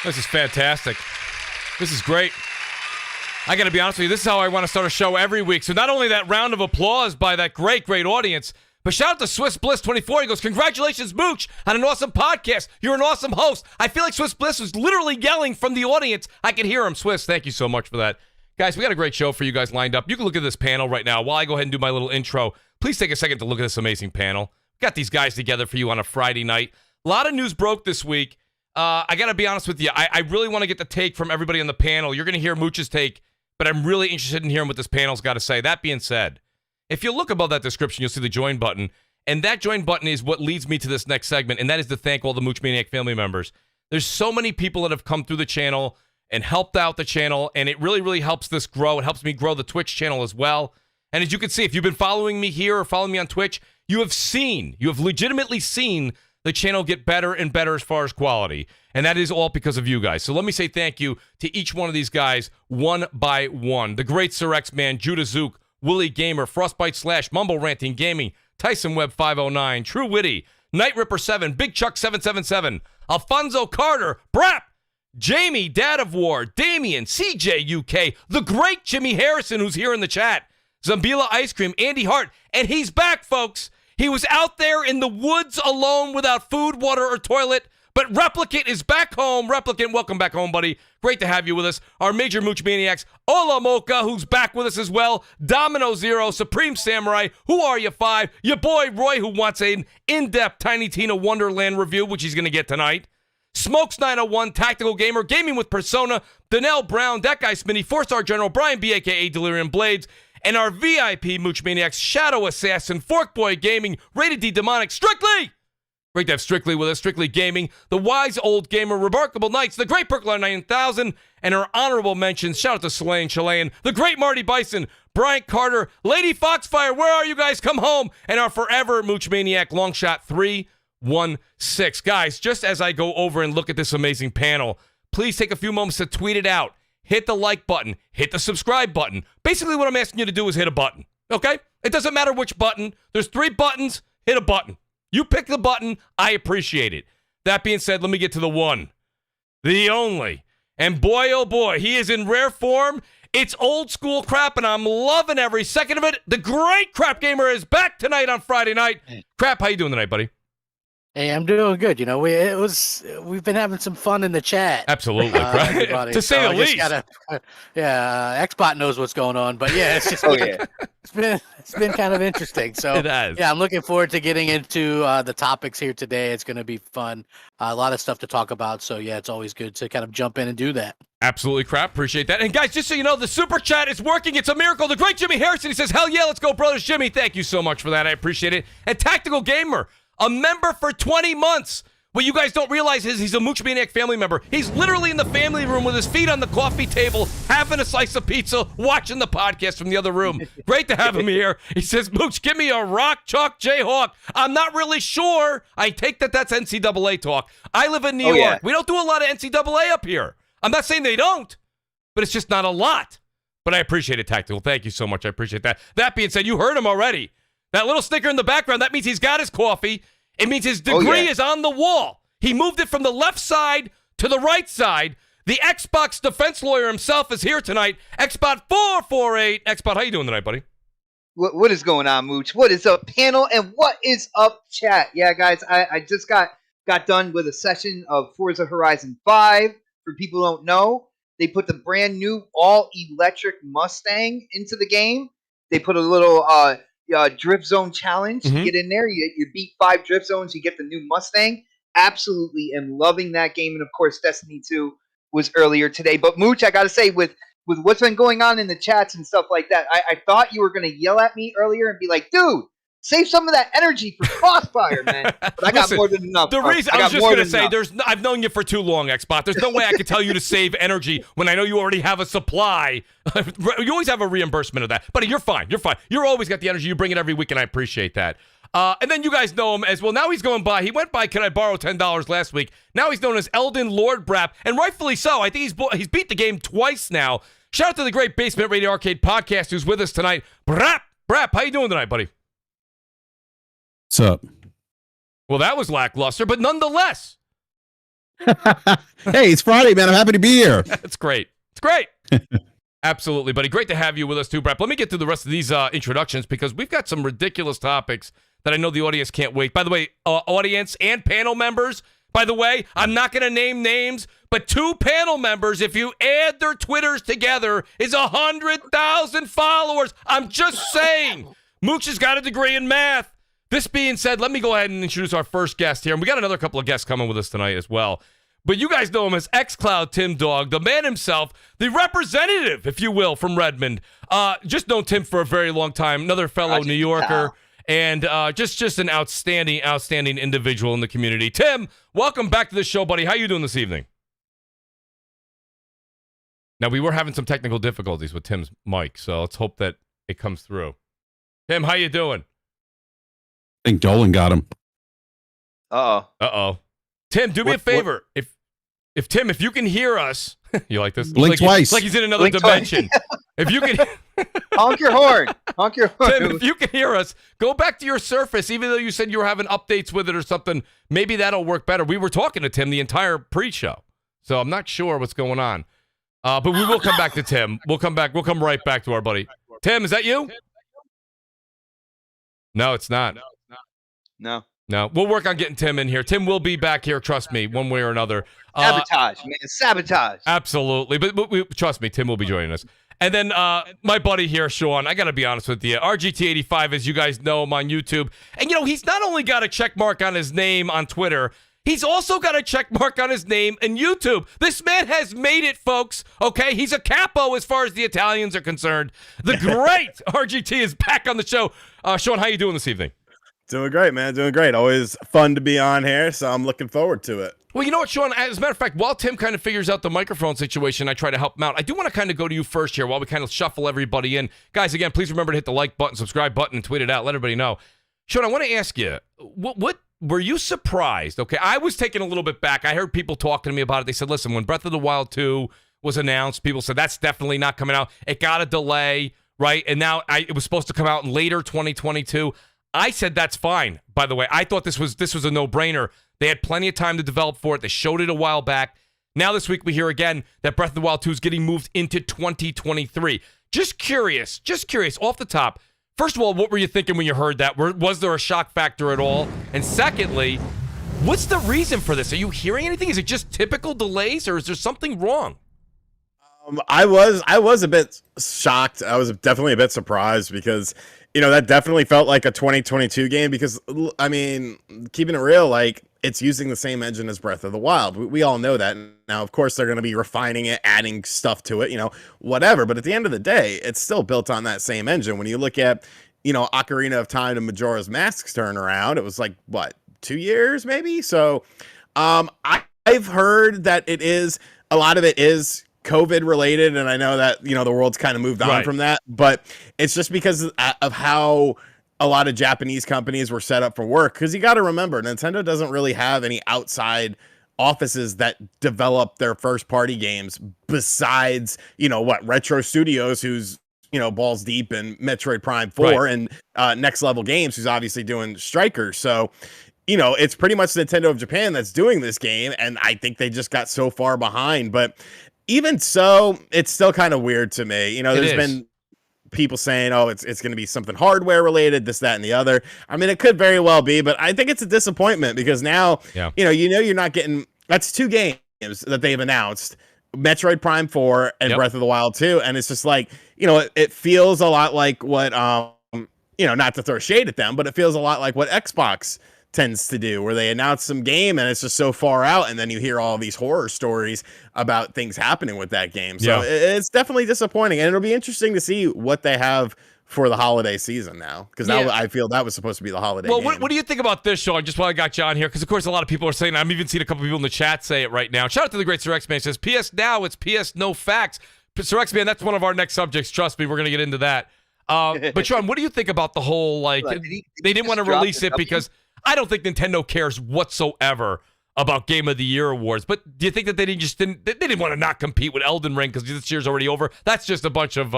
This is fantastic. This is great. I got to be honest with you, this is how I want to start a show every week. So not only that round of applause by that great audience, but shout out to Swiss Bliss 24. He goes, congratulations, Mooch, on an awesome podcast. You're an awesome host. I feel like Swiss Bliss was literally yelling from the audience. I can hear him. Swiss, thank you so much for that. Guys, we got a great show for you guys lined up. You can look at this panel right now. While I go ahead and do my little intro, please take a second to look at this amazing panel. Got these guys together for you on a Friday night. A lot of news broke this week. I got to be honest with you. I really want to get the take from everybody on the panel. You're going to hear Mooch's take, but I'm really interested in hearing what this panel's got to say. That being said, if you look above that description, you'll see the join button. And that join button is what leads me to this next segment, and that is to thank all the Mooch Maniac family members. There's so many people that have come through the channel and helped out the channel, and it really, really helps this grow. It helps me grow the Twitch channel as well. And as you can see, if you've been following me here or following me on Twitch, you have legitimately seen the channel get better and better as far as quality. And that is all because of you guys. So let me say thank you to each one of these guys, one by one. The great Sir X-Man, JudaZuk, WoolleyGamer, Frostbite Slash, MumbleRanting Gaming, Tyson Web 509, TrueWiddy, Kn1ght Ripper7, Big Chuck 777, Alphonso Carter, BRAP, Jamie, Dad of War, Damion, CJ UK, the great Jimmy Harrison, who's here in the chat, Zombilla Ice Cream, Andy Hart, and he's back, folks. He was out there in the woods alone without food, water, or toilet, but Replicant is back home. Replicant, welcome back home, buddy. Great to have you with us. Our major Mooch Maniacs, Ola Mocha, who's back with us as well, Domino Zero, SupremeSamurai, Who Are You 5, your boy Roy, who wants an in-depth Tiny Tina Wonderland review, which he's going to get tonight, Smokes 901, Tactical Gamer, Gaming with Persona, Donnell Brown, That Guy Smitty, 4-Star General, Brian B, a.k.a. Delirium Blades, and our VIP Mooch Maniacs, Shadow Assassin, Forkboy Gaming, Rated D Demonic, Strictly! Great to have Strictly with us, Strictly Gaming, the Wise Old Gamer, Remarkable Knights, the Great Perkler 9000, and our honorable mentions, shout out to Chilean, the Great Marty Bison, Bryant Carter, Lady Foxfire, where are you guys? Come home! And our forever Mooch Maniac, Longshot 316. Guys, just as I go over and look at this amazing panel, please take a few moments to tweet it out. Hit the like button. Hit the subscribe button. Basically, what I'm asking you to do is hit a button, okay? It doesn't matter which button. There's 3 buttons. Hit a button. You pick the button. I appreciate it. That being said, let me get to the one, the only, and boy, oh boy, he is in rare form. It's old school crap, and I'm loving every second of it. The great Crap Gamer is back tonight on Friday night. Crap, how you doing tonight, buddy? Hey, I'm doing good. You know, we've been having some fun in the chat. Absolutely, right? To say the least. Xbot knows what's going on, but yeah, it's just it's been kind of interesting. So it has. Yeah, I'm looking forward to getting into the topics here today. It's going to be fun. A lot of stuff to talk about. So yeah, it's always good to kind of jump in and do that. Absolutely, Crap. Appreciate that. And guys, just so you know, the super chat is working. It's a miracle. The great Jimmy Harrison, he says, hell yeah, let's go, brothers. Jimmy, thank you so much for that. I appreciate it. And Tactical Gamer, a member for 20 months. What you guys don't realize is he's a Mooch Maniac family member. He's literally in the family room with his feet on the coffee table, having a slice of pizza, watching the podcast from the other room. Great to have him here. He says, Mooch, give me a rock, chalk, Jayhawk. I'm not really sure. I take that's NCAA talk. I live in New York. Yeah. We don't do a lot of NCAA up here. I'm not saying they don't, but it's just not a lot. But I appreciate it, Tactical. Thank you so much. I appreciate that. That being said, you heard him already. That little snicker in the background, that means he's got his coffee. It means his degree is on the wall. He moved it from the left side to the right side. The Xbox defense lawyer himself is here tonight. Xbot 448. Xbot, how you doing tonight, buddy? What is going on, Mooch? What is up, panel? And what is up, chat? Yeah, guys, I just got done with a session of Forza Horizon 5. For people who don't know, they put the brand new all-electric Mustang into the game. They put a little drift zone challenge. You get in there, you beat 5 drift zones, you get the new Mustang. Absolutely am loving that game. And of course, Destiny 2 was earlier today. But Mooch, I gotta say, with what's been going on in the chats and stuff like that, I thought you were gonna yell at me earlier and be like, dude, save some of that energy for Crossfire, man. But I got more than enough. The reason I was just going to say, I've known you for too long, Xbot. There's no way I could tell you to save energy when I know you already have a supply. You always have a reimbursement of that. Buddy, you're fine. You're fine. You're always got the energy. You bring it every week, and I appreciate that. And then you guys know him as well. Now he's going by. He went by, can I borrow $10 last week? Now he's known as Elden Lord BRAP, and rightfully so. I think he's beat the game twice now. Shout out to the great Basement Radio Arcade podcast who's with us tonight. BRAP, how you doing tonight, buddy? What's up? Well, that was lackluster, but nonetheless, Hey, it's Friday, man. I'm happy to be here. It's great. It's great. Absolutely, buddy. Great to have you with us too, BRAP. Let me get through the rest of these introductions because we've got some ridiculous topics that I know the audience can't wait. By the way, audience and panel members, by the way, I'm not going to name names, but 2 panel members, if you add their Twitters together, is 100,000 followers. I'm just saying. Mooch has got a degree in math. This being said, let me go ahead and introduce our first guest here. And we got another couple of guests coming with us tonight as well. But you guys know him as xCloud Tim Dog, the man himself, the representative, if you will, from Redmond. Just known Tim for a very long time. Another fellow New Yorker. And just an outstanding individual in the community. Tim, welcome back to the show, buddy. How you doing this evening? Now, we were having some technical difficulties with Tim's mic, so let's hope that it comes through. Tim, how you doing? I think Dolan got him. Uh-oh. Tim, do me a favor. If Tim, if you can hear us, you like this? Blink twice. Like he's in another dimension. If you can honk your horn. Tim, if you can hear us, go back to your Surface, even though you said you were having updates with it or something. Maybe that'll work better. We were talking to Tim the entire pre-show, so I'm not sure what's going on. But we will come back to Tim. We'll come right back to our buddy. Tim, is that you? No, it's not. No. We'll work on getting Tim in here. Tim will be back here, trust me, one way or another. Sabotage, man. Sabotage. Absolutely. But trust me, Tim will be joining us. And then my buddy here, Sean, I got to be honest with you. RGT85, as you guys know him on YouTube. And, he's not only got a check mark on his name on Twitter, he's also got a check mark on his name in YouTube. This man has made it, folks. Okay? He's a capo as far as the Italians are concerned. The great RGT is back on the show. Sean, how you doing this evening? Doing great, man. Doing great. Always fun to be on here, so I'm looking forward to it. Well, you know what, Sean? As a matter of fact, while Tim kind of figures out the microphone situation, I try to help him out. I do want to kind of go to you first here while we kind of shuffle everybody in. Guys, again, please remember to hit the like button, subscribe button, and tweet it out. Let everybody know. Sean, I want to ask you, what were you surprised? Okay, I was taken a little bit back. I heard people talking to me about it. They said, listen, when Breath of the Wild 2 was announced, people said, that's definitely not coming out. It got a delay, right? And now it was supposed to come out in later 2022. I said that's fine, by the way. I thought this was a no-brainer. They had plenty of time to develop for it. They showed it a while back. Now this week we hear again that Breath of the Wild 2 is getting moved into 2023. Just curious, off the top. First of all, what were you thinking when you heard that? Was there a shock factor at all? And secondly, what's the reason for this? Are you hearing anything? Is it just typical delays, or is there something wrong? I was a bit shocked. I was definitely a bit surprised because, that definitely felt like a 2022 game because, I mean, keeping it real, like, it's using the same engine as Breath of the Wild. We all know that. Now, of course, they're going to be refining it, adding stuff to it, whatever. But at the end of the day, it's still built on that same engine. When you look at, Ocarina of Time to Majora's Mask's turnaround, it was like, 2 years maybe? So I've heard that a lot of it is COVID related, and I know that the world's kind of moved on from that, but it's just because of how a lot of Japanese companies were set up for work. Because you got to remember, Nintendo doesn't really have any outside offices that develop their first party games besides Retro Studios, who's balls deep in Metroid Prime 4 and Next Level Games, who's obviously doing Striker. So it's pretty much Nintendo of Japan that's doing this game, and I think they just got so far behind. But even so, it's still kind of weird to me. There's been people saying, oh, it's going to be something hardware related, this, that, and the other. I mean, it could very well be, but I think it's a disappointment because now, you're not getting, that's 2 games that they've announced, Metroid Prime 4 and Breath of the Wild 2. And it's just like, it feels a lot like what, not to throw shade at them, but it feels a lot like what Xbox tends to do, where they announce some game and it's just so far out, and then you hear all these horror stories about things happening with that game. So it's definitely disappointing, and it'll be interesting to see what they have for the holiday season now, because I feel that was supposed to be the holiday game. What do you think about this, Sean? Just while I got you on here, because of course a lot of people are saying, I'm even seeing a couple people in the chat say it right now. Shout out to the great Sir X-Man. Says, PS now, it's PS no facts. Sir X-Man, that's one of our next subjects. Trust me, we're going to get into that. But Sean, what do you think about the whole, they didn't want to release it because I don't think Nintendo cares whatsoever about Game of the Year awards. But do you think that they didn't want to not compete with Elden Ring because this year's already over? That's just a bunch of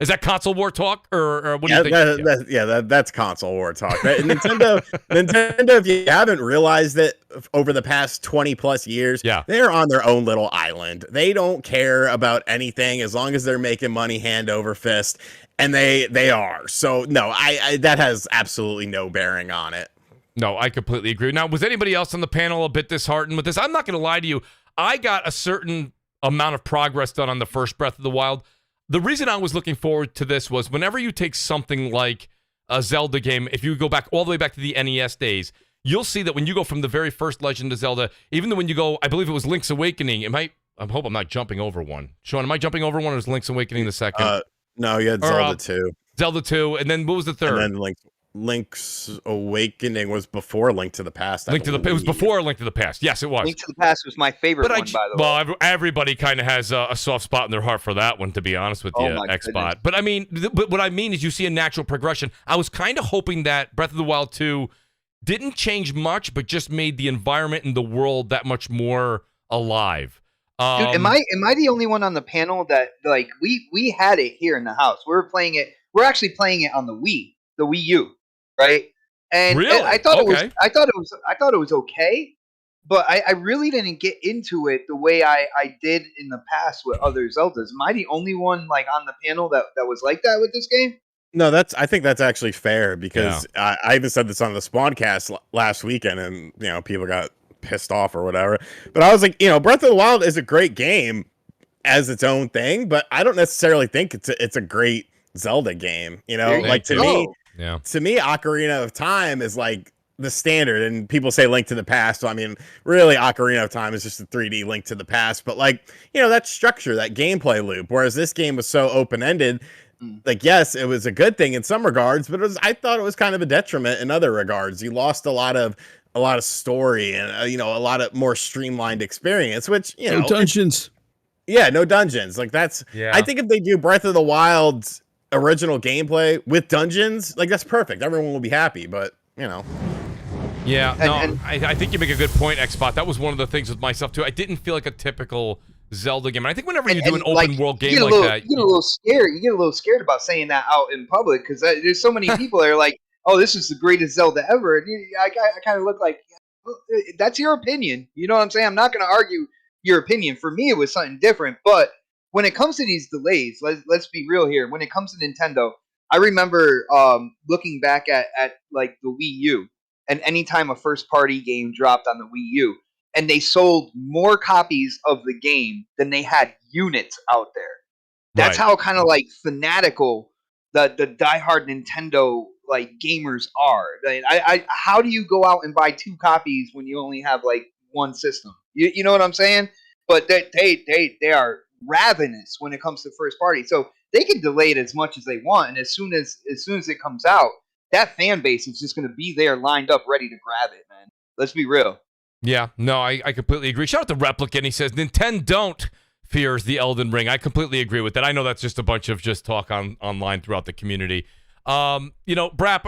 Is that console war talk, or what do you think? That's console war talk. Nintendo, if you haven't realized it, over the past 20 plus years, they're on their own little island. They don't care about anything as long as they're making money hand over fist, and they are. So no, I that has absolutely no bearing on it. No, I completely agree. Now, was anybody else on the panel a bit disheartened with this? I'm not going to lie to you. I got a certain amount of progress done on the first Breath of the Wild. The reason I was looking forward to this was whenever you take something like a Zelda game, if you go back all the way back to the NES days, you'll see that when you go from the very first Legend of Zelda, even though when you go, I believe it was Link's Awakening, I hope I'm not jumping over one. Sean, am I jumping over one, or is Link's Awakening the second? No, you had Zelda 2. Zelda 2, and then what was the third? And then Link's Awakening was before Link to the Past. It was before Link to the Past. Yes, it was. Link to the Past was my favorite one, by the way. Well, everybody kind of has a soft spot in their heart for that one, to be honest with you, Xbot. But I mean, but what I mean is you see a natural progression. I was kind of hoping that Breath of the Wild 2 didn't change much, but just made the environment and the world that much more alive. Dude, am I the only one on the panel that, like, we had it here in the house? We're actually playing it on the Wii U. Right, and really? I thought it was okay, but I really didn't get into it the way I did in the past with other Zeldas. Am I the only one like on the panel that was like that with this game? No, I think that's actually fair, because I even said this on the Spawncast last weekend, and people got pissed off or whatever. But I was like, Breath of the Wild is a great game as its own thing, but I don't necessarily think it's a great Zelda game. To me. Yeah. To me, Ocarina of Time is like the standard, and people say Link to the Past. So, I mean, really, Ocarina of Time is just a 3D Link to the Past. But that structure, that gameplay loop, whereas this game was so open-ended, yes, it was a good thing in some regards, but I thought it was kind of a detriment in other regards. You lost a lot of story and, a lot of more streamlined experience, which, no dungeons. No dungeons. I think if they do Breath of the Wild's original gameplay with dungeons, that's perfect. Everyone will be happy, but I think you make a good point, Xbot. That was one of the things with myself too. I didn't feel like a typical Zelda game, and I think whenever you do an open world game like that, you get a little scared. You get a little scared about saying that out in public, because there's so many people that are like, "Oh, this is the greatest Zelda ever," and I kind of look like, well, that's your opinion. You know what I'm saying? I'm not going to argue your opinion. For me, it was something different, but when it comes to these delays, let's be real here. When it comes to Nintendo, I remember looking back at like the Wii U, and anytime a first party game dropped on the Wii U, and they sold more copies of the game than they had units out there. That's how kind of like fanatical the diehard Nintendo like gamers are. How do you go out and buy 2 copies when you only have like one system? You know what I'm saying? But they are ravenous when it comes to first party, so they can delay it as much as they want, and as soon as it comes out, that fan base is just going to be there lined up ready to grab it, man. Let's be real. Yeah, no, I completely agree. Shout out to Replicant. He says Nintendo don't fears the Elden Ring. I completely agree with that. I know that's just a bunch of just talk online throughout the community. BRAP,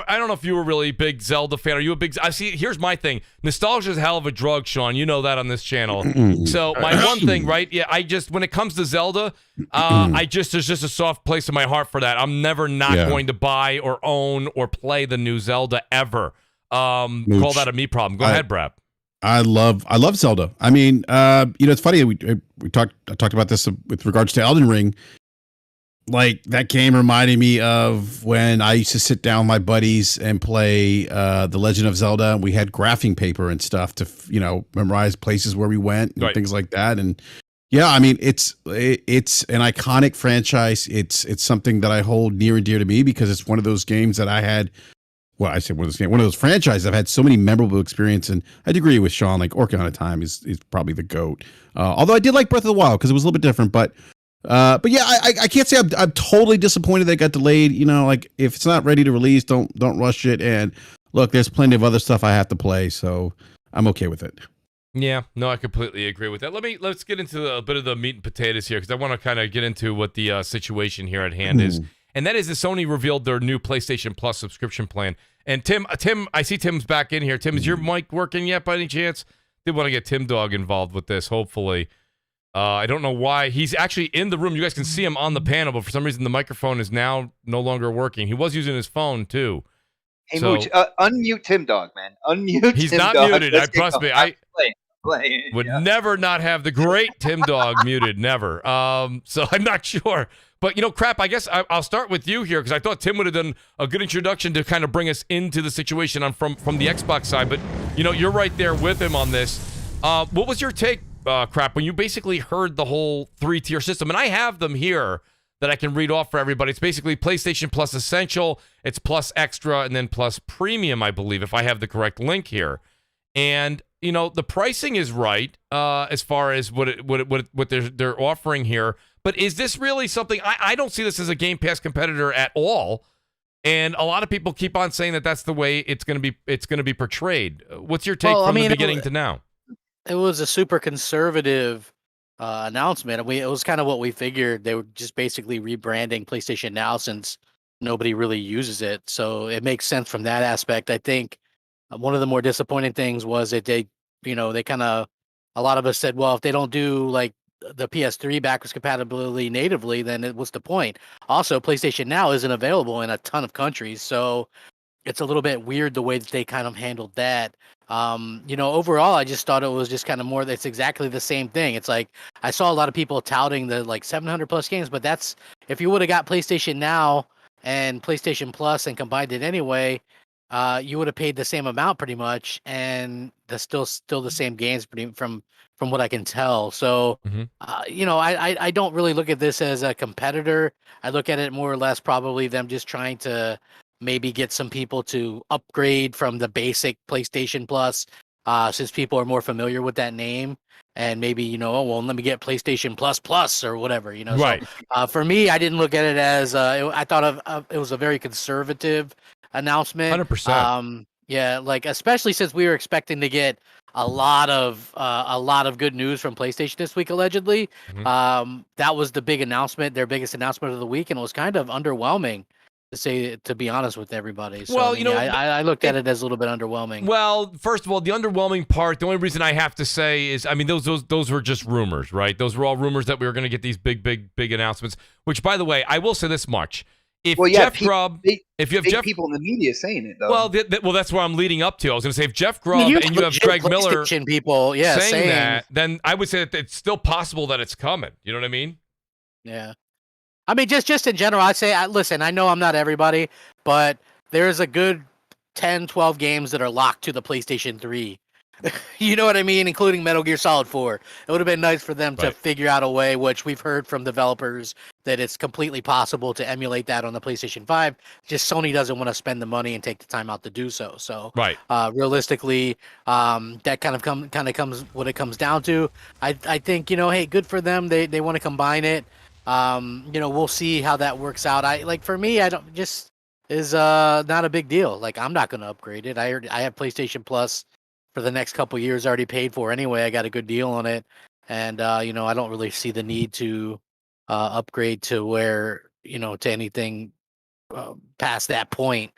I don't know if you were really a big Zelda fan. Are you a big... I see, here's my thing. Nostalgia is a hell of a drug, Sean. You know that on this channel. So my one thing, right? Yeah, when it comes to Zelda, there's just a soft place in my heart for that. I'm never going to buy or own or play the new Zelda ever. Call that a me problem. Go ahead, BRAP. I love Zelda. I mean, it's funny. I talked about this with regards to Elden Ring. Like, that game reminded me of when I used to sit down with my buddies and play The Legend of Zelda. And we had graphing paper and stuff to, memorize places where we went and things like that. And yeah, I mean, it's an iconic franchise. It's something that I hold near and dear to me, because it's one of those games that I had. Well, I say one of those franchises I've had so many memorable experiences, and I'd agree with Sean. Like, Ocarina of Time is probably the GOAT. Although I did like Breath of the Wild because it was a little bit different, but yeah, I can't say I'm totally disappointed that it got delayed. Like, if it's not ready to release, don't rush it. And look, there's plenty of other stuff I have to play, so I'm okay with it. Yeah, no, I completely agree with that. Let's get into a bit of the meat and potatoes here, because I want to kind of get into what the situation here at hand is. And that is that Sony revealed their new PlayStation Plus subscription plan. And Tim, I see Tim's back in here. Tim, is your mic working yet by any chance? They want to get Tim Dog involved with this, hopefully. I don't know why. He's actually in the room. You guys can see him on the panel, but for some reason the microphone is now no longer working. He was using his phone too. Hey, So- Mooch, unmute Tim Dog, man. Unmute He's Tim not Dog. muted. Let's get Trust me. going. I Playing. would Yeah. never not have the great Tim Dog muted. Never. So I'm not sure. But, crap, I guess I'll start with you here because I thought Tim would have done a good introduction to kind of bring us into the situation from the Xbox side. But, you're right there with him on this. What was your take, Crap, when you basically heard the whole 3-tier system? And I have them here that I can read off for everybody. It's basically PlayStation Plus Essential, it's Plus Extra, and then Plus Premium, I believe, if I have the correct link here. And, the pricing is right as far as what they're offering here. But is this really something? I don't see this as a Game Pass competitor at all. And a lot of people keep on saying that that's the way it's going to be portrayed. What's your take from the beginning to now? It was a super conservative announcement. It was kind of what we figured. They were just basically rebranding PlayStation Now since nobody really uses it. So it makes sense from that aspect. I think one of the more disappointing things was that they kind of, a lot of us said, well, if they don't do like the PS3 backwards compatibility natively, then what's the point? Also, PlayStation Now isn't available in a ton of countries, so it's a little bit weird the way that they kind of handled that. Overall, I just thought it was just kind of more. It's exactly the same thing. It's like I saw a lot of people touting the like 700 plus games, but that's if you would have got PlayStation Now and PlayStation Plus and combined it anyway, you would have paid the same amount pretty much, and that's still the same games from what I can tell. So, I don't really look at this as a competitor. I look at it more or less probably them just trying to maybe get some people to upgrade from the basic PlayStation Plus, since people are more familiar with that name. And maybe, let me get PlayStation Plus or whatever, Right. So, for me, I didn't look at it as, I thought it was a very conservative announcement. 100%. Yeah, like especially since we were expecting to get a lot of good news from PlayStation this week, allegedly. That was the big announcement, their biggest announcement of the week, and it was kind of underwhelming to be honest with everybody. So, Well, I looked at it as a little bit underwhelming. Well, first of all, the underwhelming part, the only reason I have to say is, those were just rumors, right? Those were all rumors that we were going to get these big announcements, which, by the way, I will say this much. If you have people in the media saying it, though. Well, that's where I'm leading up to. I was going to say, if Jeff Grubb and you have Greg Miller people, saying that, then I would say that it's still possible that it's coming. You know what I mean? Yeah. I mean, just in general, I'd say, listen, I know I'm not everybody, but there's a good 10, 12 games that are locked to the PlayStation 3. You know what I mean? Including Metal Gear Solid 4. It would have been nice for them to figure out a way, which we've heard from developers, that it's completely possible to emulate that on the PlayStation 5. Just Sony doesn't want to spend the money and take the time out to do so. So, realistically, that kind of comes what it comes down to. I think, hey, good for them. They want to combine it. We'll see how that works out. For me, I don't just is not a big deal. Like, I'm not going to upgrade it. I have PlayStation Plus for the next couple years already paid for anyway. I got a good deal on it, and I don't really see the need to upgrade to where to anything past that point.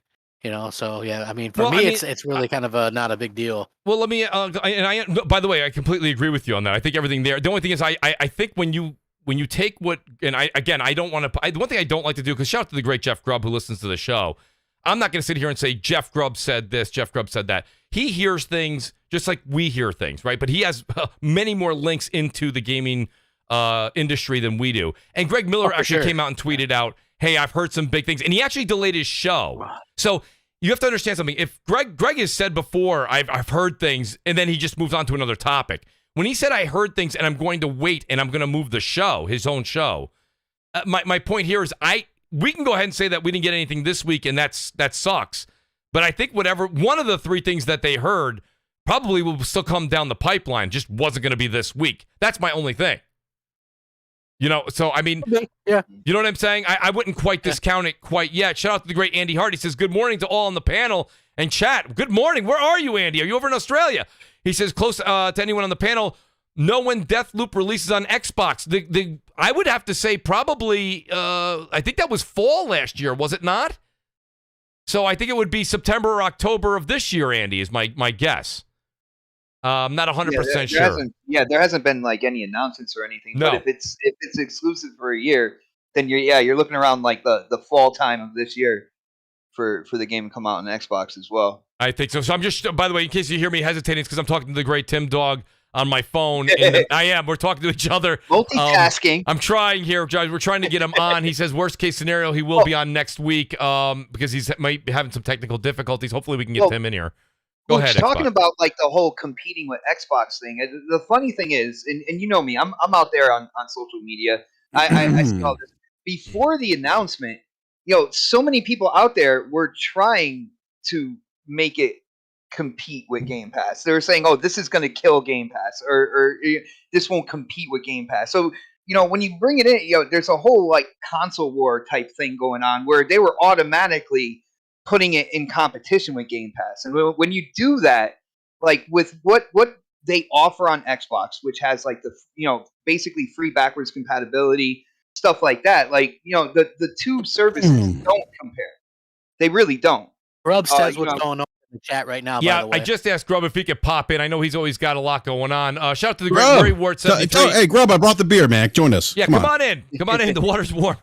So yeah, I mean, for me, it's really kind of not a big deal. Well, let me by the way, I completely agree with you on that. I think everything there. The only thing is, I think when you take what, and I don't want to. One thing I don't like to do, because shout out to the great Jeff Grubb who listens to the show. I'm not going to sit here and say Jeff Grubb said this, Jeff Grubb said that. He hears things just like we hear things, right? But he has many more links into the gaming industry than we do. And Greg Miller actually came out and tweeted out, hey, I've heard some big things. And he actually delayed his show. So you have to understand something. If Greg has said before, I've heard things, and then he just moves on to another topic. When he said I heard things and I'm going to wait and I'm going to move the show, his own show, my point here is we can go ahead and say that we didn't get anything this week, and that sucks. But I think one of the three things that they heard probably will still come down the pipeline, just wasn't going to be this week. That's my only thing. So I mean, yeah. You know what I'm saying? I wouldn't quite discount it quite yet. Shout out to the great Andy Hart. He says, good morning to all on the panel and chat. Good morning. Where are you, Andy? Are you over in Australia? He says, close to anyone on the panel, know when Deathloop releases on Xbox. I would have to say probably, I think that was fall last year, was it not? So I think it would be September or October of this year, Andy, is my guess. Not 100% there sure. There hasn't been like any announcements or anything. No. But if it's exclusive for a year, then you're looking around like the fall time of this year for the game to come out on Xbox as well. I think so. So I'm just, by the way, in case you hear me hesitating, it's because I'm talking to the great Tim Dog on my phone. I am. We're talking to each other. Multitasking. I'm trying here, Judge. We're trying to get him on. He says worst case scenario, he will be on next week because he's might be having some technical difficulties. Hopefully we can get Tim in here. Go ahead. Talking Xbox. about like the whole competing with Xbox thing. The funny thing is, and you know me, I'm out there on social media. I see all this before the announcement. So many people out there were trying to make it compete with Game Pass. They were saying, "Oh, this is going to kill Game Pass," or "This won't compete with Game Pass." So when you bring it in, there's a whole like console war type thing going on where they were automatically putting it in competition with Game Pass. And when you do that, like with what they offer on Xbox, which has like the basically free backwards compatibility, stuff like that, like the two services don't compare. They really don't. Grub says what's going on in the chat right now. Yeah, by the way. I just asked Grub if he could pop in. I know he's always got a lot going on. Shout out to the great Murray Ward 73. Hey, Grub, I brought the beer, man. Join us. Yeah, come on in. Come on in. The water's warm.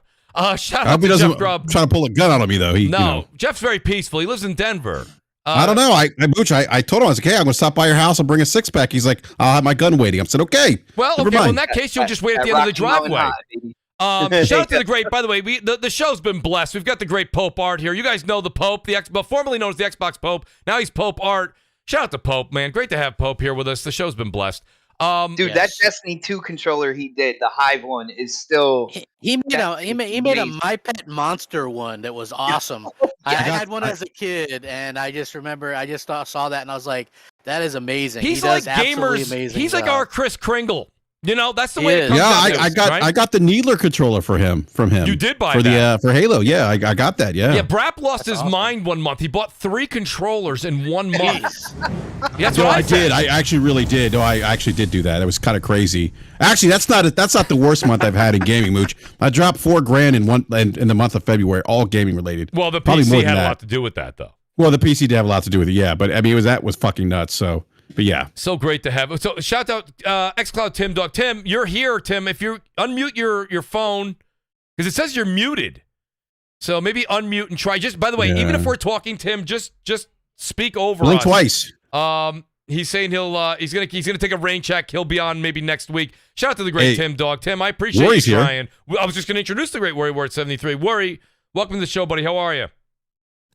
Shout out to Jeff Grubb. Trying to pull a gun out on me, though. Jeff's very peaceful. He lives in Denver. I don't know. Mooch, I told him, I was like, hey, I'm going to stop by your house and bring a six-pack. He's like, I'll have my gun waiting. I said, okay. Well, in that case, you'll just wait at the end of the driveway. Shout out to the great, by the way, the show's been blessed. We've got the great Pope Art here. You guys know the Pope, formerly known as the Xbox Pope. Now he's Pope Art. Shout out to Pope, man. Great to have Pope here with us. The show's been blessed. Dude, that Destiny 2 controller he did, the Hive one, is still. He made a My Pet Monster one that was awesome. I had one as a kid, and I just remember I just saw that, and I was like, "That is amazing." He's he does like gamers. Amazing he's job. like our Chris Kringle. That's the way it comes I got the Needler controller from him. You did buy that for Halo. Yeah, I got that. Yeah. Yeah, BRAP lost his mind one month. He bought 3 controllers in 1 month. That's what I did. I actually really did. No, I actually did do that. It was kind of crazy. Actually, that's not the worst month I've had in gaming, Mooch. I dropped $4,000 in the month of February, all gaming related. Well, the PC had a lot to do with that, though. Well, the PC did have a lot to do with it. Yeah, but I mean, that was fucking nuts. So. But yeah. So great to have. So shout out xCloud Tim Dog. Tim, you're here, Tim. If you unmute your phone, because it says you're muted. So maybe unmute and try. Just by the way, even if we're talking, Tim, just speak over Blink us. Twice. He's saying he's gonna take a rain check. He'll be on maybe next week. Shout out to the great Tim Dog. Tim, I appreciate Worry's you trying. I was just gonna introduce the great Worry Ward 73. Worry, welcome to the show, buddy. How are you?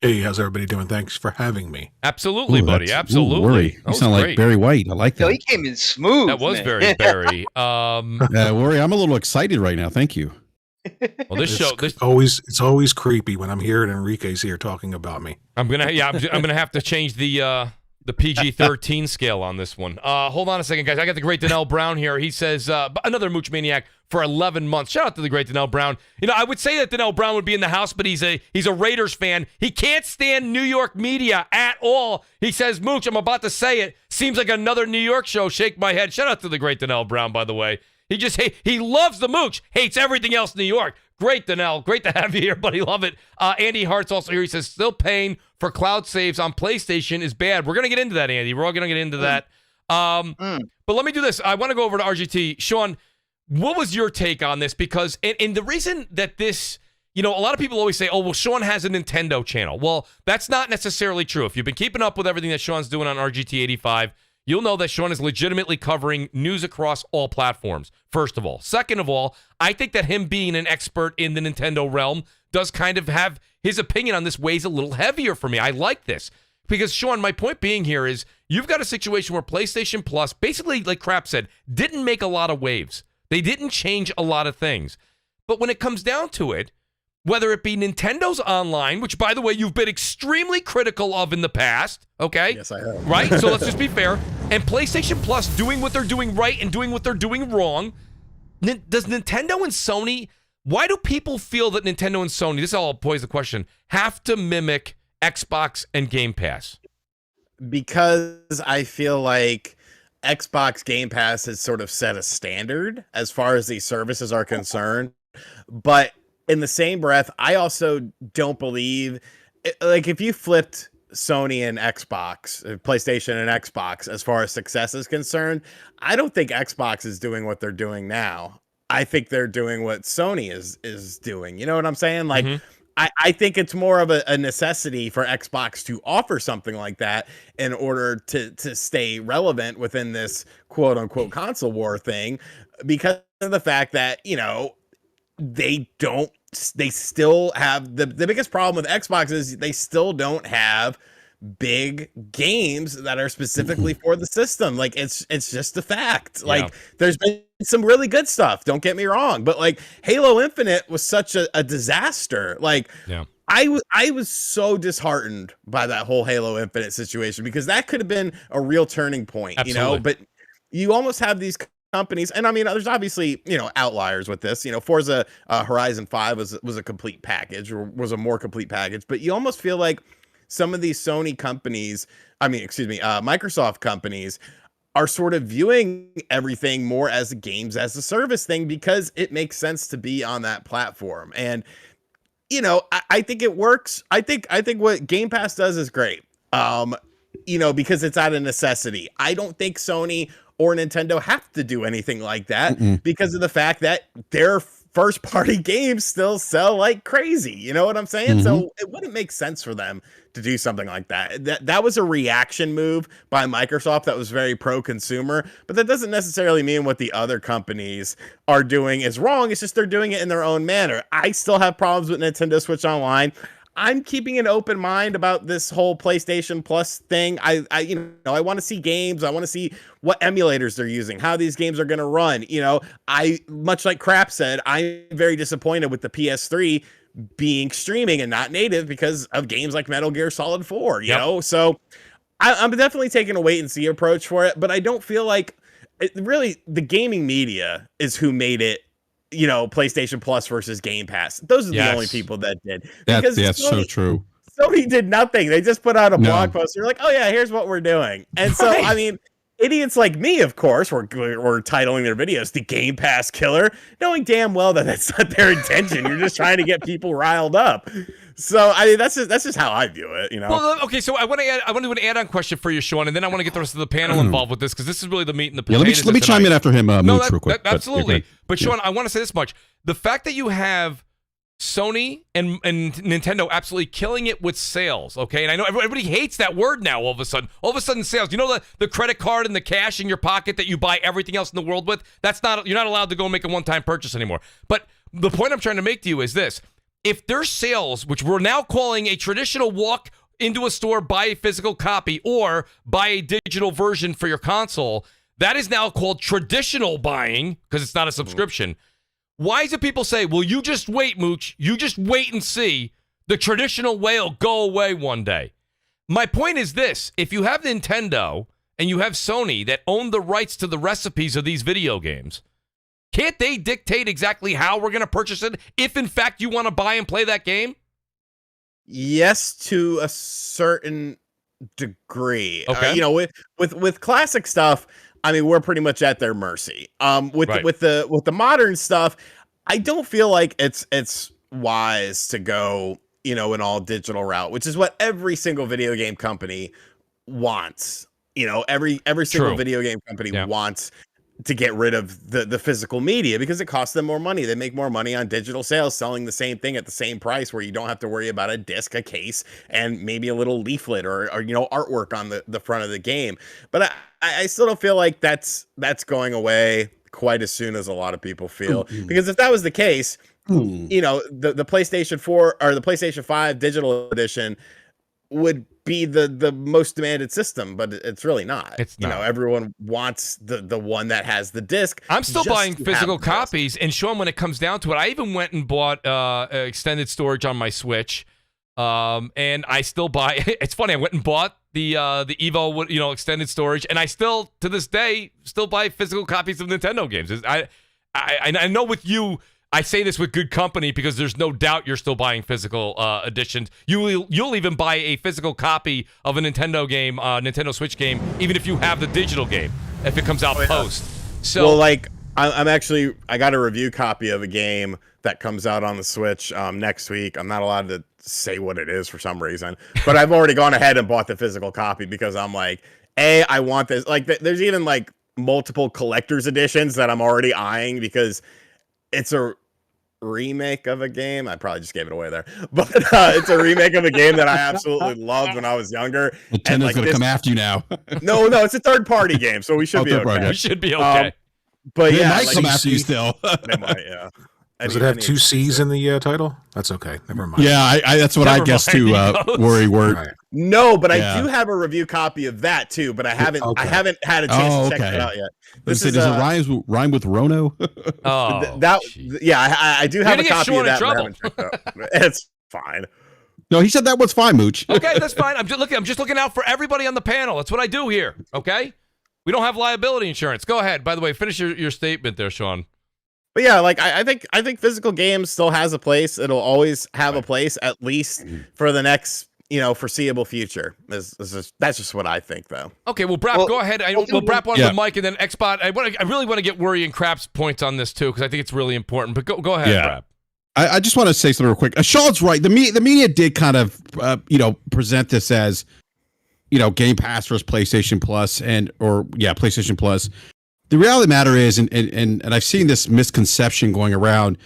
Hey, how's everybody doing? Thanks for having me. Absolutely, buddy. Absolutely. You sound like Barry White. I like that. Yo, he came in smooth. That was very Barry. Worry, I'm a little excited right now. Thank you. Well, it's always creepy when I'm here and Enrique's here talking about me. I'm gonna have to change the PG-13 scale on this one. Hold on a second, guys. I got the great Donnell Brown here. He says another Mooch Maniac for 11 months. Shout out to the great Donnell Brown. I would say that Donnell Brown would be in the house, but he's a Raiders fan. He can't stand New York media at all. He says, Mooch, I'm about to say it. Seems like another New York show. Shake my head. Shout out to the great Donnell Brown, by the way. He loves the Mooch, hates everything else in New York. Great, Donnell. Great to have you here, buddy. Love it. Andy Hart's also here. He says, still paying for cloud saves on PlayStation is bad. We're going to get into that, Andy. We're all going to get into that. But let me do this. I want to go over to RGT. Sean, what was your take on this? Because, and the reason that this, a lot of people always say, oh, well, Sean has a Nintendo channel. Well, that's not necessarily true. If you've been keeping up with everything that Sean's doing on RGT 85, you'll know that Sean is legitimately covering news across all platforms, first of all. Second of all, I think that him being an expert in the Nintendo realm does kind of have his opinion on this weighs a little heavier for me. I like this. Because, Sean, my point being here is you've got a situation where PlayStation Plus, basically, like Crap said, didn't make a lot of waves. They didn't change a lot of things. But when it comes down to it, whether it be Nintendo's online, which, by the way, you've been extremely critical of in the past, okay? Yes, I have. Right? So let's just be fair. And PlayStation Plus doing what they're doing right and doing what they're doing wrong. Does Nintendo and Sony, why do people feel that Nintendo and Sony, this all pose the question, have to mimic Xbox and Game Pass? Because I feel like Xbox Game Pass has sort of set a standard as far as these services are concerned. But in the same breath, I also don't believe, like, if you flipped Sony and Xbox, PlayStation and Xbox, as far as success is concerned, I don't think Xbox is doing what they're doing now. I think they're doing what Sony is doing. You know what I'm saying? Like, I think it's more of a necessity for Xbox to offer something like that in order to stay relevant within this quote unquote console war thing, because of the fact that, you know, they still have the biggest problem with Xbox is they still don't have big games that are specifically for the system. Like, it's just a fact. Like, there's been some really good stuff, don't get me wrong, but like Halo Infinite was such a disaster. Like, I was so disheartened by that whole Halo Infinite situation, because that could have been a real turning point. Absolutely. You know, but you almost have these companies, and I mean, there's obviously, you know, outliers with this. You know, Forza Horizon 5 was a complete package, or was a more complete package, but you almost feel like some of these Sony companies, Microsoft companies, are sort of viewing everything more as a games as a service thing, because it makes sense to be on that platform. And, you know, I think it works. I think what Game Pass does is great. You know, because it's out of necessity. I don't think Sony or Nintendo have to do anything like that because of the fact that their first party games still sell like crazy. You know what I'm saying? So it wouldn't make sense for them to do something like that. That was a reaction move by Microsoft that was very pro-consumer, but that doesn't necessarily mean what the other companies are doing is wrong. It's just they're doing it in their own manner. I still have problems with Nintendo Switch Online. I'm keeping an open mind about this whole PlayStation Plus thing. I want to see games. I want to see what emulators they're using, how these games are going to run. You know, much like Crap said, I'm very disappointed with the PS3 being streaming and not native because of games like Metal Gear Solid 4, you know? So I'm definitely taking a wait and see approach for it, but I don't feel like really the gaming media is who made it, you know, PlayStation Plus versus Game Pass. Those are the only people that did. That's so true. Sony did nothing. They just put out a blog post. They're like, oh yeah, here's what we're doing. And so, I mean, idiots like me, of course, were titling their videos "The Game Pass Killer," knowing damn well that that's not their intention. You're just trying to get people riled up. So, I mean, that's just how I view it, you know. Well, okay, so I want to do an add-on question for you, Sean, and then I want to get the rest of the panel involved with this, because this is really the meat and the potatoes. Let me chime in after him, Mooch, real quick. Absolutely. But Sean, I want to say this much: the fact that you have Sony and Nintendo absolutely killing it with sales, okay? And I know everybody hates that word now. All of a sudden, sales. You know the credit card and the cash in your pocket that you buy everything else in the world with. You're not allowed to go make a one-time purchase anymore. But the point I'm trying to make to you is this: if their sales, which we're now calling a traditional walk into a store, buy a physical copy, or buy a digital version for your console, that is now called traditional buying because it's not a subscription. Why is it people say, well, you just wait, Mooch, you just wait and see, the traditional way will go away one day? My point is this: if you have Nintendo and you have Sony that own the rights to the recipes of these video games, can't they dictate exactly how we're going to purchase it if, in fact, you want to buy and play that game? Yes, to a certain degree. Okay. You know, with classic stuff, I mean, we're pretty much at their mercy. With the modern stuff, I don't feel like it's wise to go, you know, an all digital route, which is what every single video game company wants. You know, every single video game company wants to get rid of the physical media because it costs them more money. They make more money on digital sales selling the same thing at the same price, where you don't have to worry about a disc, a case, and maybe a little leaflet or you know, artwork on the front of the game. But I still don't feel like that's going away quite as soon as a lot of people feel. Because if that was the case, you know, the PlayStation 4 or the PlayStation 5 digital edition would be the most demanded system, but it's really not. It's not. You know, everyone wants the one that has the disc. I'm still buying physical copies, and Sean, when it comes down to it, I even went and bought extended storage on my Switch, and I still buy. It's funny, I went and bought the Evo, you know, extended storage, and I still to this day still buy physical copies of Nintendo games. I know with you, I say this with good company because there's no doubt you're still buying physical editions. You'll even buy a physical copy of a Nintendo game, Nintendo Switch game, even if you have the digital game, if it comes out post. So, well, like I got a review copy of a game that comes out on the Switch next week. I'm not allowed to say what it is for some reason, but I've already gone ahead and bought the physical copy because I'm like, I want this. Like, there's even like multiple collector's editions that I'm already eyeing because it's a remake of a game. I probably just gave it away there, but it's a remake of a game that I absolutely loved when I was younger. Nintendo's like, gonna come after you now. No, it's a third party game, so we should be okay. We should be okay. But They yeah, might like, come after you still. they might, yeah. Does it have two C's in the title? That's okay. Never mind. Yeah, I that's what Never I guess mind, too. Worry word. Right. No, but Yeah. I do have a review copy of that too, but I haven't Okay. had a chance to check okay. it out yet. Does it rhyme with Rono? Oh, I do have gonna a get copy Sean of in that. But I trouble. haven't checked it out. It's fine. No, he said that was fine, Mooch. okay, that's fine. I'm just looking out for everybody on the panel. That's what I do here. Okay, we don't have liability insurance. Go ahead. By the way, finish your statement there, Sean. But yeah, like I think physical games still has a place. It'll always have a place, at least for the next foreseeable future. That's just what I think, though. Okay, well, Brap, go ahead. We'll Brap on Yeah. the mic, and then Xbot. I really want to get Worry and Crap's points on this too, because I think it's really important. But go ahead, Yeah. Brap. I just want to say something real quick. Sean's right. The media did kind of present this as Game Pass versus PlayStation Plus PlayStation Plus. The reality of the matter is, and I've seen this misconception going around.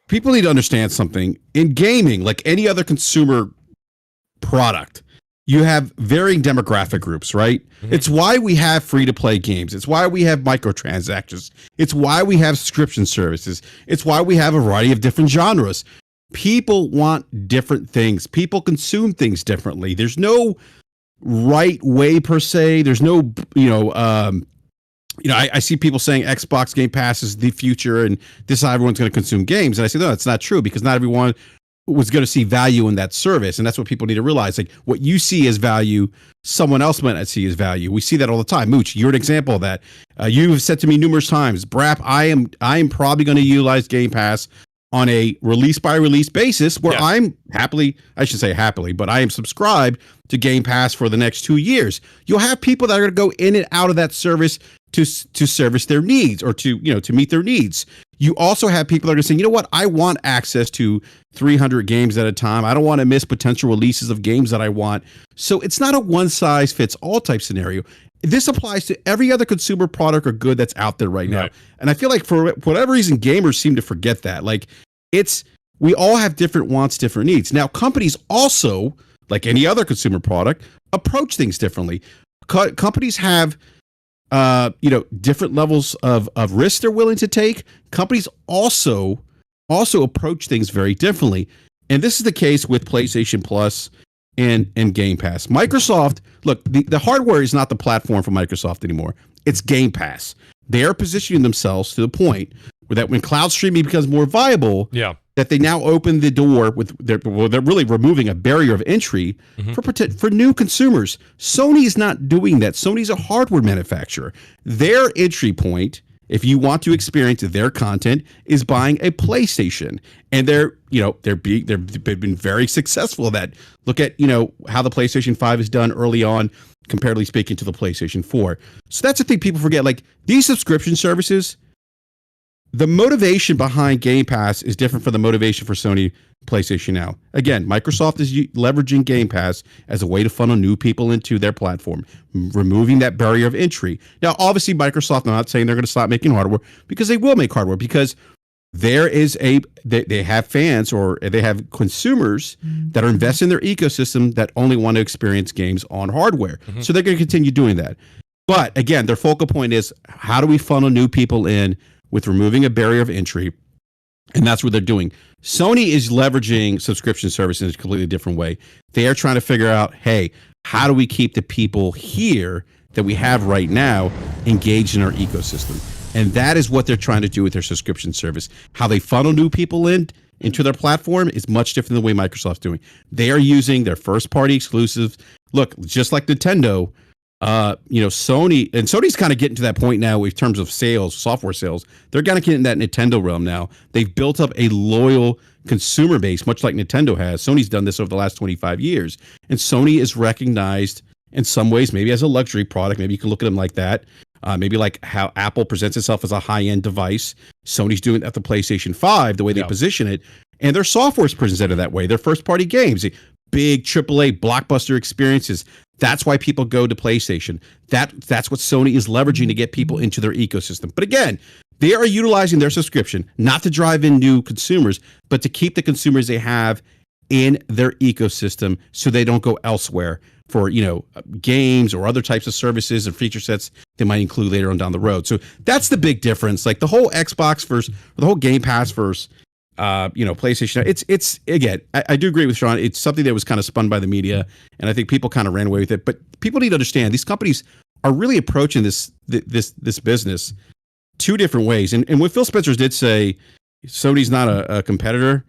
People need to understand something. In gaming, like any other consumer product, you have varying demographic groups, right? Mm-hmm. It's why we have free-to-play games. It's why we have microtransactions. It's why we have subscription services. It's why we have a variety of different genres. People want different things. People consume things differently. There's no right way per se. There's no, I see people saying Xbox Game Pass is the future and this is how everyone's going to consume games. And I say, no, that's not true because not everyone was going to see value in that service. And that's what people need to realize. Like what you see as value, someone else might not see as value. We see that all the time. Mooch, you're an example of that. You have said to me numerous times, Brap, I am probably going to utilize Game Pass on a release by release basis where I'm I am subscribed to Game Pass for the next 2 years. You'll have people that are going to go in and out of that service to service their needs or to meet their needs. You also have people that are going to say, you know what, I want access to 300 games at a time. I don't want to miss potential releases of games that I want. So it's not a one size fits all type scenario. This applies to every other consumer product or good that's out there right now. And I feel like for whatever reason, gamers seem to forget that. Like we all have different wants, different needs. Now, companies also, like any other consumer product, approach things differently. Companies have different levels of risk they're willing to take. Companies also approach things very differently. And this is the case with PlayStation Plus and Game Pass. Microsoft, look, the hardware is not the platform for Microsoft anymore. It's Game Pass. They are positioning themselves to the point where that when cloud streaming becomes more viable, that they now open the door they're really removing a barrier of entry for new consumers. Sony is not doing that. Sony's a hardware manufacturer. Their entry point, if you want to experience their content, is buying a PlayStation, and they've been very successful at that. Look at how the PlayStation 5 is done early on, comparatively speaking to the PlayStation 4. So that's the thing people forget. Like these subscription services. The motivation behind Game Pass is different from the motivation for Sony PlayStation Now. Again, Microsoft is leveraging Game Pass as a way to funnel new people into their platform, removing that barrier of entry. Now, obviously, Microsoft, I'm not saying they're going to stop making hardware because they will make hardware because they have fans or they have consumers that are invested in their ecosystem that only want to experience games on hardware. So they're going to continue doing that. But again, their focal point is how do we funnel new people in with removing a barrier of entry, and that's what they're doing. Sony is leveraging subscription services in a completely different way. They are trying to figure out, hey, how do we keep the people here that we have right now engaged in our ecosystem? And that is what they're trying to do with their subscription service. How they funnel new people into their platform is much different than the way Microsoft's doing. They are using their first-party exclusives. Look, just like Nintendo, Sony's kind of getting to that point now in terms of sales, software sales. They're kind of getting in that Nintendo realm now. They've built up a loyal consumer base, much like Nintendo has. Sony's done this over the last 25 years. And Sony is recognized in some ways, maybe as a luxury product. Maybe you can look at them like that. Maybe like how Apple presents itself as a high-end device. Sony's doing it at the PlayStation 5, the way they position it. And their software is presented that way. Their first-party games, big AAA blockbuster experiences. That's why people go to PlayStation. That's what Sony is leveraging to get people into their ecosystem. But again, they are utilizing their subscription not to drive in new consumers, but to keep the consumers they have in their ecosystem so they don't go elsewhere for, games or other types of services and feature sets they might include later on down the road. So that's the big difference. Like the whole Xbox versus the whole Game Pass versus PlayStation. It's again, I do agree with Sean. It's something that was kind of spun by the media, and I think people kind of ran away with it. But people need to understand these companies are really approaching this business two different ways. And what Phil Spencer did say, Sony's not a competitor.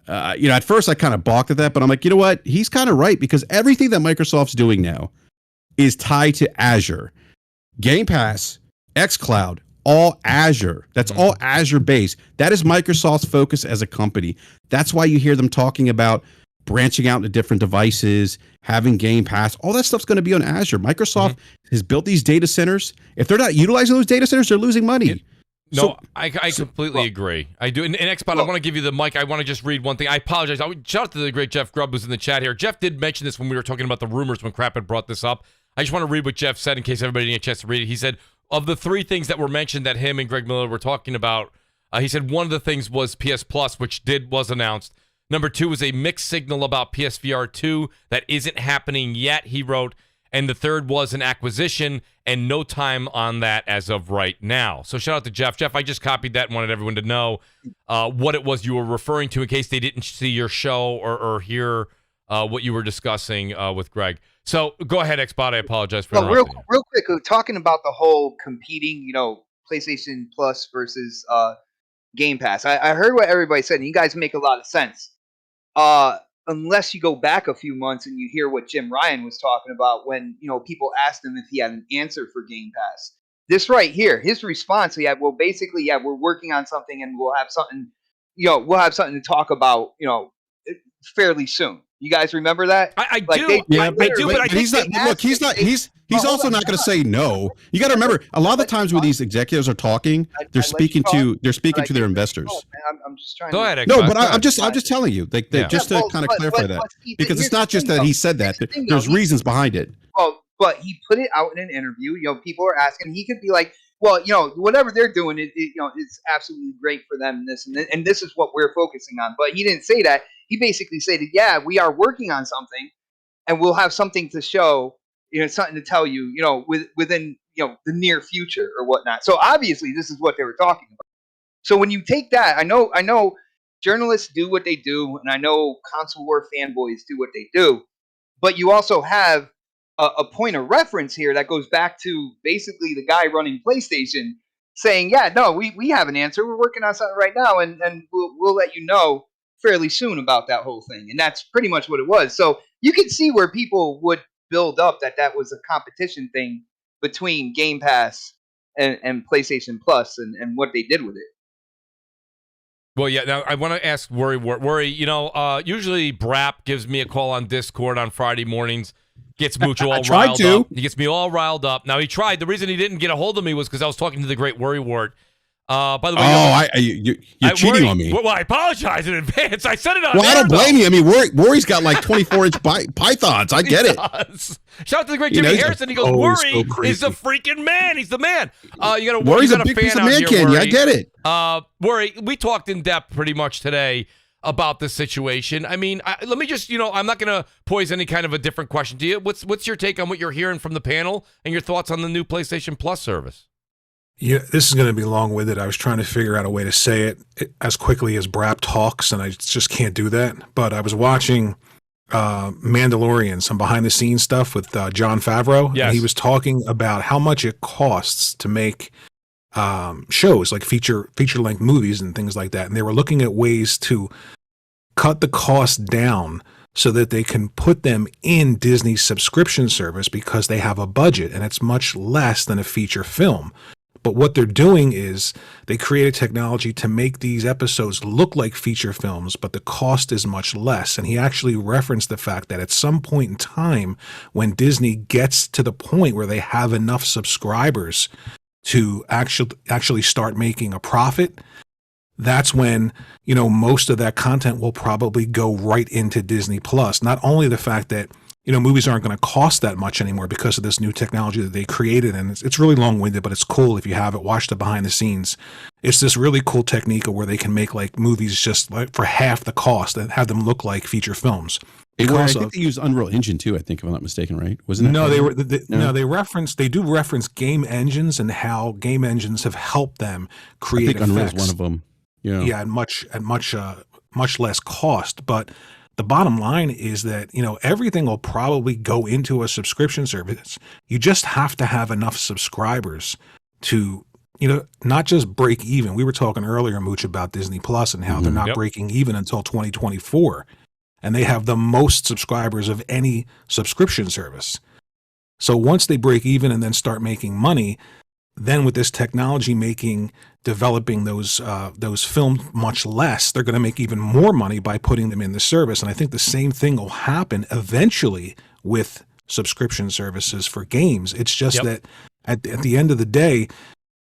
At first I kind of balked at that, but I'm like, you know what? He's kind of right, because everything that Microsoft's doing now is tied to Azure. Game Pass, xCloud, all Azure. That's all Azure based. That is Microsoft's focus as a company. That's why you hear them talking about branching out into different devices, having Game Pass. All that stuff's going to be on Azure. Microsoft has built these data centers. If they're not utilizing those data centers, they're losing money. I completely agree. I do. And Xbox, I want to give you the mic. I want to just read one thing. I apologize. Shout out to the great Jeff Grubb who's in the chat here. Jeff did mention this when we were talking about the rumors when Crap had brought this up. I just want to read what Jeff said in case everybody didn't get a chance to read it. He said, of the three things that were mentioned that him and Greg Miller were talking about, he said one of the things was PS Plus, which was announced. Number 2 was a mixed signal about PSVR 2 that isn't happening yet, he wrote. And the third was an acquisition, and no time on that as of right now. So shout out to Jeff. Jeff, I just copied that and wanted everyone to know what it was you were referring to in case they didn't see your show or hear what you were discussing with Greg. So go ahead, Xbot. I apologize for interrupting. Real quick, talking about the whole competing, PlayStation Plus versus Game Pass. I heard what everybody said, and you guys make a lot of sense. Unless you go back a few months and you hear what Jim Ryan was talking about when, people asked him if he had an answer for Game Pass. This right here, his response, we're working on something and we'll have something, to talk about, fairly soon. You guys remember that? I do. But he's also not going to say no. You got to remember, a lot of the times when these executives are talking, they're speaking to their investors. I'm just trying. Go ahead. No, but I'm just telling you, just to kind of clarify that, because it's not just that he said that. There's reasons behind it. Well, but he put it out in an interview. People are asking. He could be like, well, whatever they're doing, it's absolutely great for them. And this is what we're focusing on. But he didn't say that. He basically said, yeah, we are working on something, and we'll have something to show, something to tell you, within, the near future or whatnot. So obviously, this is what they were talking about. So when you take that, I know journalists do what they do, and I know console war fanboys do what they do, but you also have a point of reference here that goes back to basically the guy running PlayStation saying, yeah, no, we have an answer. We're working on something right now, and we'll let you know fairly soon about that whole thing. And that's pretty much what it was. So you can see where people would build up that was a competition thing between Game Pass and PlayStation Plus and what they did with it. Well, yeah. Now I want to ask Worry. Usually BRAP gives me a call on Discord on Friday mornings. Gets Mooch all riled up. He gets me all riled up. Now he tried. The reason he didn't get a hold of me was because I was talking to the great Worry Wart. By the way, you're cheating on me. Well, I apologize in advance. I said it on. Well, I don't blame you. I mean, Worry's got like 24-inch pythons. I get it. Shout out to the great Jimmy Harrison. He goes, Worry is the freaking man. He's the man. Worry's a big piece of man candy. I get it. Worry, we talked in depth pretty much today about this situation. I mean, let me just, I'm not going to pose any kind of a different question to you. What's your take on what you're hearing from the panel and your thoughts on the new PlayStation Plus service? Yeah, this is going to be long-winded. I was trying to figure out a way to say it as quickly as BRAP talks, and I just can't do that. But I was watching Mandalorian, some behind-the-scenes stuff with Jon Favreau, and he was talking about how much it costs to make shows like feature-length movies and things like that. And they were looking at ways to cut the cost down so that they can put them in Disney's subscription service because they have a budget, and it's much less than a feature film. But what they're doing is they created technology to make these episodes look like feature films, but the cost is much less. And he actually referenced the fact that at some point in time, when Disney gets to the point where they have enough subscribers to actually start making a profit, that's when, most of that content will probably go right into Disney Plus. Not only the fact that movies aren't going to cost that much anymore because of this new technology that they created. And it's really long-winded, but it's cool if you have it. Watch the behind the scenes. It's this really cool technique of where they can make like movies just like for half the cost and have them look like feature films. I think they use Unreal Engine too, I think, if I'm not mistaken, right? Wasn't it? No, they do reference game engines and how game engines have helped them create effects. Unreal is one of them. Yeah, at much less cost. But the bottom line is that, everything will probably go into a subscription service. You just have to have enough subscribers to, not just break even. We were talking earlier, Mooch, about Disney Plus and how they're not breaking even until 2024. And they have the most subscribers of any subscription service. So once they break even and then start making money, then with this technology developing those films much less, they're going to make even more money by putting them in the service. And I think the same thing will happen eventually with subscription services for games. It's just that at the end of the day,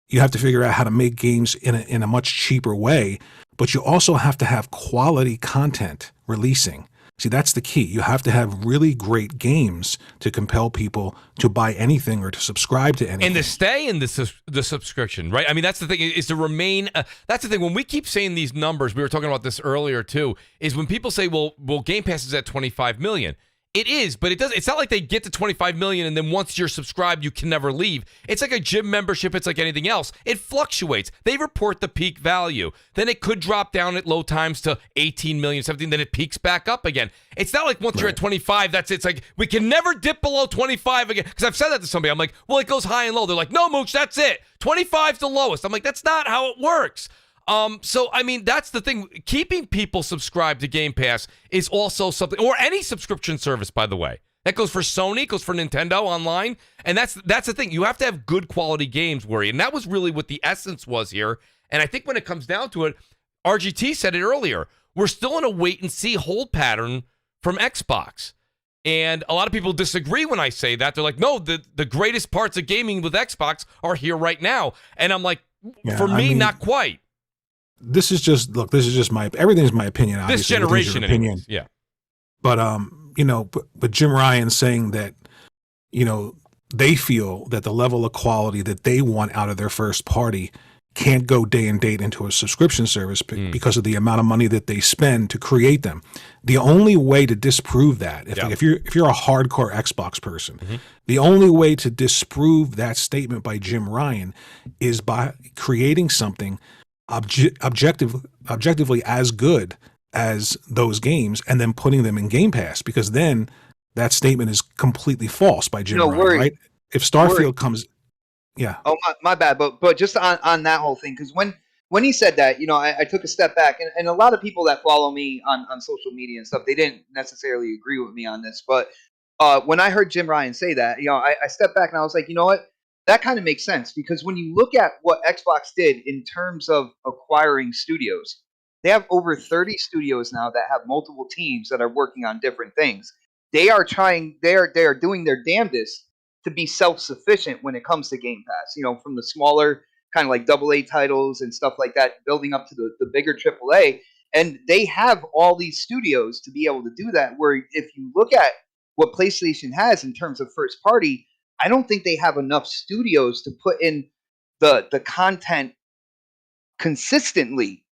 you have to figure out how to make games in a much cheaper way, but you also have to have quality content releasing. See, that's the key. You have to have really great games to compel people to buy anything or to subscribe to anything. And to stay in the subscription, right? I mean, that's the thing, is to remain. That's the thing. When we keep saying these numbers, we were talking about this earlier too, is when people say, well, Game Pass is at 25 million. It is, but it's not like they get to 25 million and then once you're subscribed, you can never leave. It's like a gym membership. It's like anything else. It fluctuates. They report the peak value. Then it could drop down at low times to 18 million, 17, then it peaks back up again. It's not like once you're at 25, it's like, we can never dip below 25 again. Because I've said that to somebody. I'm like, well, it goes high and low. They're like, no, Mooch, that's it. 25's the lowest. I'm like, that's not how it works. So, I mean, that's the thing. Keeping people subscribed to Game Pass is also something, or any subscription service, by the way. That goes for Sony, goes for Nintendo online. And that's the thing. You have to have good quality games, Worry. And that was really what the essence was here. And I think when it comes down to it, RGT said it earlier, we're still in a wait-and-see hold pattern from Xbox. And a lot of people disagree when I say that. They're like, no, the greatest parts of gaming with Xbox are here right now. And I'm like, not quite. This is just everything's my opinion. Obviously. This generation, opinion. Yeah. But but Jim Ryan saying that, they feel that the level of quality that they want out of their first party can't go day and date into a subscription service because of the amount of money that they spend to create them. The only way to disprove that, if you're a hardcore Xbox person, the only way to disprove that statement by Jim Ryan is by creating something objectively as good as those games and then putting them in Game Pass, because then that statement is completely false by Jim Ryan, right? If Starfield comes, Oh, my bad, but just on that whole thing, because when he said that, I took a step back, and a lot of people that follow me on social media and stuff, they didn't necessarily agree with me on this, but when I heard Jim Ryan say that, I stepped back and I was like, you know what? That kind of makes sense, because when you look at what Xbox did in terms of acquiring studios, they have over 30 studios now that have multiple teams that are working on different things. They are doing their damnedest to be self-sufficient when it comes to Game Pass, from the smaller kind of like AA titles and stuff like that, building up to the bigger AAA. And they have all these studios to be able to do that, where if you look at what PlayStation has in terms of first party, I don't think they have enough studios to put in the content consistently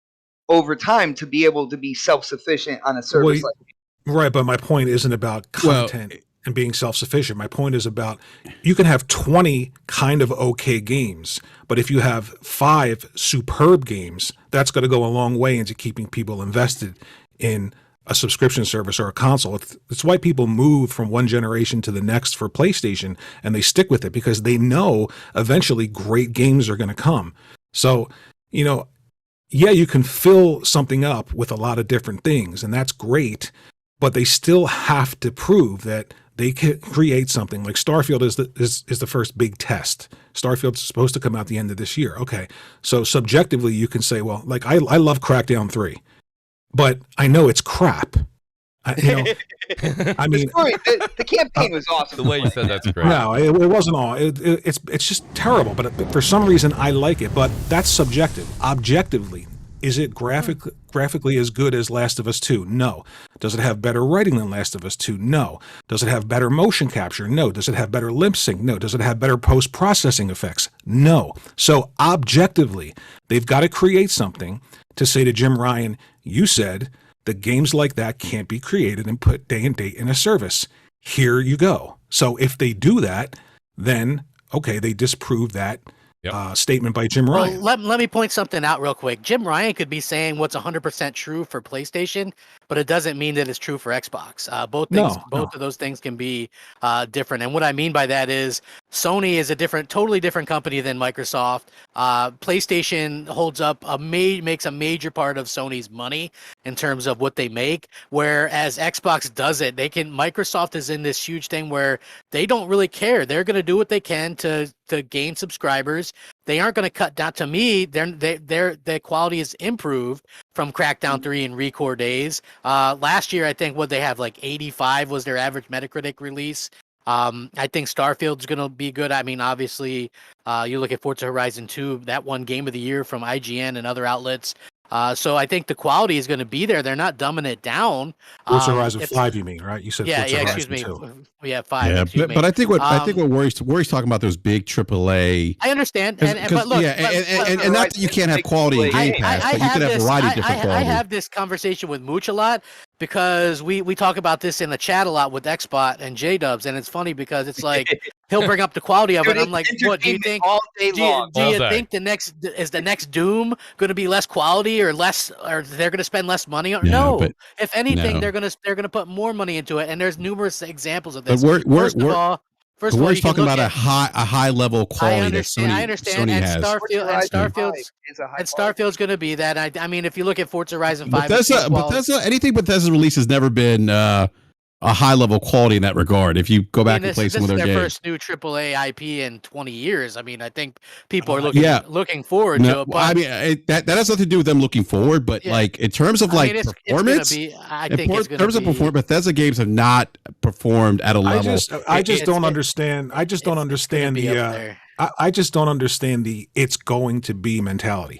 over time to be able to be self-sufficient on a service like that. Right, but my point isn't about content and being self-sufficient. My point is about, you can have 20 kind of okay games, but if you have 5 superb games, that's going to go a long way into keeping people invested in a subscription service or a console. It's why people move from one generation to the next for PlayStation, and they stick with it because they know eventually great games are going to come. So, you can fill something up with a lot of different things, and that's great, but they still have to prove that they can create something like Starfield is the first big test. Starfield's supposed to come out the end of this year. Okay, so subjectively, you can say, well, like I love Crackdown 3, but I know it's crap. I mean, the campaign was awesome. The way you said that's great. No, it wasn't all. It's just terrible. But for some reason, I like it. But that's subjective. Objectively, is it graphically as good as Last of Us 2? No. Does it have better writing than Last of Us 2? No. Does it have better motion capture? No. Does it have better lip sync? No. Does it have better post-processing effects? No. So objectively, they've got to create something to say to Jim Ryan, you said that games like that can't be created and put day and date in a service. Here you go. So if they do that, then, okay, they disprove that statement by Jim Ryan. Well, let me point something out real quick. Jim Ryan could be saying what's 100% true for PlayStation, but it doesn't mean that it's true for Xbox. Both of those things can be different. And what I mean by that is Sony is a totally different company than Microsoft. PlayStation holds up makes a major part of Sony's money in terms of what they make, whereas Xbox doesn't. Microsoft is in this huge thing where they don't really care. They're going to do what they can to gain subscribers. They aren't going to cut down. To me, their quality is improved from Crackdown 3 and Recore days. Last year, I think they have like 85 was their average Metacritic release. I think Starfield's going to be good. I mean, obviously, you look at Forza Horizon 2, that won Game of the Year from IGN and other outlets. So I think the quality is going to be there. They're not dumbing it down. Forza Horizon 5, you mean, right? You said Forza Horizon excuse me. 2. Yeah, 5. Yeah, but I think what Rory's talking about, those big AAA. I understand, but look, and not that you can't have quality in Game Pass, but you could have a variety of different quality. I have this conversation with Mooch a lot because we talk about this in the chat a lot with Xbot and J-Dubs, and it's funny because it's like he'll bring up the quality of it. I'm like, what do you think? All day long. Do you think the next Doom going to be less quality or they're going to spend less money? No. If anything, they're going to put more money into it, and there's numerous examples of this. But we're talking about a high level quality that Sony has. Starfield's going to be that. I mean, if you look at Forza Horizon 5, anything Bethesda release has never been a high level quality in that regard. If you go back and play some of their games, this is their first new AAA IP in 20 years. I mean, I think people are looking forward to it. But I mean, that has nothing to do with them looking forward. But like in terms of performance, Bethesda games have not performed at a level. I just don't understand the it's going to be mentality.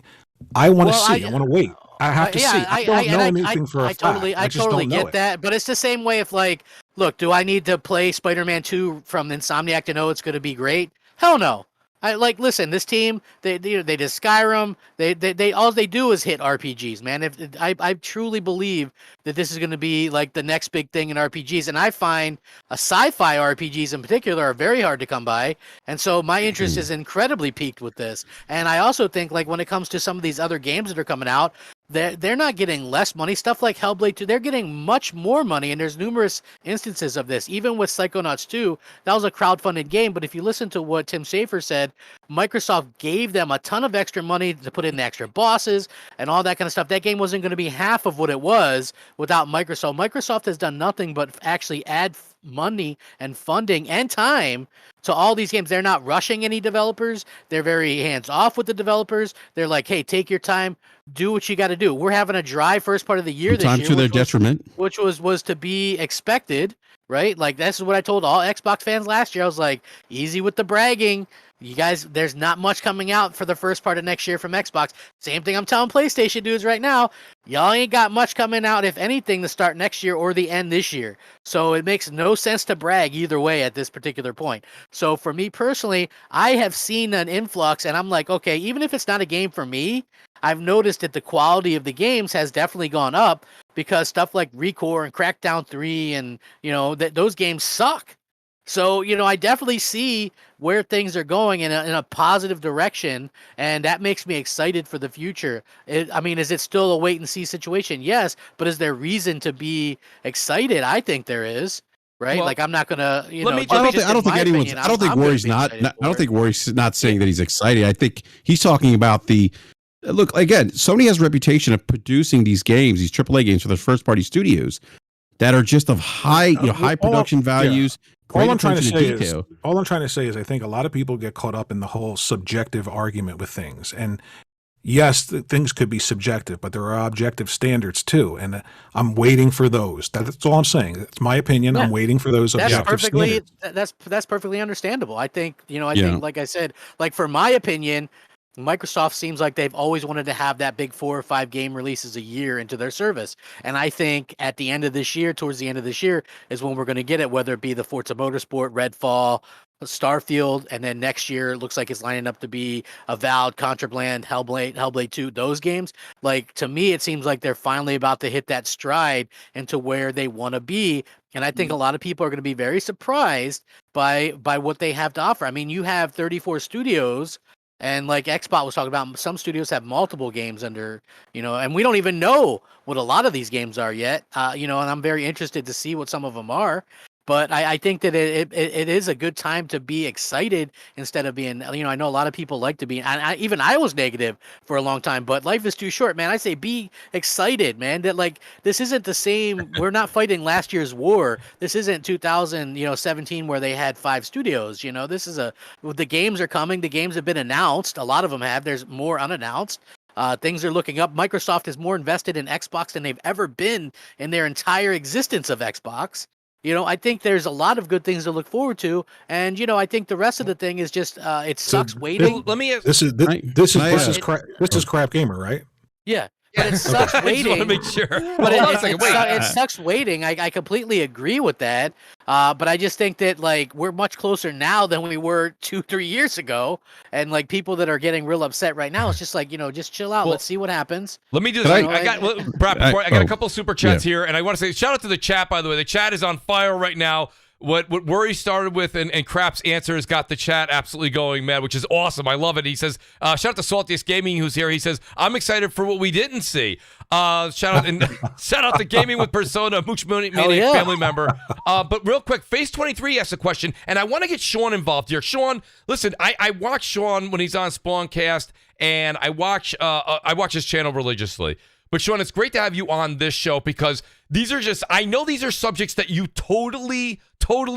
I want to see. I want to wait. I have to see. I don't know anything for a fact. I totally get that, but it's the same way if look, do I need to play Spider-Man 2 from Insomniac to know it's going to be great? Hell no. Listen, this team, they did Skyrim. They all they do is hit RPGs, man. I truly believe that this is going to be like the next big thing in RPGs, and I find sci-fi RPGs in particular are very hard to come by, and so my interest is incredibly piqued with this. And I also think when it comes to some of these other games that are coming out, they're not getting less money. Stuff like Hellblade 2, they're getting much more money, and there's numerous instances of this. Even with Psychonauts 2, that was a crowdfunded game, but if you listen to what Tim Schafer said, Microsoft gave them a ton of extra money to put in the extra bosses and all that kind of stuff. That game wasn't going to be half of what it was without Microsoft. Microsoft has done nothing but actually add money and funding and time to all these games. They're not rushing any developers. They're very hands off with the developers. They're like, hey, take your time, do what you got to do. We're having a dry first part of the year Sometimes this year, to their detriment, which was to be expected, right? Like this is what I told all Xbox fans last year. I was like, easy with the bragging. You guys, there's not much coming out for the first part of next year from Xbox. Same thing I'm telling PlayStation dudes right now. Y'all ain't got much coming out, if anything, to start next year or the end this year. So it makes no sense to brag either way at this particular point. So for me personally, I have seen an influx, and I'm like, okay, even if it's not a game for me, I've noticed that the quality of the games has definitely gone up because stuff like Recore and Crackdown 3 and, those games suck. So, I definitely see where things are going in a positive direction, and that makes me excited for the future. Is it still a wait-and-see situation? Yes, but is there reason to be excited? I think there is, right? Well, I'm not going to, I don't think Rory's not saying that he's excited. I think he's talking about look, again, Sony has a reputation of producing these games, these AAA games for their first-party studios that are just of high high production values. Great All I'm trying to attention say detail. is I think a lot of people get caught up in the whole subjective argument with things. And yes, things could be subjective, but there are objective standards too. And I'm waiting for those. That's all I'm saying. That's my opinion. Yeah. I'm waiting for those That's objective perfectly standards. that's perfectly understandable. I think, I Yeah. think, like I said, like for my opinion, Microsoft seems like they've always wanted to have that big 4 or 5 game releases a year into their service. And I think at the end of this year, towards the end of this year, is when we're going to get it, whether it be the Forza Motorsport, Redfall, Starfield, and then next year it looks like it's lining up to be Avowed, Contraband, Hellblade 2, those games. Like, to me, it seems like they're finally about to hit that stride into where they want to be. And I think a lot of people are going to be very surprised by what they have to offer. I mean, you have 34 studios. And like Xbox was talking about, some studios have multiple games under, and we don't even know what a lot of these games are yet, and I'm very interested to see what some of them are. But I think that it is a good time to be excited instead of being, I know a lot of people like to be, and even I was negative for a long time, but life is too short, man. I say be excited, man, that like, this isn't the same. We're not fighting last year's war. This isn't 2017 where they had 5 studios, this is the games are coming. The games have been announced. A lot of them have. There's more unannounced. Things are looking up. Microsoft is more invested in Xbox than they've ever been in their entire existence of Xbox. I think there's a lot of good things to look forward to, and I think the rest of the thing is just it sucks waiting. Let me ask. This is crap gamer, right? Yeah. But it sucks I just waiting. want to make sure. But it sucks waiting. I completely agree with that. But I just think that like we're much closer now than we were 2-3 years ago. And like people that are getting real upset right now, it's just like, just chill out. Well, Let's see what happens. Let me do this. I got a couple super chats here, and I want to say shout out to the chat, by the way. The chat is on fire right now. What Worry started with and Crap's answers got the chat absolutely going, man, which is awesome. I love it. He says, shout out to Saltiest Gaming who's here. He says, I'm excited for what we didn't see. Shout out to Gaming with Persona, Mooch Maniac family member. But real quick, Face23 asked a question, and I want to get Sean involved here. Sean, listen, I watch Sean when he's on Spawncast, and I watch his channel religiously. But Sean, it's great to have you on this show because I know these are subjects that you totally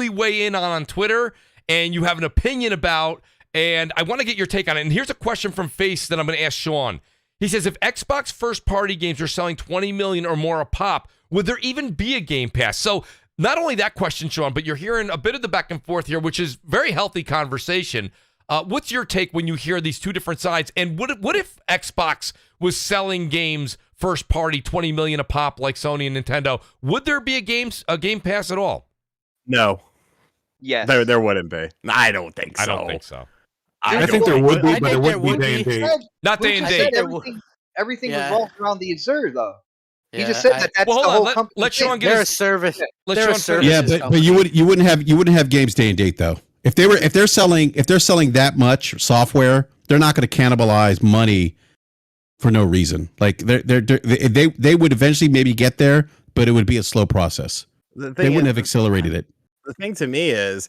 weigh in on Twitter and you have an opinion about, and I want to get your take on it. And here's a question from Face that I'm going to ask Sean. He says, if Xbox first-party games are selling 20 million or more a pop, would there even be a Game Pass? So not only that question, Sean, but you're hearing a bit of the back and forth here, which is very healthy conversation. What's your take when you hear these two different sides? And what if Xbox was selling games first party 20 million a pop like Sony and Nintendo? Would there be a Game Pass at all? No. Yes. There wouldn't be. I don't think so. I don't think so. I think there would be, but there wouldn't be day and date. Not day and date. Everything revolves around the Azure, though. He Yeah, just said that that's the whole company. Let Sean get They're a his service. Let They're a Sean service. Yeah, but you wouldn't have games day and date though. If they're selling that much software, they're not going to cannibalize money for no reason. Like they would eventually maybe get there, but it would be a slow process. They wouldn't have accelerated it. The thing to me is,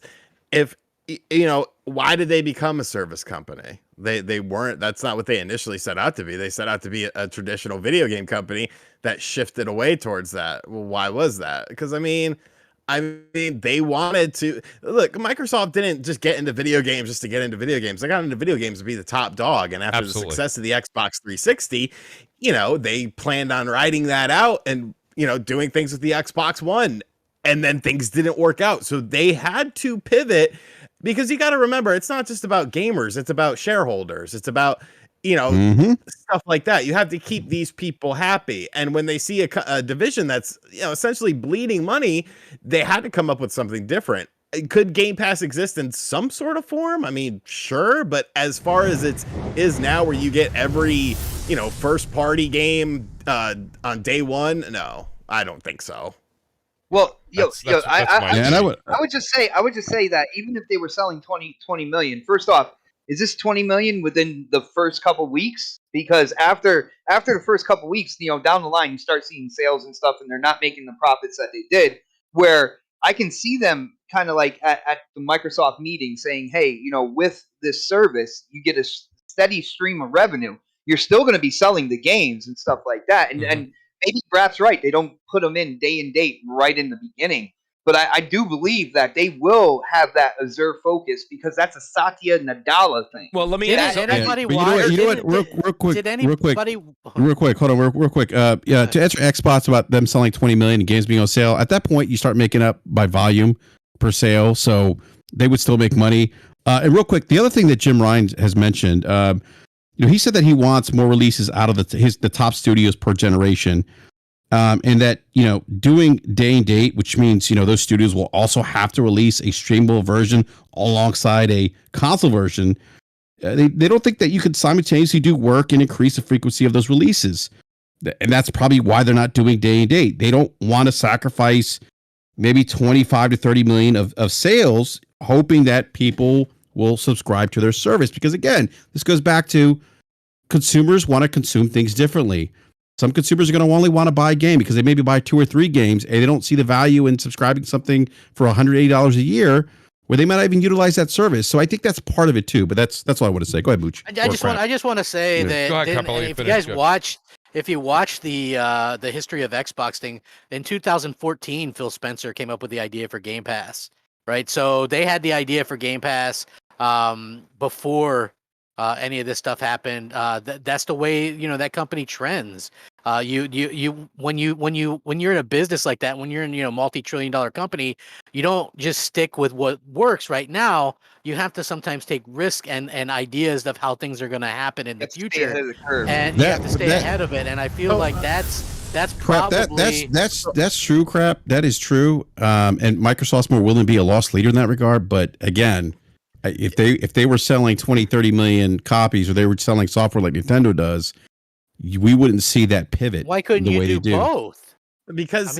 why did they become a service company? They weren't. That's not what they initially set out to be. They set out to be a traditional video game company that shifted away towards that. Well, why was that? Because I mean, they wanted to look. Microsoft didn't just get into video games just to get into video games. They got into video games to be the top dog. And after the success of the Xbox 360, they planned on riding that out and doing things with the Xbox One. And then things didn't work out, so they had to pivot. Because you got to remember, it's not just about gamers; it's about shareholders. It's about stuff like that. You have to keep these people happy. And when they see a division that's essentially bleeding money, they had to come up with something different. Could Game Pass exist in some sort of form? I mean, sure, but as far as it is now, where you get every first party game on day one, no, I don't think so. Well, I would just say that even if they were selling 20 million, first off, is this 20 million within the first couple weeks? Because after the first couple weeks, down the line, you start seeing sales and stuff, and they're not making the profits that they did. Where I can see them kind of like at the Microsoft meeting saying, hey, with this service, you get a steady stream of revenue. You're still going to be selling the games and stuff like that. And maybe BRAP's right. They don't put them in day and date right in the beginning. But I do believe that they will have that Azure focus because that's a Satya Nadella thing. Well, let me Did ask anybody but watch? you know what? Real quick. Did anybody? Real quick, hold on, real quick. Yeah, to answer Xbox about them selling 20 million and games being on sale, at that point you start making up by volume per sale, so they would still make money. And real quick, the other thing that Jim Ryan has mentioned, he said that he wants more releases out of the top studios per generation, and that doing day and date, which means those studios will also have to release a streamable version alongside a console version. They don't think that you could simultaneously do work and increase the frequency of those releases. And that's probably why they're not doing day and date. They don't want to sacrifice maybe 25 to 30 million of sales, hoping that people will subscribe to their service. Because again, this goes back to consumers want to consume things differently. Some consumers are going to only want to buy a game because they maybe buy 2 or 3 games and they don't see the value in subscribing to something for $180 a year, where they might not even utilize that service. So I think that's part of it too. But that's all I want to say. Go ahead, Mooch. I just want to say that Go ahead, if you guys watch the history of Xbox thing, in 2014, Phil Spencer came up with the idea for Game Pass, right? So they had the idea for Game Pass before any of this stuff happened. That's the way that company trends. When you're in a business like that, when you're in multi-trillion-dollar company, you don't just stick with what works right now. You have to sometimes take risk and ideas of how things are going to happen in the future, and you have to stay ahead of it. And I feel like that's probably that's true. Crap, that is true. And Microsoft's more willing to be a loss leader in that regard. But again, if they were selling 20-30 million copies, or they were selling software like Nintendo does, we wouldn't see that pivot. Why couldn't you do both? Because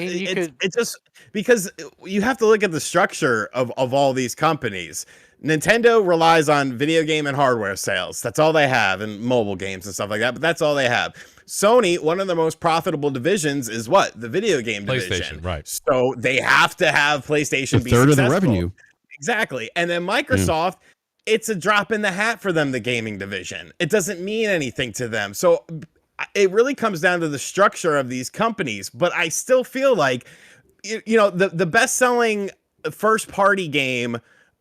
because you have to look at the structure of all these companies. Nintendo relies on video game and hardware sales. That's all they have, and mobile games and stuff like that, but that's all they have. Sony, one of the most profitable divisions is what? The video game division. PlayStation, right. So they have to have PlayStation be third successful. of the revenue. Exactly. And then Microsoft, it's a drop in the hat for them, the gaming division. It doesn't mean anything to them. So it really comes down to the structure of these companies. But I still feel like, the best-selling first-party game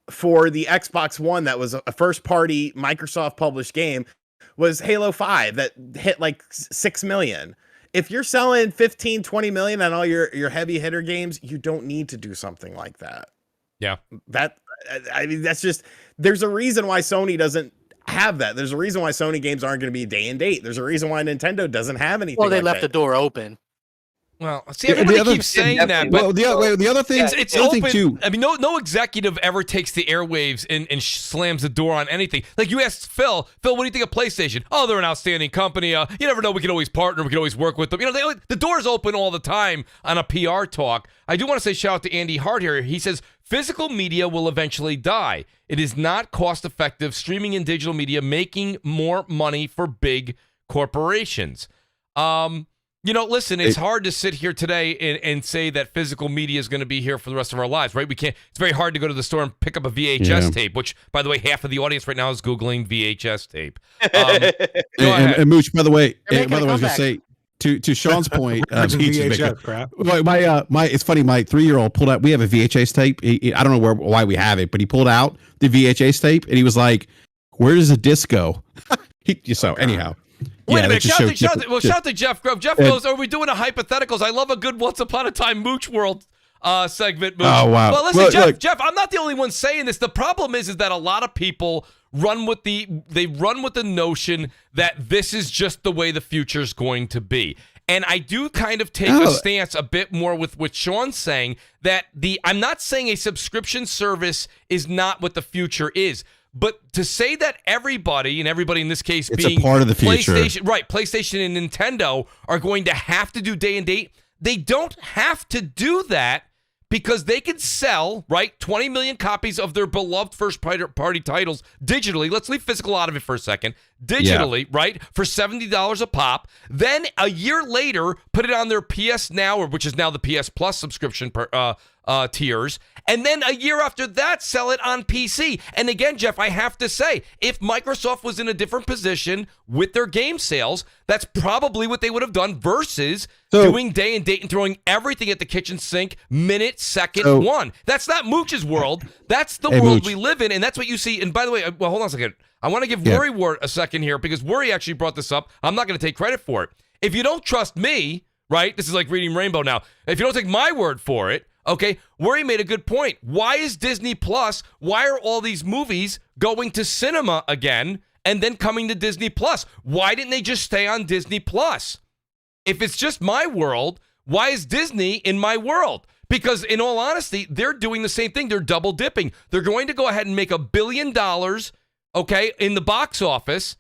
for the Xbox One that was a first-party Microsoft-published game was Halo 5 that hit like 6 million. If you're selling 15, 20 million on all your heavy hitter games, you don't need to do something like that. Yeah. That's just, there's a reason why Sony doesn't have that. There's a reason why Sony games aren't going to be day and date. There's a reason why Nintendo doesn't have anything. Well, they left the door open. Well, see, everybody keeps saying that, but the other thing, it's open. Too. I mean, no executive ever takes the airwaves and slams the door on anything. Like you asked Phil, what do you think of PlayStation? Oh, they're an outstanding company. You never know. We can always partner. We can always work with them. The door's open all the time on a PR talk. I do want to say shout out to Andy Hart here. He says, physical media will eventually die. It is not cost effective streaming and digital media making more money for big corporations. Listen, it's hard to sit here today and say that physical media is going to be here for the rest of our lives, right? We can't. It's very hard to go to the store and pick up a VHS tape, which, by the way, half of the audience right now is Googling VHS tape. And Mooch, by the way, I was going to say, to Sean's point, VHS crap. It's funny. My 3-year-old pulled out. We have a VHS tape. I don't know why we have it, but he pulled out the VHS tape and he was like, "Where does the disc go?" Anyhow. Wait a minute. Shout out to Jeff Grove. Jeff goes, are we doing a hypotheticals? I love a good Once Upon a Time Mooch World segment, Mooch. Oh, wow. Well, listen, Jeff, I'm not the only one saying this. The problem is that a lot of people run with the notion that this is just the way the future's going to be. And I do kind of take a stance a bit more with what Sean's saying, that I'm not saying a subscription service is not what the future is. But to say that everybody in this case it's being a part of the future. PlayStation and Nintendo are going to have to do day and date, they don't have to do that because they can sell, 20 million copies of their beloved first-party titles digitally. Let's leave physical out of it for a second. digitally, right, for $70 a pop. Then a year later, put it on their PS Now, or which is now the PS Plus subscription tiers. And then a year after that, sell it on PC. And again, Jeff, I have to say, if Microsoft was in a different position with their game sales, that's probably what they would have done versus doing day and date and throwing everything at the kitchen sink minute, second, one. That's not Mooch's world. That's the world Mooch. we live in, and that's what you see. And by the way, well, hold on a second. I want to give Worry Ward a second here because Worry actually brought this up. I'm not going to take credit for it. If you don't trust me, right, this is like reading Rainbow now. If you don't take my word for it, okay, Worry made a good point. Why is Disney Plus, why are all these movies going to cinema again and then coming to Disney Plus? Why didn't they just stay on Disney Plus? If it's just my world, why is Disney in my world? Because in all honesty, they're doing the same thing. They're double dipping. They're going to go ahead and make $1 billion, okay, in the box office.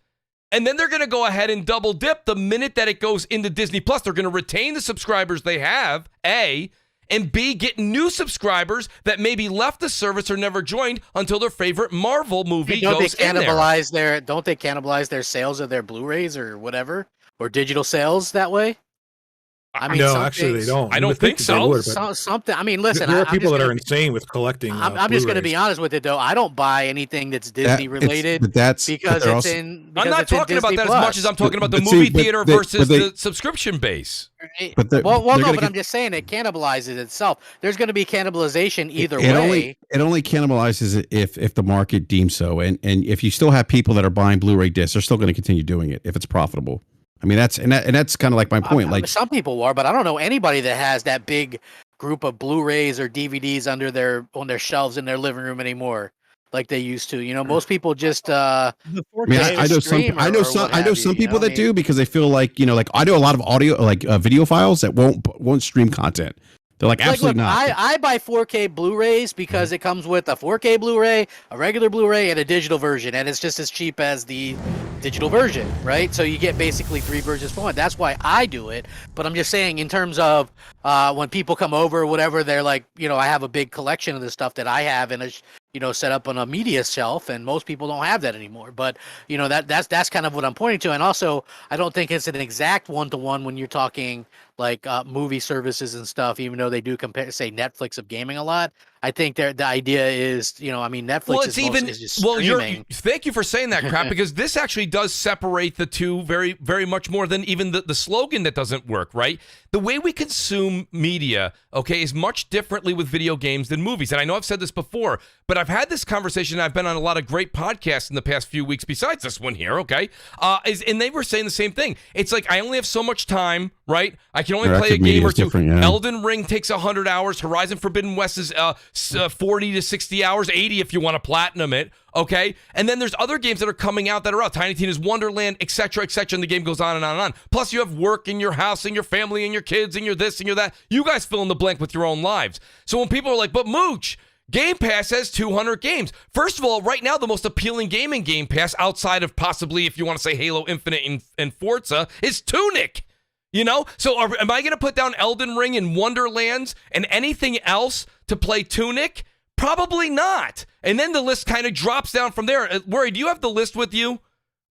And then they're going to go ahead and double dip the minute that it goes into Disney Plus. They're going to retain the subscribers they have, A, and B, get new subscribers that maybe left the service or never joined until their favorite Marvel movie goes in there. Don't they cannibalize their sales of their Blu-rays or whatever, or digital sales that way? I mean, no, actually, they don't. I don't think so. Would, something. I mean, listen, there are people that are insane with collecting. I'm just going to be honest with it, though. I don't buy anything that's Disney related because it's in. I'm not talking about that as much as I'm talking about the movie theater versus the subscription base. But I'm just saying it cannibalizes itself. There's going to be cannibalization either way. It only cannibalizes it if the market deems so, and if you still have people that are buying Blu-ray discs, they're still going to continue doing it if it's profitable. I mean, that's kind of like my point. Like some people are, but I don't know anybody that has that big group of Blu-rays or DVDs on their shelves in their living room anymore, like they used to. You know, most people just. I know some people that do because they feel like like I do a lot of audio video files that won't stream content. They're like absolutely not. I buy 4K Blu-rays because it comes with a 4K Blu-ray, a regular Blu-ray, and a digital version, and it's just as cheap as the digital version, right? So you get basically 3 versions for one. That's why I do it. But I'm just saying, in terms of when people come over or whatever, they're like, I have a big collection of the stuff that I have in a set up on a media shelf, and most people don't have that anymore. But that's kind of what I'm pointing to. And also, I don't think it's an exact one-to-one when you're talking like movie services and stuff, even though they do compare, say, Netflix of gaming a lot. I think the idea is, Netflix is just streaming. Thank you for saying that, Crap, because this actually does separate the two very, very much more than even the slogan that doesn't work, right? The way we consume media, okay, is much differently with video games than movies. And I know I've said this before, but I've had this conversation. I've been on a lot of great podcasts in the past few weeks besides this one here, okay? And they were saying the same thing. It's like, I only have so much time, right? I can only play a game or two. Yeah. Elden Ring takes 100 hours. Horizon Forbidden West is 40 to 60 hours, 80 if you want to platinum it, okay? And then there's other games that are coming out that are out. Tiny Tina's Wonderland, etc., and the game goes on and on and on. Plus, you have work in your house and your family and your kids and your this and your that. You guys fill in the blank with your own lives. So when people are like, but Mooch, Game Pass has 200 games. First of all, right now, the most appealing game in Game Pass, outside of possibly, if you want to say Halo Infinite and Forza, is Tunic. So am I going to put down Elden Ring and Wonderlands and anything else to play Tunic? Probably not. And then the list kind of drops down from there. Worry, do you have the list with you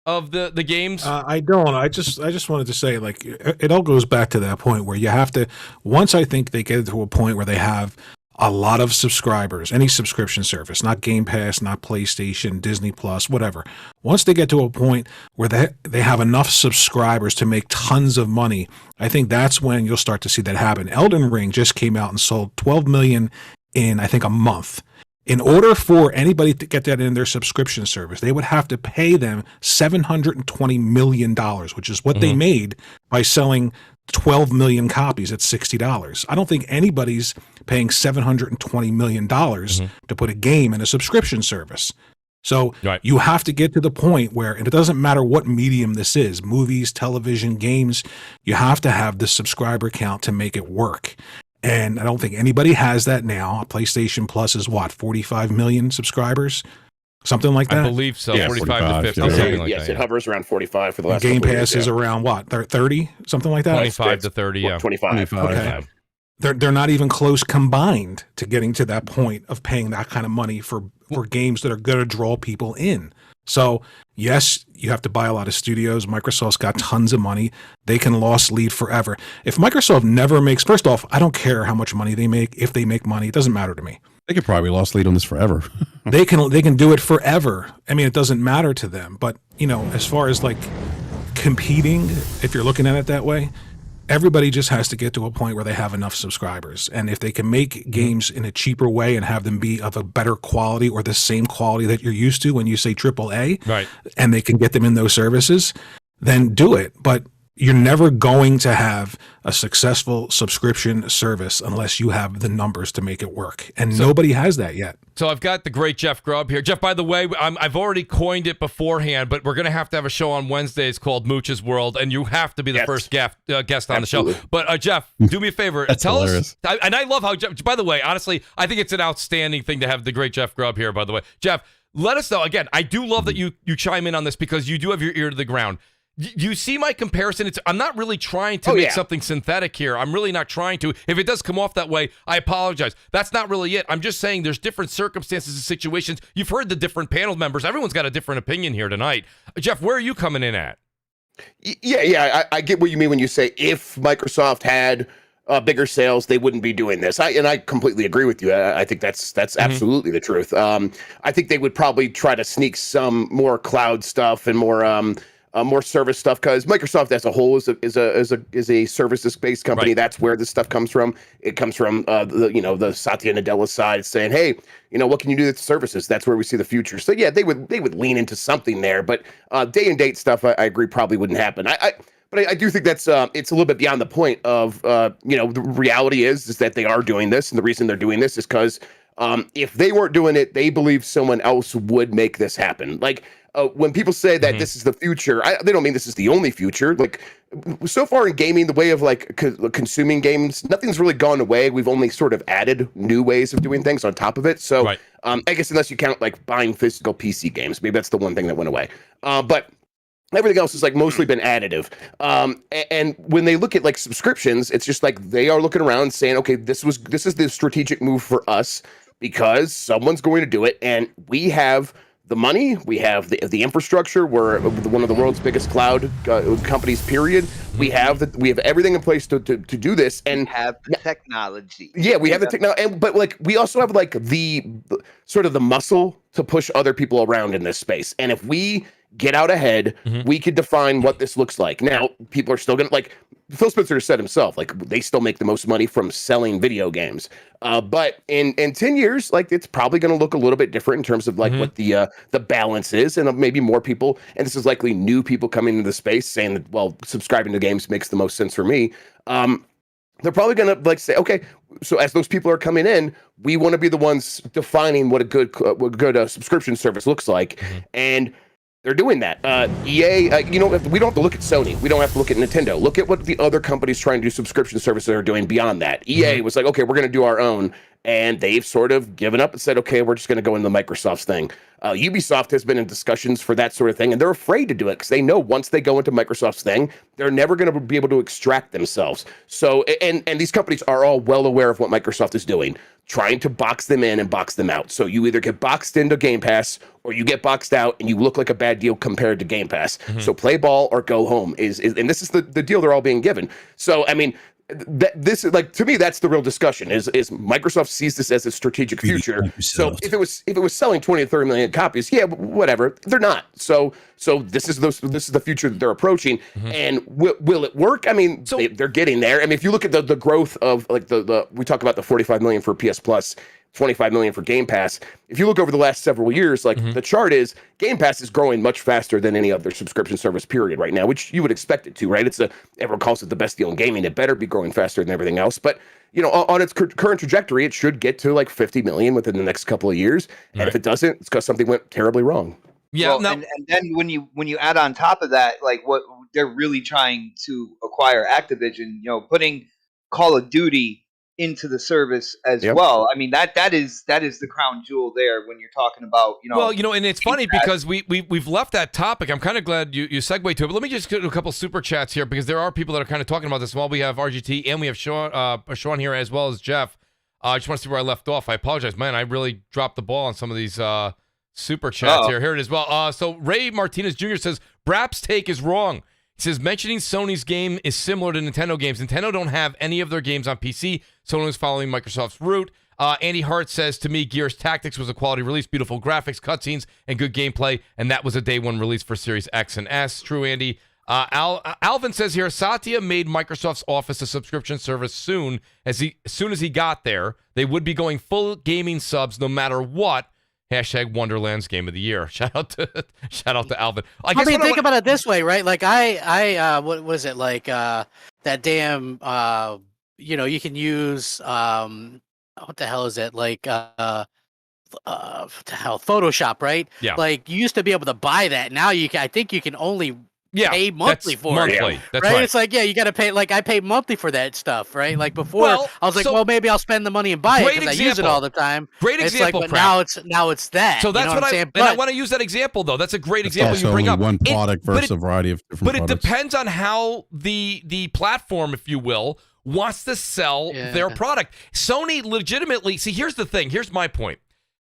of the games? I don't. I just wanted to say, like, it all goes back to that point where you have to, once I think they get to a point where they have a lot of subscribers, any subscription service, not Game Pass, not PlayStation, Disney Plus, whatever. Once they get to a point where they have enough subscribers to make tons of money, I think that's when you'll start to see that happen. Elden Ring just came out and sold 12 million in, I think, a month. In order for anybody to get that in their subscription service, they would have to pay them $720 million, which is what they made by selling 12 million copies at $60. I don't think anybody's paying $720 million to put a game in a subscription service. So you have to get to the point where, and it doesn't matter what medium this is, movies, television, games, you have to have the subscriber count to make it work. And I don't think anybody has that now. PlayStation Plus is what, 45 million subscribers? Something like that? I believe so, yeah, 45 to 50. Something like yes, that, it hovers around 45 for the last Game Pass is around what, 30? Something like that? 25 to 30, yeah. 25. Okay. They're not even close combined to getting to that point of paying that kind of money for games that are going to draw people in. So yes, you have to buy a lot of studios. Microsoft's got tons of money. They can loss lead forever. If Microsoft never makes, first off, I don't care how much money they make. If they make money, it doesn't matter to me. They could probably lost lead on this forever. They can do it forever. I mean, it doesn't matter to them. But as far as like competing, if you're looking at it that way, everybody just has to get to a point where they have enough subscribers. And if they can make games in a cheaper way and have them be of a better quality or the same quality that you're used to when you say AAA, right, and they can get them in those services, then do it. But you're never going to have a successful subscription service unless you have the numbers to make it work. And nobody has that yet. So I've got the great Jeff Grubb here. Jeff, by the way, I've already coined it beforehand, but we're going to have a show on Wednesdays called Mooch's World, and you have to be the first guest on the show. But Jeff, do me a favor. Tell hilarious. us, and I love how Jeff, by the way, honestly, I think it's an outstanding thing to have the great Jeff Grubb here, by the way. Jeff, let us know. Again, I do love that you chime in on this because you do have your ear to the ground. You see my comparison? I'm not really trying to make something synthetic here. I'm really not trying to. If it does come off that way, I apologize. That's not really it. I'm just saying there's different circumstances and situations. You've heard the different panel members. Everyone's got a different opinion here tonight. Jeff, where are you coming in at? Yeah. I get what you mean when you say if Microsoft had bigger sales, they wouldn't be doing this. I completely agree with you. I think that's absolutely the truth. I think they would probably try to sneak some more cloud stuff and more service stuff, because Microsoft as a whole is a services-based company. Right. That's where this stuff comes from. It comes from the Satya Nadella side saying, hey, what can you do with services? That's where we see the future. So yeah, they would lean into something there, but day and date stuff, I agree, probably wouldn't happen. But I do think that's it's a little bit beyond the point of the reality is that they are doing this, and the reason they're doing this is because if they weren't doing it, they believe someone else would make this happen. Like when people say that this is the future, they don't mean this is the only future. Like so far in gaming, the way of like consuming games, nothing's really gone away. We've only sort of added new ways of doing things on top of it. So I guess unless you count like buying physical PC games, maybe that's the one thing that went away. But everything else has like mostly been additive. And when they look at like subscriptions, it's just like they are looking around saying, okay, this is the strategic move for us because someone's going to do it, and we have the money, we have the infrastructure. We're one of the world's biggest cloud companies. Period. We have everything in place to do this, and have the technology. Yeah, we have the technology, but like we also have like the sort of the muscle to push other people around in this space. And if we get out ahead, we could define what this looks like. Now, people are still gonna, like Phil Spencer said himself, like they still make the most money from selling video games. But in 10 years, like it's probably going to look a little bit different in terms of like what the balance is, and maybe more people. And this is likely new people coming into the space saying that, well, subscribing to games makes the most sense for me. They're probably going to like say, okay, so as those people are coming in, we want to be the ones defining what a good subscription service looks like, and they're doing that. EA, we don't have to look at Sony. We don't have to look at Nintendo. Look at what the other companies trying to do subscription services are doing beyond that. EA was like, okay, we're going to do our own. And they've sort of given up and said, okay, we're just going to go into Microsoft's thing. Ubisoft has been in discussions for that sort of thing, and they're afraid to do it because they know once they go into Microsoft's thing, they're never going to be able to extract themselves. So, and these companies are all well aware of what Microsoft is doing, trying to box them in and box them out. So you either get boxed into Game Pass or you get boxed out and you look like a bad deal compared to Game Pass. So play ball or go home and this is the deal they're all being given. So, I mean, this is like, to me, that's the real discussion is Microsoft sees this as a strategic future. So if it was selling 20 to 30 million copies, yeah, whatever, they're not. So this is the future that they're approaching. And will it work? I mean, they're getting there. I mean, if you look at the growth of like we talk about the 45 million for PS Plus, 25 million for Game Pass. If you look over the last several years, like the chart is Game Pass is growing much faster than any other subscription service period right now, which you would expect it to, right? Everyone calls it the best deal in gaming. It better be growing faster than everything else. But on its current trajectory, it should get to like 50 million within the next couple of years. And if it doesn't, it's because something went terribly wrong. Yeah. Well, and then when you add on top of that, like what they're really trying to acquire Activision, putting Call of Duty into the service as Yep. well. I mean, that is the crown jewel there when you're talking about, Well, and it's funny because we've left that topic. I'm kind of glad you segued to it. But let me just get a couple super chats here because there are people that are kind of talking about this. While we have RGT and we have Sean here as well as Jeff. I just want to see where I left off. I apologize, man. I really dropped the ball on some of these super chats here. Here it is. Well, so Ray Martinez Jr. says BRAP's take is wrong. He says mentioning Sony's game is similar to Nintendo games. Nintendo don't have any of their games on PC. Sony is following Microsoft's route. Andy Hart says, to me, Gears Tactics was a quality release, beautiful graphics, cutscenes, and good gameplay, and that was a day one release for Series X and S. True, Andy. Alvin says here, Satya made Microsoft's Office a subscription service soon as he got there. They would be going full gaming subs no matter what. Hashtag Wonderland's Game of the Year. Shout out to Alvin. I mean, think about it this way, right? Like what was it like? That damn, you can use what the hell is it like? What the hell, Photoshop, right? Yeah. Like you used to be able to buy that. Now I think you can only pay monthly for monthly. it. That's right? right. It's like, you got to pay. Like I pay monthly for that stuff, right? Like before, Well, I was like, so- well, maybe I'll spend the money and buy it Great because I use it example. all the time. Great It's example, like, but Crap. now it's that. So that's you know what I'm I saying? and I But- want to use that example though. That's a great It's example you also bring only up. one product versus a variety of different But it products. depends on how the platform, if you will, wants to sell their product. Sony legitimately, see, here's the thing. Here's my point.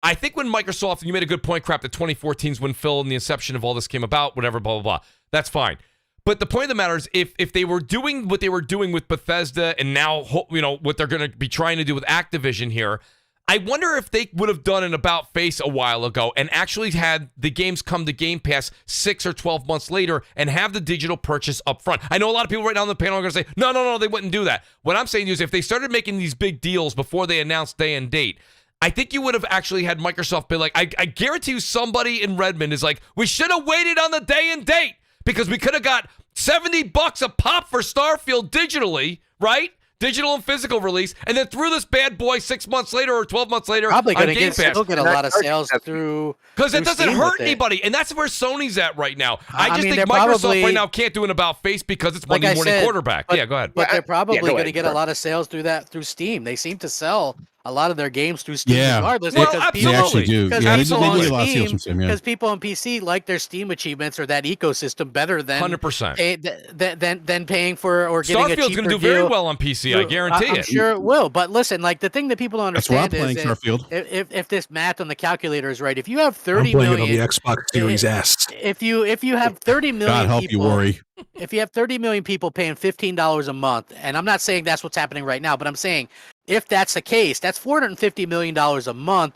I think when Microsoft, and you made a good point, Crap, that 2014 is when Phil and the inception of all this came about, whatever, blah, blah, blah. That's fine. But the point of the matter is, if they were doing what they were doing with Bethesda and now, what they're going to be trying to do with Activision here, I wonder if they would have done an about face a while ago and actually had the games come to Game Pass 6 or 12 months later and have the digital purchase up front. I know a lot of people right now on the panel are going to say, no, they wouldn't do that. What I'm saying is if they started making these big deals before they announced day and date, I think you would have actually had Microsoft be like, I guarantee you somebody in Redmond is like, we should have waited on the day and date because we could have got $70 a pop for Starfield digitally, right? Digital and physical release, and then threw this bad boy 6 months later or 12 months later probably on going Game to Pass. still get a lot of sales through Because it doesn't Steam hurt with it. anybody, and that's where Sony's at right now. I I just mean, think they're Microsoft probably- right now can't do an about face because it's Like Monday I morning said, quarterback. but- Yeah, go ahead. But they're probably go going to ahead, get a Brett. lot of sales through Steam. They seem to sell a lot of their games through Steam Yeah. regardless. Well, because absolutely. They actually do. Because Yeah, they people do on get a lot of sales Steam, from Steam, yeah. because people on PC like their Steam achievements or that ecosystem better than 100%. than paying for or getting a cheaper Starfield's going to do very deal. well on PC, I guarantee I'm it. sure it will. But listen, like the thing that people don't That's where I'm understand playing is Starfield. if this math on the calculator is right, if you have I'm 30 playing it on million, the Xbox Series S. if you have 30 million God help people, you, Worry. if you have 30 million people paying $15 a month, and I'm not saying that's what's happening right now, but I'm saying if that's the case, that's $450 million a month,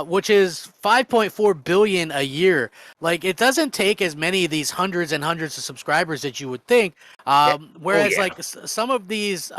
which is $5.4 billion a year. Like it doesn't take as many of these hundreds and hundreds of subscribers that you would think. Whereas like some of these,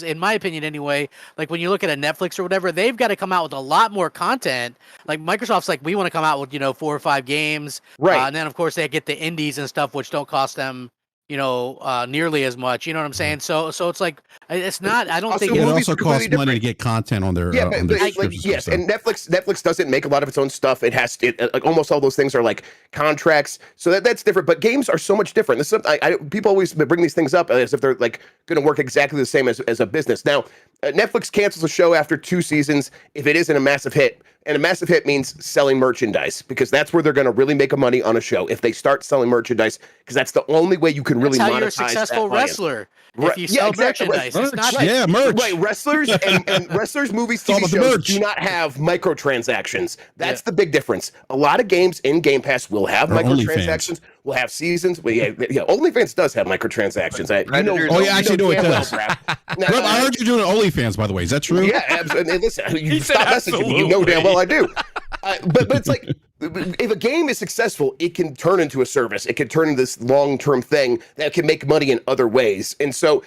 in my opinion anyway, like when you look at a Netflix or whatever, they've got to come out with a lot more content. Like Microsoft's like, we want to come out with 4 or 5 games, Right. and then of course they get the indies and stuff, which don't cost them nearly as much. You know what I'm saying? So it's like it's not. I don't Also, think It it's, movies also are completely costs money to different. get content on their Yeah, on but, their like, subscriptions yes, and and Netflix doesn't make a lot of its own stuff. It has like almost all those things are like contracts, so that's different. But games are so much different. This is people always bring these things up as if they're like going to work exactly the same as a business. Now, Netflix cancels a show after 2 seasons if it isn't a massive hit. And a massive hit means selling merchandise because that's where they're going to really make a money on a show if they start selling merchandise because that's the only way you can really that's monetize how you're a successful that audience. wresler. Right. If you Yeah, sell exactly. merchandise, it's not. Merch. Yeah, merch. Right, wrestlers and wrestlers, movies, all TV about the shows merch. do not have microtransactions. That's the big difference. A lot of games in Game Pass will have Or microtransactions. Will have seasons. Well, yeah, OnlyFans does have microtransactions. Oh, yeah, I actually know it damn well, does. Brad. Brett, I heard you doing OnlyFans, by the way. Is that true? Yeah, absolutely. Listen, you said stop messaging me. You know damn absolutely. well I do. But it's like if a game is successful, it can turn into a service. It can turn into this long-term thing that can make money in other ways. And so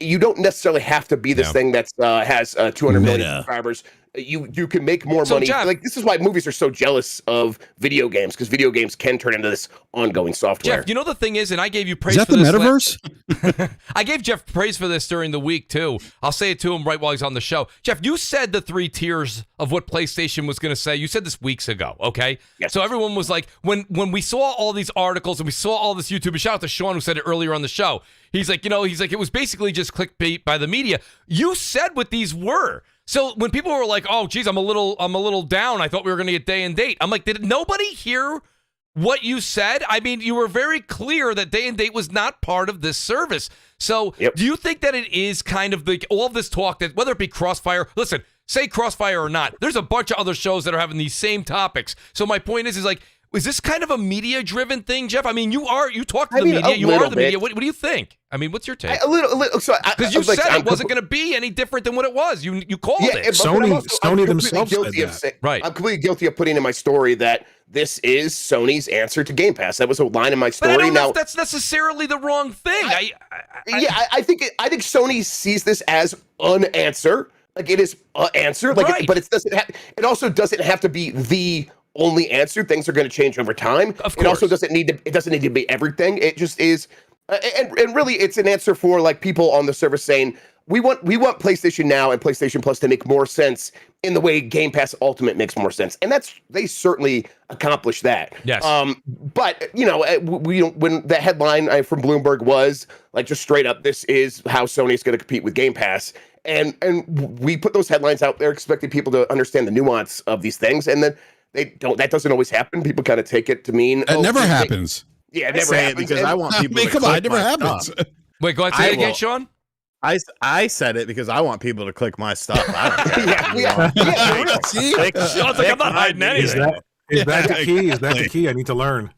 you don't necessarily have to be this thing that has 200 million Meta. subscribers. You can make more So, money. Jeff- Like this is why movies are so jealous of video games because video games can turn into this ongoing software. Jeff, you know the thing is, and I gave you praise Is that for the this. metaverse? I gave Jeff praise for this during the week, too. I'll say it to him right while he's on the show. Jeff, you said the 3 tiers of what PlayStation was going to say. You said this weeks ago, okay? Yes. So everyone was like, when we saw all these articles and we saw all this YouTube, and shout out to Sean who said it earlier on the show, He's like, it was basically just clickbait by the media. You said what these were. So when people were like, "Oh, geez, I'm a little down. I thought we were going to get day and date." I'm like, did nobody hear what you said? I mean, you were very clear that day and date was not part of this service. So do you think that it is kind of all this talk that whether it be CrossFire, listen, say CrossFire or not, there's a bunch of other shows that are having these same topics. So my point is like, is this kind of a media-driven thing, Jeff? I mean, you talk to the media, you are the media. What do you think? I mean, what's your take? A little. Because you said it wasn't going to be any different than what it was. You called it. Sony themselves said that. Right. I'm completely guilty of putting in my story that this is Sony's answer to Game Pass. That was a line in my story. But I don't know if that's necessarily the wrong thing. I think Sony sees this as an answer. Like it is an answer. Like, right. But it also doesn't have to be the only answer. Things are going to change over time. Of course. It also doesn't need to be everything. It just is, and really, it's an answer for like people on the service saying we want PlayStation Now and PlayStation Plus to make more sense in the way Game Pass Ultimate makes more sense, and they certainly accomplished that. Yes. But when the headline from Bloomberg was like just straight up, this is how Sony is going to compete with Game Pass. And we put those headlines out there expecting people to understand the nuance of these things, and then they don't. That doesn't always happen. People kind of take it to mean it never happens. Yeah, it never happens. Because I want people. Come on, it never happens. Wait, go ahead. Say it again, Sean. I said it because I want people to click my stuff. I don't care. See? Sean's like, I'm not hiding anything. Is that the key? Is that the key? I need to learn.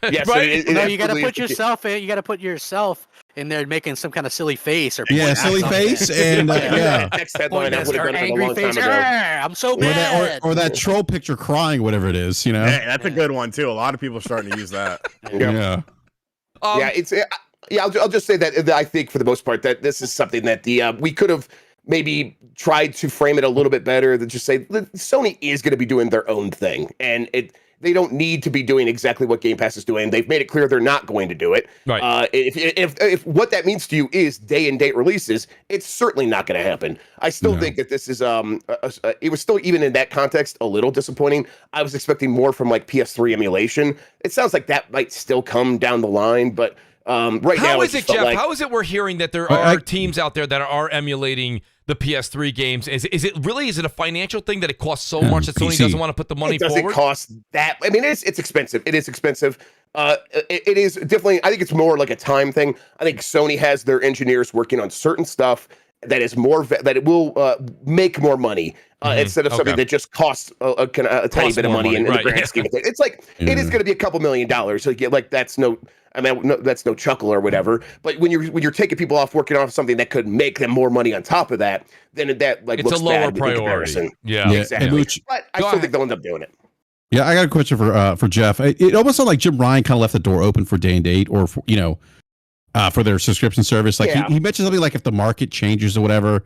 Yeah, right? So You got to put yourself in. You got to put yourself in there making some kind of silly face or silly face and next headline I would have done it a long time ago. I'm so mad. or that troll picture crying, whatever it is, Hey, that's a good one too. A lot of people are starting to use that. Yeah. I'll just say that I think for the most part that this is something that we could have maybe tried to frame it a little bit better than just say Sony is going to be doing their own thing, and they don't need to be doing exactly what Game Pass is doing. They've made it clear they're not going to do it. Right. If what that means to you is day and date releases, it's certainly not going to happen. I still think that this is it was still, even in that context, a little disappointing. I was expecting more from like PS3 emulation. It sounds like that might still come down the line, but right now, how is it, Jeff? How is it we're hearing that there are teams out there that are emulating the PS3 games? Is it a financial thing that it costs so much that Sony doesn't want to put the money forward? It doesn't cost that. I mean, it's expensive. It is expensive. It is definitely. I think it's more like a time thing. I think Sony has their engineers working on certain stuff that is more that it will make more money instead of something that just costs a tiny bit of money in the grand scheme of things. It's like it is going to be a couple $1 million. Like that's no. I mean, that's no chuckle or whatever. But when you're taking people off working on something that could make them more money on top of that, then that like it's looks a lower bad priority. Yeah, exactly. And Mooch, but I still think they'll end up doing it. Yeah, I got a question for Jeff. It almost sounded like Jim Ryan kind of left the door open for day and date, or for, for their subscription service. Like he mentioned something like if the market changes or whatever.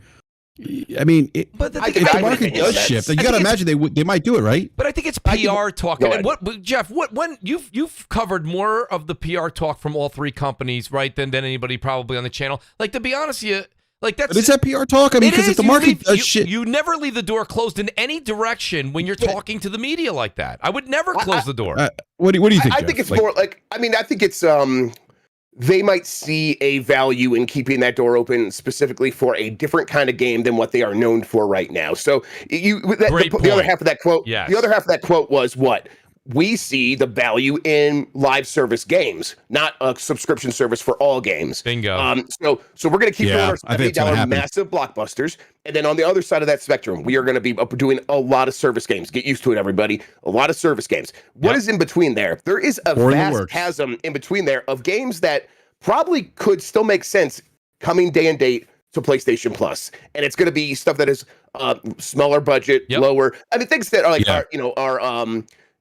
I mean, if the market does shift, you got to imagine they might do it, right? But I think it's PR talk. And Jeff, when you've covered more of the PR talk from all three companies, right, than anybody probably on the channel. Like, to be honest with you, like that's. But is that PR talk? I mean, because if the market does shit, you never leave the door closed in any direction when you're talking to the media like that. I would never close the door. What do you think? I think it's more like. I mean, I think it's they might see a value in keeping that door open specifically for a different kind of game than what they are known for right now. So the other half of that quote, the other half of that quote was what? We see the value in live service games, not a subscription service for all games. Bingo. So we're going to keep doing our $70 massive blockbusters. And then on the other side of that spectrum, we are going to be doing a lot of service games. Get used to it, everybody. A lot of service games. What is in between there? There is a vast chasm in between there of games that probably could still make sense coming day and date to PlayStation Plus. And it's going to be stuff that is smaller budget, lower. I mean, things that are like, like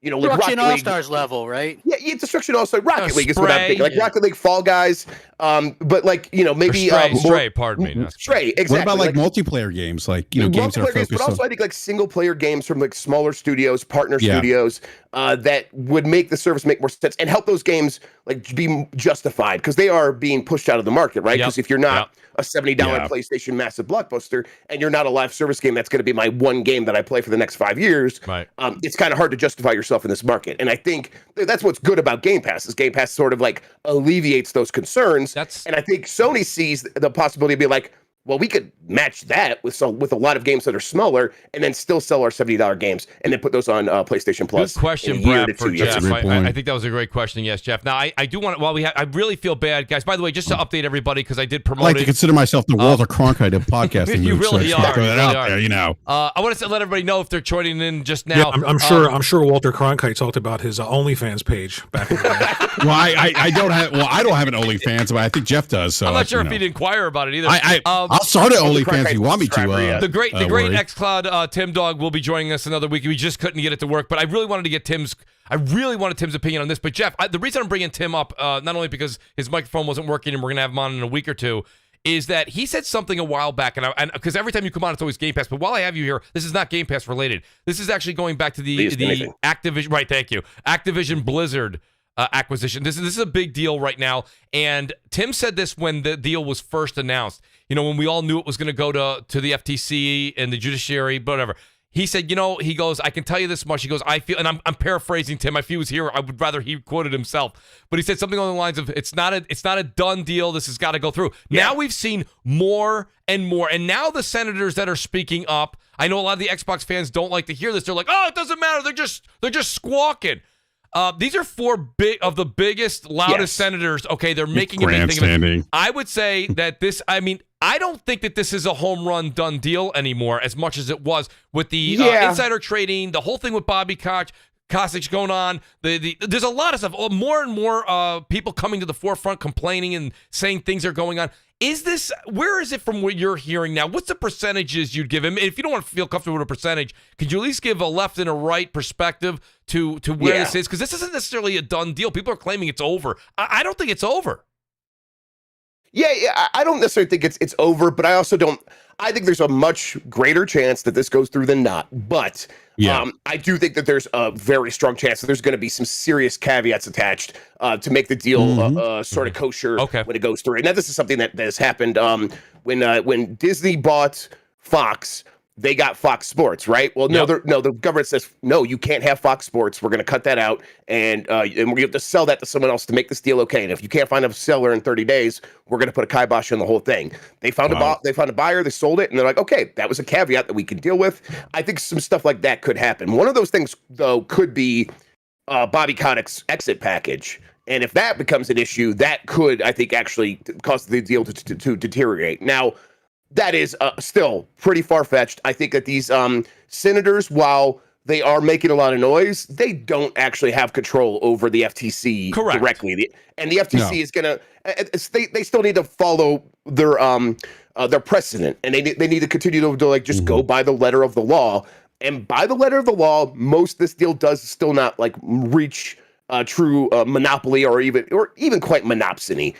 Destruction All-Stars level, right? Yeah, Destruction All-Stars. Rocket League is what I'm thinking. Like Rocket League, Fall Guys, but like, maybe Stray, pardon me. Stray, exactly. What about like multiplayer games? Like, games that are focused but also I think like single player games from like smaller studios, partner studios, that would make the service make more sense and help those games like be justified because they are being pushed out of the market, right? Because if you're not a $70 PlayStation massive blockbuster and you're not a live service game that's going to be my one game that I play for the next 5 years, it's kind of hard to justify yourself in this market. And I think that's what's good about Game Pass is Game Pass sort of like alleviates those concerns. And I think Sony sees the possibility of being like, well, we could match that with a lot of games that are smaller and then still sell our $70 games and then put those on PlayStation Plus. Good question, Brad, for Jeff. I think that was a great question. Yes, Jeff. Now, I do want to, I really feel bad, guys. By the way, just to update everybody, because I did promote I like to consider myself the Walter Cronkite of podcasting. You really are. Throw that out there, you know. I want to let everybody know if they're joining in just now. Yeah, I'm sure Walter Cronkite talked about his OnlyFans page back in the day. Well, I don't have an OnlyFans, but I think Jeff does. So I'm not sure if he'd inquire about it either. I'll start an OnlyFans if you want me to. The great XCloud Tim Dog will be joining us another week. We just couldn't get it to work, but I really wanted to get Tim's opinion on this. But Jeff, the reason I'm bringing Tim up, not only because his microphone wasn't working and we're gonna have him on in a week or two, is that he said something a while back, and because every time you come on, it's always Game Pass. But while I have you here, this is not Game Pass related. This is actually going back to the Activision. Right, thank you. Activision Blizzard acquisition. This is a big deal right now. And Tim said this when the deal was first announced. You know, when we all knew it was going to go to the FTC and the judiciary, whatever. He said, he goes, I can tell you this much. He goes, I feel, and I'm paraphrasing Tim. If he was here, I would rather he quoted himself. But he said something along the lines of, it's not a done deal. This has got to go through. Yeah. Now we've seen more and more. And now the senators that are speaking up, I know a lot of the Xbox fans don't like to hear this. They're like, oh, it doesn't matter. They're just squawking. These are four of the biggest, loudest senators. Okay, they're making a big thing of it. I would say that I don't think that this is a home run done deal anymore as much as it was with the insider trading, the whole thing with Bobby Kotick going on. There's a lot of stuff. More and more people coming to the forefront complaining and saying things are going on. Where is it from what you're hearing now? What's the percentages you'd give him? If you don't want to feel comfortable with a percentage, could you at least give a left and a right perspective to where this is? Because this isn't necessarily a done deal. People are claiming it's over. I don't think it's over. Yeah, I don't necessarily think it's over, but I also don't. I think there's a much greater chance that this goes through than not. But I do think that there's a very strong chance that there's going to be some serious caveats attached to make the deal sort of kosher when it goes through. Now, this is something that has happened when Disney bought Fox. They got Fox Sports, right? Well, the government says, no, you can't have Fox Sports. We're going to cut that out, and we have to sell that to someone else to make this deal okay. And if you can't find a seller in 30 days, we're going to put a kibosh on the whole thing. They found a buyer, they sold it, and they're like, okay, that was a caveat that we can deal with. I think some stuff like that could happen. One of those things, though, could be Bobby Kotick's exit package. And if that becomes an issue, that could, I think, actually cause the deal to deteriorate. Now, that is still pretty far-fetched. I think that these senators, while they are making a lot of noise, they don't actually have control over the FTC directly. And the FTC is going to they still need to follow their precedent, and they need to continue to like just go by the letter of the law. And by the letter of the law, most this deal does still not like reach true monopoly or even quite monopsony.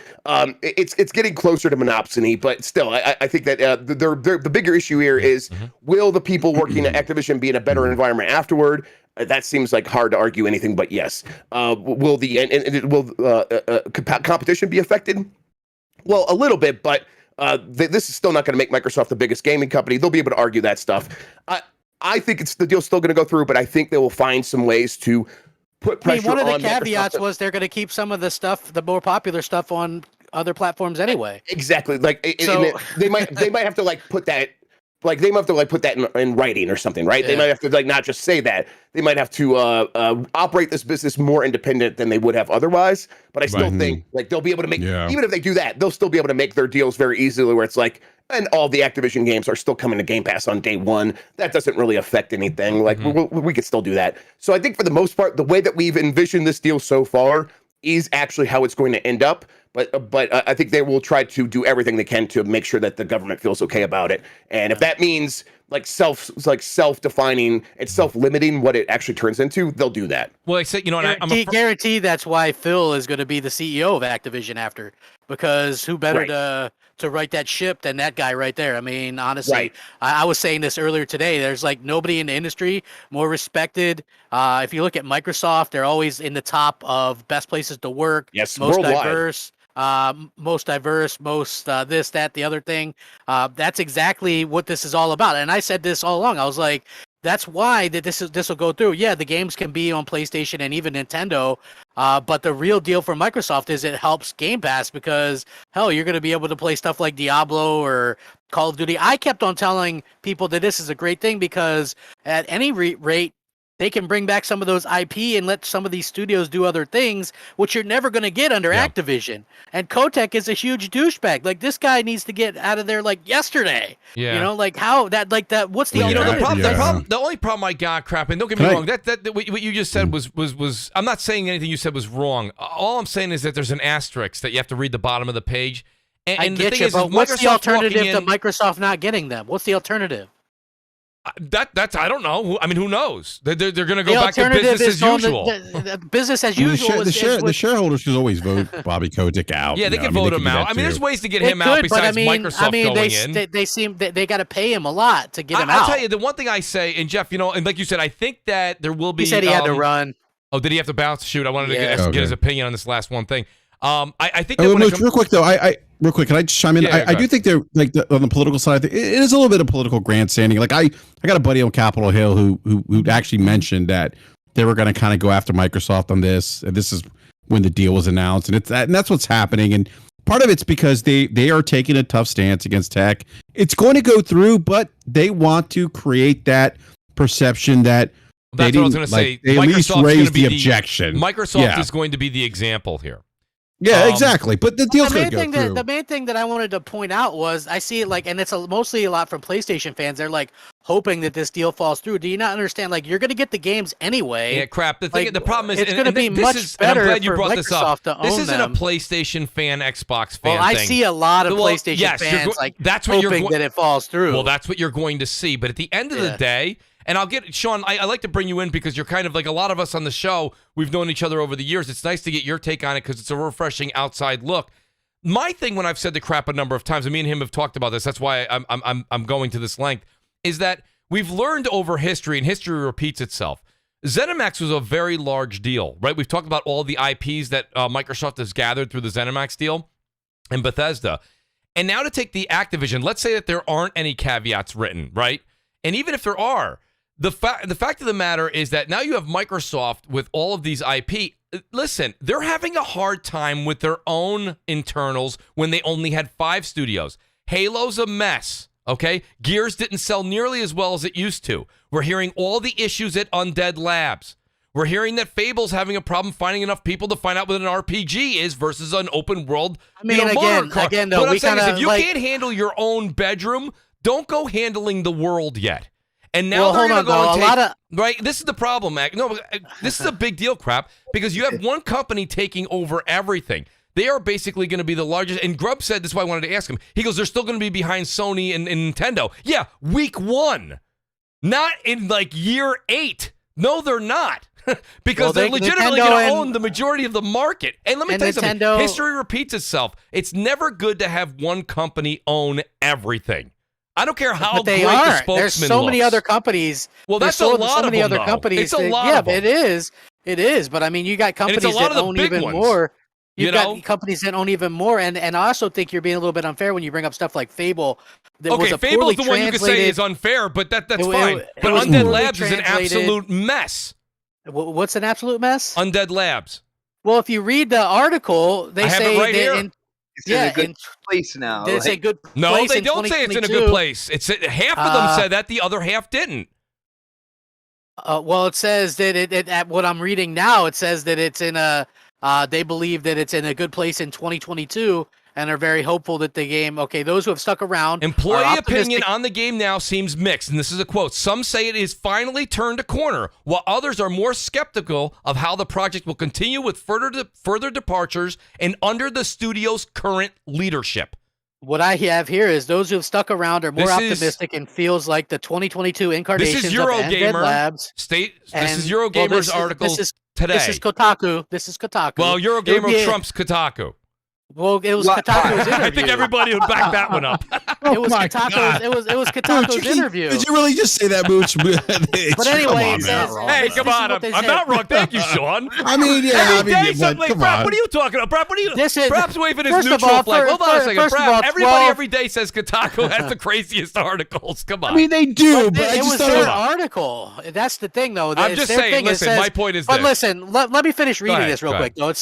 It's getting closer to monopsony, but still, I think that the bigger issue here is will the people working at Activision be in a better environment afterward? That seems like hard to argue anything but yes. Will competition be affected? Well, a little bit, but this is still not going to make Microsoft the biggest gaming company. They'll be able to argue that stuff. I think the deal's still going to go through, but I think they will find some ways to put pressure on. One of the caveats was they're going to keep some of the stuff, the more popular stuff, on other platforms anyway. Exactly. Like they might have to like put that. Like they might have to like put that in writing or something, right? Yeah. They might have to like not just say that. They might have to operate this business more independent than they would have otherwise. But I still think like they'll be able to make even if they do that, they'll still be able to make their deals very easily. Where it's like, and all the Activision games are still coming to Game Pass on day one. That doesn't really affect anything. Like we could still do that. So I think for the most part, the way that we've envisioned this deal so far is actually how it's going to end up. But I think they will try to do everything they can to make sure that the government feels okay about it. And if that means like self-defining and self-limiting what it actually turns into, they'll do that. Well, I said, I guarantee that's why Phil is going to be the CEO of Activision after, because who better to to write that ship than that guy right there. I mean, honestly, Right. I was saying this earlier today. There's like nobody in the industry more respected. If you look at Microsoft, they're always in the top of best places to work. Yes, most worldwide. diverse, most this, that, the other thing. That's exactly what this is all about. And I said this all along. I was like, that's why that this will go through. Yeah, the games can be on PlayStation and even Nintendo, but the real deal for Microsoft is it helps Game Pass because hell, you're going to be able to play stuff like Diablo or Call of Duty. I kept on telling people that this is a great thing because at any rate, they can bring back some of those IP and let some of these studios do other things, which you're never going to get under Activision. And Kotick is a huge douchebag. Like, this guy needs to get out of there like yesterday. Yeah. You know, like how that, like that. What's the You know, alternative? the only problem I got, crap, and don't get me wrong, that what you just said was I'm not saying anything you said was wrong. All I'm saying is that there's an asterisk that you have to read the bottom of the page. And I the get thing you, is, but what's the Microsoft alternative walking to in- Microsoft not getting them? What's the alternative? That's I don't know. I mean, who knows? They're going to go The back to alternative business as is on usual. the business as Well, usual. the shareholders should always vote Bobby Kotick out. Yeah, they can vote him out. I mean, there's ways to get him out besides Microsoft going in. They seem they got to pay him a lot to get him out. I'll tell you, the one thing I say, and Jeff, you know, and like you said, I think that there will be. He said he had to run. Oh, did he have to bounce? Shoot, I wanted to Yeah. get his opinion on this last one thing. I think that Oh, when it Mooch, real quick though, real quick, can I just chime in? Yeah, I do think they're like on the political side. It is a little bit of political grandstanding. Like I got a buddy on Capitol Hill who actually mentioned that they were going to kind of go after Microsoft on this. And this is when the deal was announced, and that's what's happening. And part of it's because they are taking a tough stance against tech. It's going to go through, but they want to create that perception that that's what I was going to say. They at least Microsoft's raise gonna be the objection. Microsoft is going to be the example here. Yeah, exactly. But the deal's going to go through. The main thing that I wanted to point out was I see it like, and it's mostly a lot from PlayStation fans. They're like hoping that this deal falls through. Do you not understand? Like, you're going to get the games anyway. Yeah, crap. The problem is it's going to be much better I'm glad you for brought Microsoft this up. to own This isn't them. a PlayStation fan, Xbox fan Well, I thing. see a lot of PlayStation fans that's what hoping that it falls through. Well, that's what you're going to see. But at the end of the day, and I'll get Sean, I like to bring you in because you're kind of like a lot of us on the show. We've known each other over the years. It's nice to get your take on it because it's a refreshing outside look. My thing, when I've said the crap a number of times, and me and him have talked about this, that's why I'm going to this length, is that we've learned over history, and history repeats itself. ZeniMax was a very large deal, right? We've talked about all the IPs that Microsoft has gathered through the ZeniMax deal and Bethesda. And now to take the Activision, let's say that there aren't any caveats written, right? And even if there are, the fact of the matter is that now you have Microsoft with all of these IP. Listen, they're having a hard time with their own internals when they only had 5 studios. Halo's a mess, okay? Gears didn't sell nearly as well as it used to. We're hearing all the issues at Undead Labs. We're hearing that Fable's having a problem finding enough people to find out what an RPG is versus an open world. I mean, again, though, what I'm we saying is, kinda, if you can't handle your own bedroom, don't go handling the world yet. And now they're going to go and take, right? This is the problem, Mac. No, this is a big deal, crap, because you have one company taking over everything. They are basically going to be the largest. And Grubb said, this is why I wanted to ask him. He goes, they're still going to be behind Sony and Nintendo. Yeah, week 1. Not in like year 8. No, they're not. Because they're legitimately going to own the majority of the market. And let me tell you something. History repeats itself. It's never good to have one company own everything. I don't care how great the spokesman There's so many other companies. Well, that's a lot of them, though. Companies. It's a lot of them. It is. It is. But I mean, you got companies that own even more. You've got companies that own even more. And I also think you're being a little bit unfair when you bring up stuff like Fable. Okay, Fable is the one you could say is unfair, but that's fine. But Undead Labs is an absolute mess. What's an absolute mess? Undead Labs. Well, if you read the article, they say right here. It's in a good place now. They say good place. No, they don't say it's in a good place. It's half of them said that, the other half didn't. Well, it says that at what I'm reading now, it says that it's in a. They believe that it's in a good place in 2022, and are very hopeful that the game. Okay, those who have stuck around. Employee opinion on the game now seems mixed, and this is a quote. Some say it is finally turned a corner, while others are more skeptical of how the project will continue with further departures and under the studio's current leadership. What I have here is those who have stuck around are more optimistic and feels like the 2022 incarnations this is of Undead Labs. This is Eurogamer's article today. This is Kotaku. Well, Eurogamer trumps Kotaku. Well, it was What? Kotaku's interview. I think everybody would back that one up. It was my Kotaku's. God. It was Mooch, Kotaku's interview. Did you really just say that, Mooch? But anyway, it says, Hey, this come is on. what they I'm said. not wrong. Thank you, Sean. I mean, yeah. Every day something. come Brap, on. what are you talking about? Brap, what are you? This is- Brap's waving his first of neutral all, flag. Hold on a second. first of Brap, all, everybody 12 every day says Kotaku has the craziest articles. Come on. I mean, they do, but I It just was thought their it was- article. That's the thing, though. I'm It's just their saying, thing. It listen, says- my point is But this. listen, let me finish reading ahead, this real go quick, though.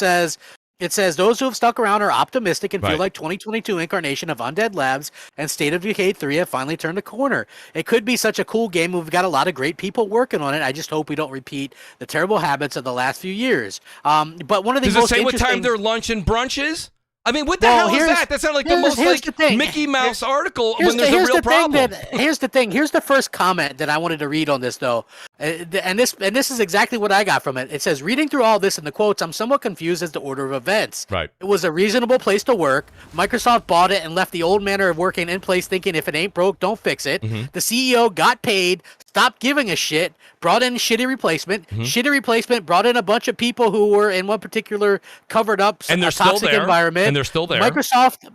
It says those who have stuck around are optimistic and feel Right. like 2022 incarnation of Undead Labs and State of Decay 3 have finally turned a corner. It could be such a cool game. We've got a lot of great people working on it. I just hope we don't repeat the terrible habits of the last few years. But one of the Does it most say what interesting... time their lunch and brunch is? I mean, what the Well, hell is here's- that? That sounded like the here's- most here's the thing. Mickey Mouse article Here's when there's a real problem. Here's the thing. Here's the first comment that I wanted to read on this, though, and this is exactly what I got from it. It says, reading through all this in the quotes, I'm somewhat confused as to order of events. Right. It was a reasonable place to work. Microsoft bought it and left the old manner of working in place, thinking if it ain't broke, don't fix it. Mm-hmm. The CEO got paid, stopped giving a shit, brought in shitty replacement. Mm-hmm. Shitty replacement brought in a bunch of people who were in one particular covered up And they're still toxic there. environment. And they're still there.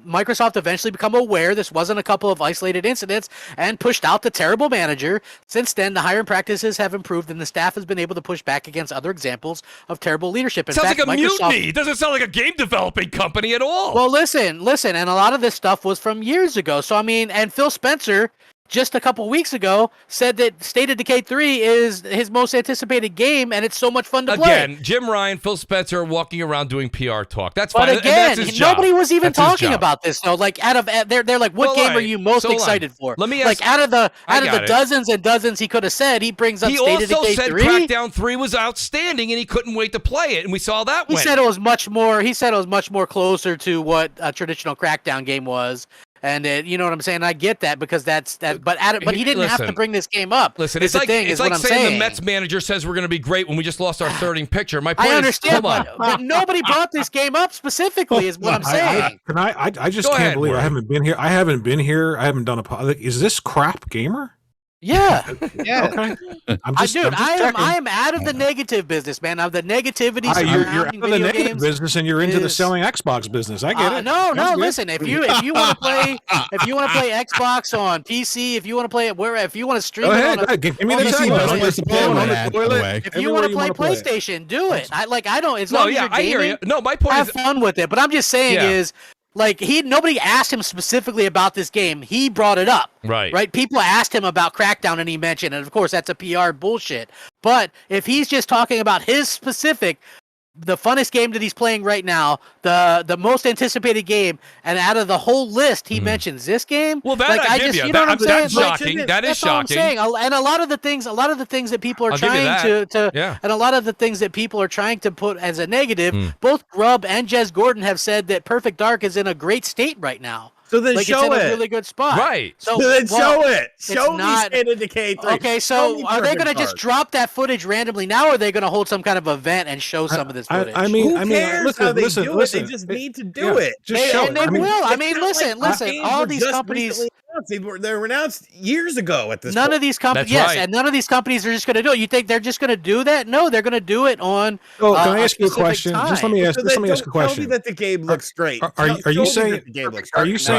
Microsoft eventually become aware this wasn't a couple of isolated incidents and pushed out the terrible manager. Since then, the hiring practices have improved and the staff has been able to push back against other examples of terrible leadership. In Sounds fact, like a Microsoft, mutiny. It doesn't sound like a game developing company at all. well, listen, and a lot of this stuff was from years ago. So I mean, and Phil Spencer just a couple weeks ago said that State of Decay 3 is his most anticipated game, and it's so much fun to play. Again, Jim Ryan, Phil Spencer are walking around doing PR talk. That's But fine. and again, that's his job. nobody was even That's his talking job. about this though. Like they're like, what Well, game all are right. you most So hold on. excited for? Let me like ask- out of the I got it. dozens and dozens he could have said, he brings up He State of also Decay said 3. Crackdown 3 was outstanding and he couldn't wait to play it, and we saw that He went. said it was much more. He said it was much more closer to what a traditional Crackdown game was, and you know what I'm saying. I get that because that's that. But he didn't have to Listen. bring this game up. Listen, is it's the thing, it's is like what I'm saying the Mets manager says we're going to be great when we just lost our third in picture. My point I understand, is, hold on. but nobody brought this game up specifically. Is what I'm saying. I just Go can't ahead, believe Roy. I haven't been here. I haven't been here. I haven't done a like, is this crap gamer? Yeah. Yeah. Okay. I'm I just checking. I am out of the negative business, man. Of the negativity You're surrounding out of the video negative games. business and you're into the is- selling Xbox business. I get it. No. That's good. Listen, if you want to play Xbox on PC, if you want to play it if you want to stream Go it ahead. on a, Give me on the the PC tech. toilet, knows where to play On with the that, by the toilet. way. if you want to play PlayStation, do it. I don't. As No, long as yeah, you're I hear gaming, you. No, my point have is, fun with it. But I'm just saying Yeah. is. Like nobody asked him specifically about this game. He brought it up. Right. People asked him about Crackdown and he mentioned, and of course that's a PR bullshit. But if he's just talking about his specific, the funnest game that he's playing right now, the most anticipated game, and out of the whole list, he mentions this game. Well, that like, I give just, you. you know what I'm saying? That's Like, shocking. That is that's all I'm shocking. saying. And a lot of the things that people are I'll give you trying to Yeah. and a lot of the things that people are trying to put as a negative, both Grubb and Jez Gordon have said that Perfect Dark is in a great state right now. So then Like show it's in it. a really good spot. Right. So So then well, show it. Show me not- State of Decay 3. Okay, Show so me are they Perfect going to just Dark. drop that footage randomly now, or are they going to hold some kind of event and show some of this footage? I mean, Who cares how they listen, do listen. it? They just need to do it. Just They, show and it. they I mean, will. I It's mean, not listen. like games All were these just companies. recently announced. They were announced years ago at this None point. of these companies, That's yes, right. and none of these companies are just going to do it. You think they're just going to do that? No, they're going to do it on. Oh, can I a ask you a specific question? Just let time. me ask. So Just then let me ask a don't tell me question. that the game looks great. Are Show you me saying? that the game looks Are great. you saying?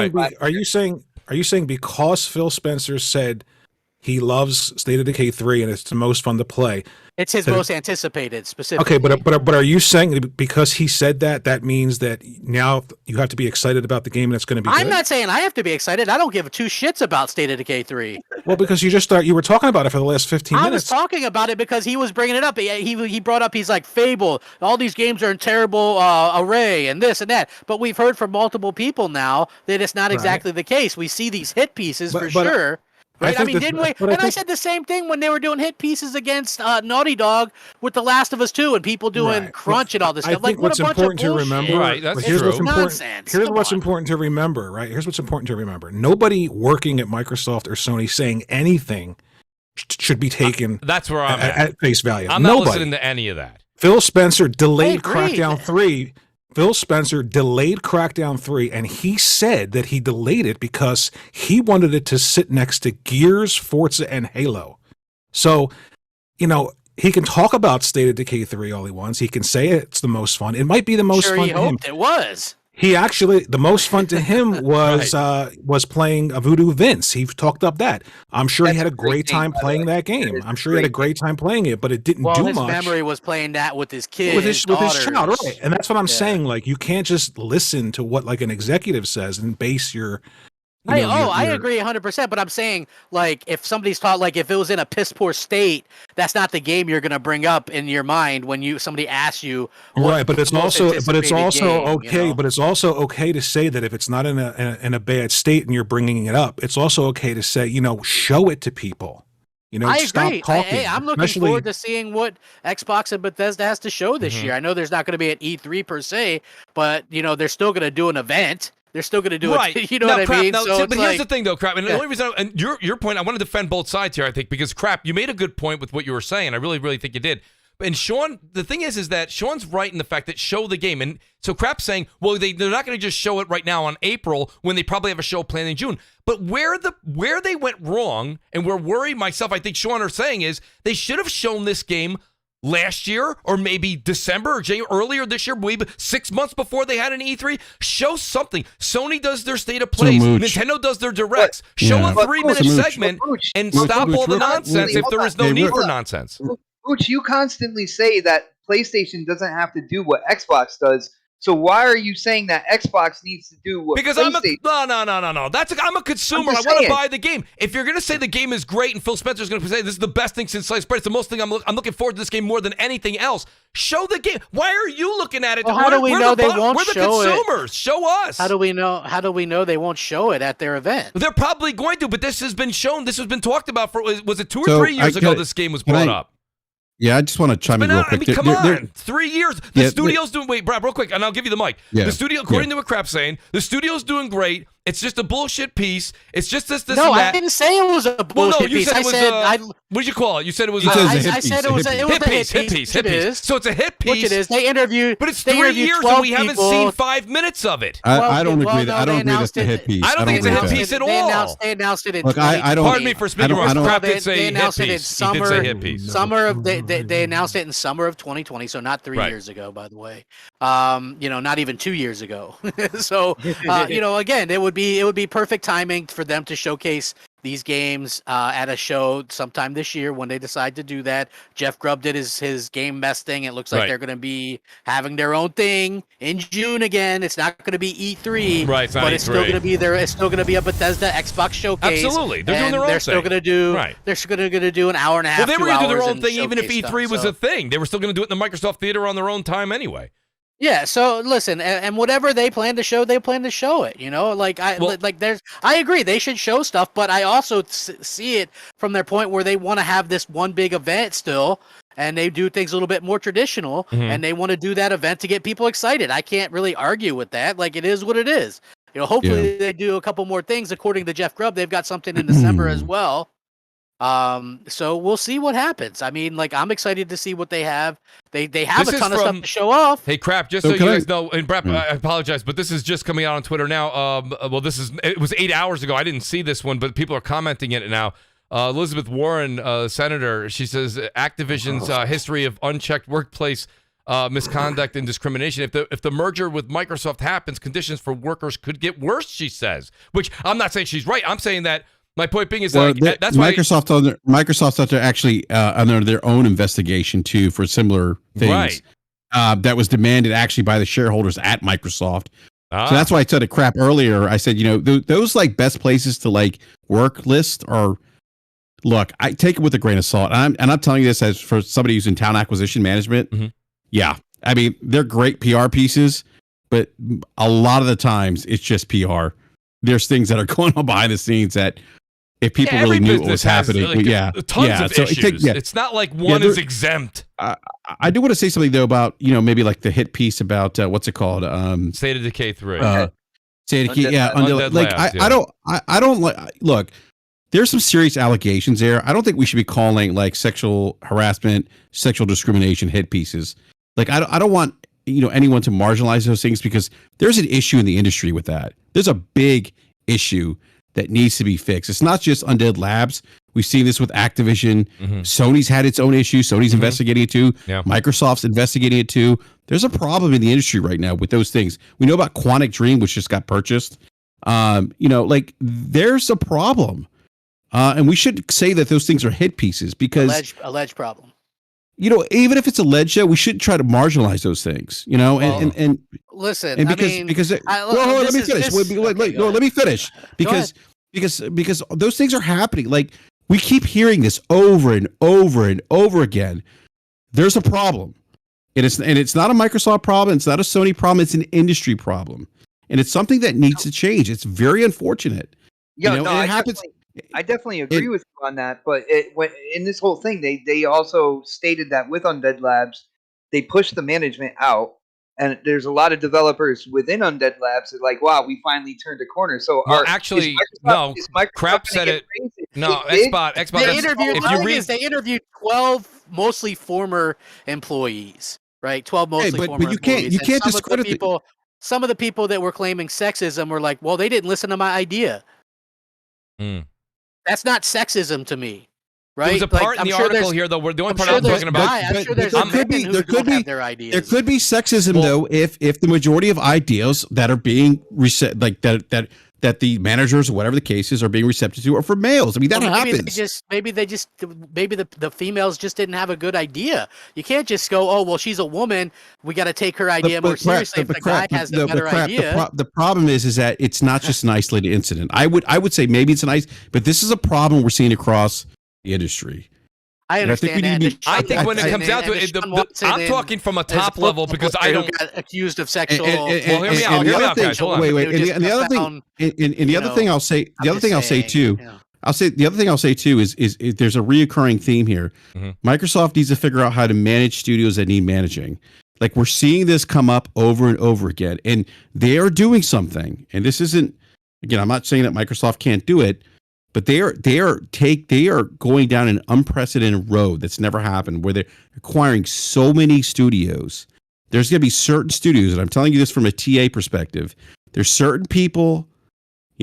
Are you saying because Phil Spencer said he loves State of Decay 3 and it's the most fun to play? It's his So- most anticipated, specifically. Okay, but are you saying because he said that that means that now you have to be excited about the game and it's going to be I'm good? not saying I have to be excited. I don't give two shits about State of Decay 3. Well, because you were talking about it for the last 15 I was minutes. talking about it because he was bringing it up. He brought up, he's like, Fable, all these games are in terrible array and this and that. But we've heard from multiple people now that it's not exactly the case. We see these hit pieces for sure. Right? I think mean, that- didn't we? but I And I think- said the same thing when they were doing hit pieces against Naughty Dog with The Last of Us 2 and people doing Right. crunch and all this I stuff. think Like, what what's a bunch important of to bullshit. remember. Right, that's but here's what's true. important. Nonsense. Here's Come what's on. important to remember. Right. Here's what's important to remember. Nobody working at Microsoft or Sony saying anything should be taken That's where I'm at. at face value. I'm not Nobody. listening to any of that. Phil Spencer delayed agree. Crackdown 3. Phil Spencer delayed Crackdown 3, and he said that he delayed it because he wanted it to sit next to Gears, Forza, and Halo. So, he can talk about State of Decay 3 all he wants. He can say it's the most fun. It might be the most Sure, fun he to him. hoped it was. He actually, the most fun to him was playing a Voodoo Vince. He talked up that. I'm sure he had a great time playing that game. I'm sure he had a great time playing it, but it didn't do his much. memory was playing that with his kid, with his child, right? And that's what I'm Yeah. saying. Like, you can't just listen to what like an executive says and base your. I agree 100%, but I'm saying, like, if somebody's taught, like, if it was in a piss poor state, that's not the game you're gonna bring up in your mind when somebody asks you. Right, but it's also game, okay. you know? But it's also okay to say that if it's not in a bad state and you're bringing it up, it's also okay to say, show it to people. I stop agree. talking. I'm looking forward to seeing what Xbox and Bethesda has to show this year. I know there's not going to be an E3 per se, but they're still going to do an event. They're still going to do it. You know what I mean? But here's the thing, though, Crap. And the only reason, and your point, I want to defend both sides here, I think, because Crap, you made a good point with what you were saying. I really, really think you did. And Sean, the thing is that Sean's right in the fact that show the game. And so Crap's saying, well, they're not going to just show it right now on April when they probably have a show planned in June. But where they went wrong, and where worry myself, I think Sean are saying is they should have shown this game last year, or maybe December or January, earlier this year, maybe 6 months before they had an E3. Show something. Sony does their state of plays. Nintendo does their directs. Show a 3-minute segment and stop all the nonsense if there is no need for nonsense. Mooch, you constantly say that PlayStation doesn't have to do what Xbox does. So why are you saying that Xbox needs to do what because PlayStation? No. I'm a consumer. I want to buy the game. If you're going to say the game is great and Phil Spencer's going to say this is the best thing since sliced bread, it's the most thing I'm looking forward to this game more than anything else. Show the game. Why are you looking at it? Well, how do we know they won't We're the show consumers. Show us. How do we know they won't show it at their event? They're probably going to, but this has been shown. This has been talked about for, was it 2 or 3 years ago this game was brought up? Yeah, I just want to chime in real quick. Come on, 3 years. The studio's doing. Wait, Brad, real quick, and I'll give you the mic. Yeah, the studio, according to what Crap's saying, the studio's doing great. It's just a bullshit piece. It's just this. No, and that. I didn't say it was a bullshit piece. I said what did you call it? You said it was. I said it was a hit piece. So it's a hit piece. Which it is. They interviewed. But it's 3 years and we haven't seen 5 minutes of it. I don't agree that. I don't agree that's a hit piece. I don't think it's a hit piece at all. They announced it in. Look, I don't. Pardon me for speaking wrong. Crap did say they announced hit it in piece. He did say hit piece. They announced it in summer of 2020, so not 3 years ago, by the way. Not even 2 years ago. So again, it would be perfect timing for them to showcase these games at a show sometime this year when they decide to do that. Jeff Grubb did his game mess thing. It looks like they're going to be having their own thing in June again. It's not going to be E3, right? But it's still going to be there. It's still going to be a Bethesda Xbox showcase. Absolutely, they're doing their own thing. They're still going to do. They're still going to do an hour and a half. Well, they were going to do their own thing even if E3 was a thing. They were still going to do it in the Microsoft Theater on their own time anyway. Yeah, so listen, and whatever they plan to show, they plan to show it. I agree they should show stuff, but I also see it from their point where they want to have this one big event still, and they do things a little bit more traditional, and they want to do that event to get people excited. I can't really argue with that. Like, it is what it is. Hopefully they do a couple more things. According to Jeff Grubb, they've got something in December as well. So we'll see what happens. I mean, I'm excited to see what they have. They have a ton of stuff to show off. Hey, Crap, just so you guys know, and BRAP, I apologize, but this is just coming out on Twitter now. It was 8 hours ago. I didn't see this one, but people are commenting it now. Elizabeth Warren, senator, she says Activision's history of unchecked workplace misconduct and discrimination. If the merger with Microsoft happens, conditions for workers could get worse, she says. Which I'm not saying she's right. I'm saying that my point being is that's why Microsoft's actually under their own investigation too for similar things. Right. That was demanded actually by the shareholders at Microsoft. So that's why I said to Crap earlier. I said, those best places to work list are. Look, I take it with a grain of salt. And I'm telling you this as for somebody who's in talent acquisition management. Mm-hmm. Yeah, I mean they're great PR pieces, but a lot of the times it's just PR. There's things that are going on behind the scenes that. If people really knew what was happening, tons of issues. It's not like one is exempt. I do want to say something though about maybe the hit piece about what's it called? State of Decay 3. State of Decay, Undead Labs, I don't look. There's some serious allegations there. I don't think we should be calling sexual harassment, sexual discrimination hit pieces. I don't want anyone to marginalize those things because there's an issue in the industry with that. There's a big issue that needs to be fixed. It's not just Undead Labs. We've seen this with Activision. Mhm. Sony's had its own issues. Sony's investigating it too. Yeah. Microsoft's investigating it too. There's a problem in the industry right now with those things. We know about Quantic Dream, which just got purchased. Like there's a problem. And we should say that those things are hit pieces because alleged problem. Even if it's alleged, we shouldn't try to marginalize those things. And Listen, and I because mean, because it, I- well, let me this is- finish. this- Wait, okay, go let me finish Go ahead. because those things are happening. Like we keep hearing this over and over and over again. There's a problem, and it's not a Microsoft problem. It's not a Sony problem. It's an industry problem, and it's something that needs to change. It's very unfortunate. Yeah, and it happens. I definitely agree with you on that. But in this whole thing, they also stated that with Undead Labs, they pushed the management out, and there's a lot of developers within Undead Labs that are like, wow, we finally turned a corner. So Well, actually, no. is Microsoft Crap gonna said get it. raised? No, They did. Xbox. They That's- interviewed. if The you thing read, is, they interviewed 12 mostly former employees, right? 12 mostly but former you can't- employees. you And can't some of the discredit the- people. Some of the people that were claiming sexism were like, "Well, they didn't listen to my idea." Mm. That's not sexism to me, right? There was a part in I'm the sure article there's- here, though, where the only I'm part sure I'm there's talking about. bi- I'm sure there's there men could be- who there don't could be- have their ideas. There could be sexism Well- though if the majority of ideas that are being reset like that the managers or whatever the case is are being receptive to are for males. I mean that Well, happens. maybe the females just didn't have a good idea. You can't just go, oh well, she's a woman. We got to take her idea more seriously. If the guy has the better idea, The problem is that it's not just an isolated incident. I would say maybe it's but this is a problem we're seeing across the industry. I And I think understand we that. need to- I think when it Deshaun comes down to Watson it, and Deshaun I'm talking from a Watson is top level because I who don't. got accused of sexual. Well, hear me out, guys. Hold on. Wait, and the other thing, and the other thing I'll say, the other thing I'll say too. The other thing I'll say too is there's a reoccurring theme here. Mhm. Microsoft needs to figure out how to manage studios that need managing. Like we're seeing this come up over and over again, and they are doing something. And this isn't, again, I'm not saying that Microsoft can't do it, but they are going down an unprecedented road that's never happened, where they're acquiring so many studios. There's going to be certain studios, and I'm telling you this from a TA perspective. There's certain people,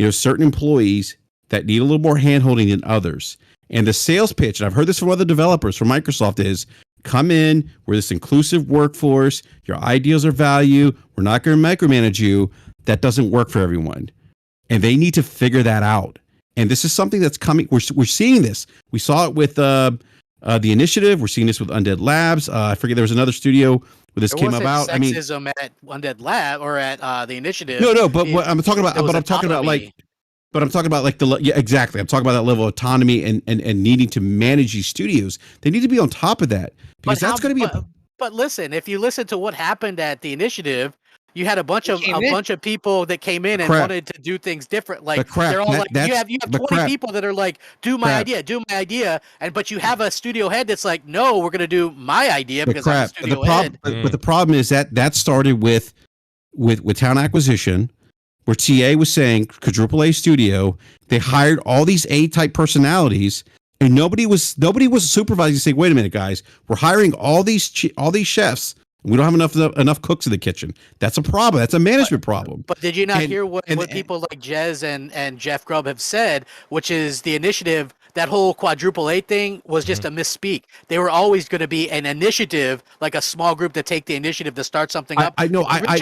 certain employees that need a little more handholding than others. And the sales pitch, and I've heard this from other developers from Microsoft, is come in, we're this inclusive workforce, your ideas are value, we're not going to micromanage you. That doesn't work for everyone. And they need to figure that out. And this is something that's coming. We're seeing this. We saw it with the Initiative. We're seeing this with Undead Labs. I forget there was another studio where this came about. I mean, sexism at Undead Lab or at the Initiative. no, but what I'm talking about. But I'm talking about like exactly. I'm talking about that level of autonomy and needing to manage these studios. They need to be on top of that because that's going to be. But listen, if you listen to what happened at the Initiative, you had a bunch of people that came in and wanted to do things different. Like they're all like, you have 20 people that are like, do my idea, but you have a studio head that's like, no, we're gonna do my idea because I'm a studio head. But the problem is that started with talent acquisition, where TA was saying quadruple A studio. They hired all these A-type personalities, and nobody was supervising, saying, wait a minute, guys, we're hiring all these chefs. We don't have enough cooks in the kitchen. That's a problem. That's a management problem. But did you not hear what people like Jez and Jeff Grubb have said, which is the Initiative, that whole quadruple A thing was just a misspeak. They were always going to be an initiative, like a small group to take the initiative to start something up. I know. I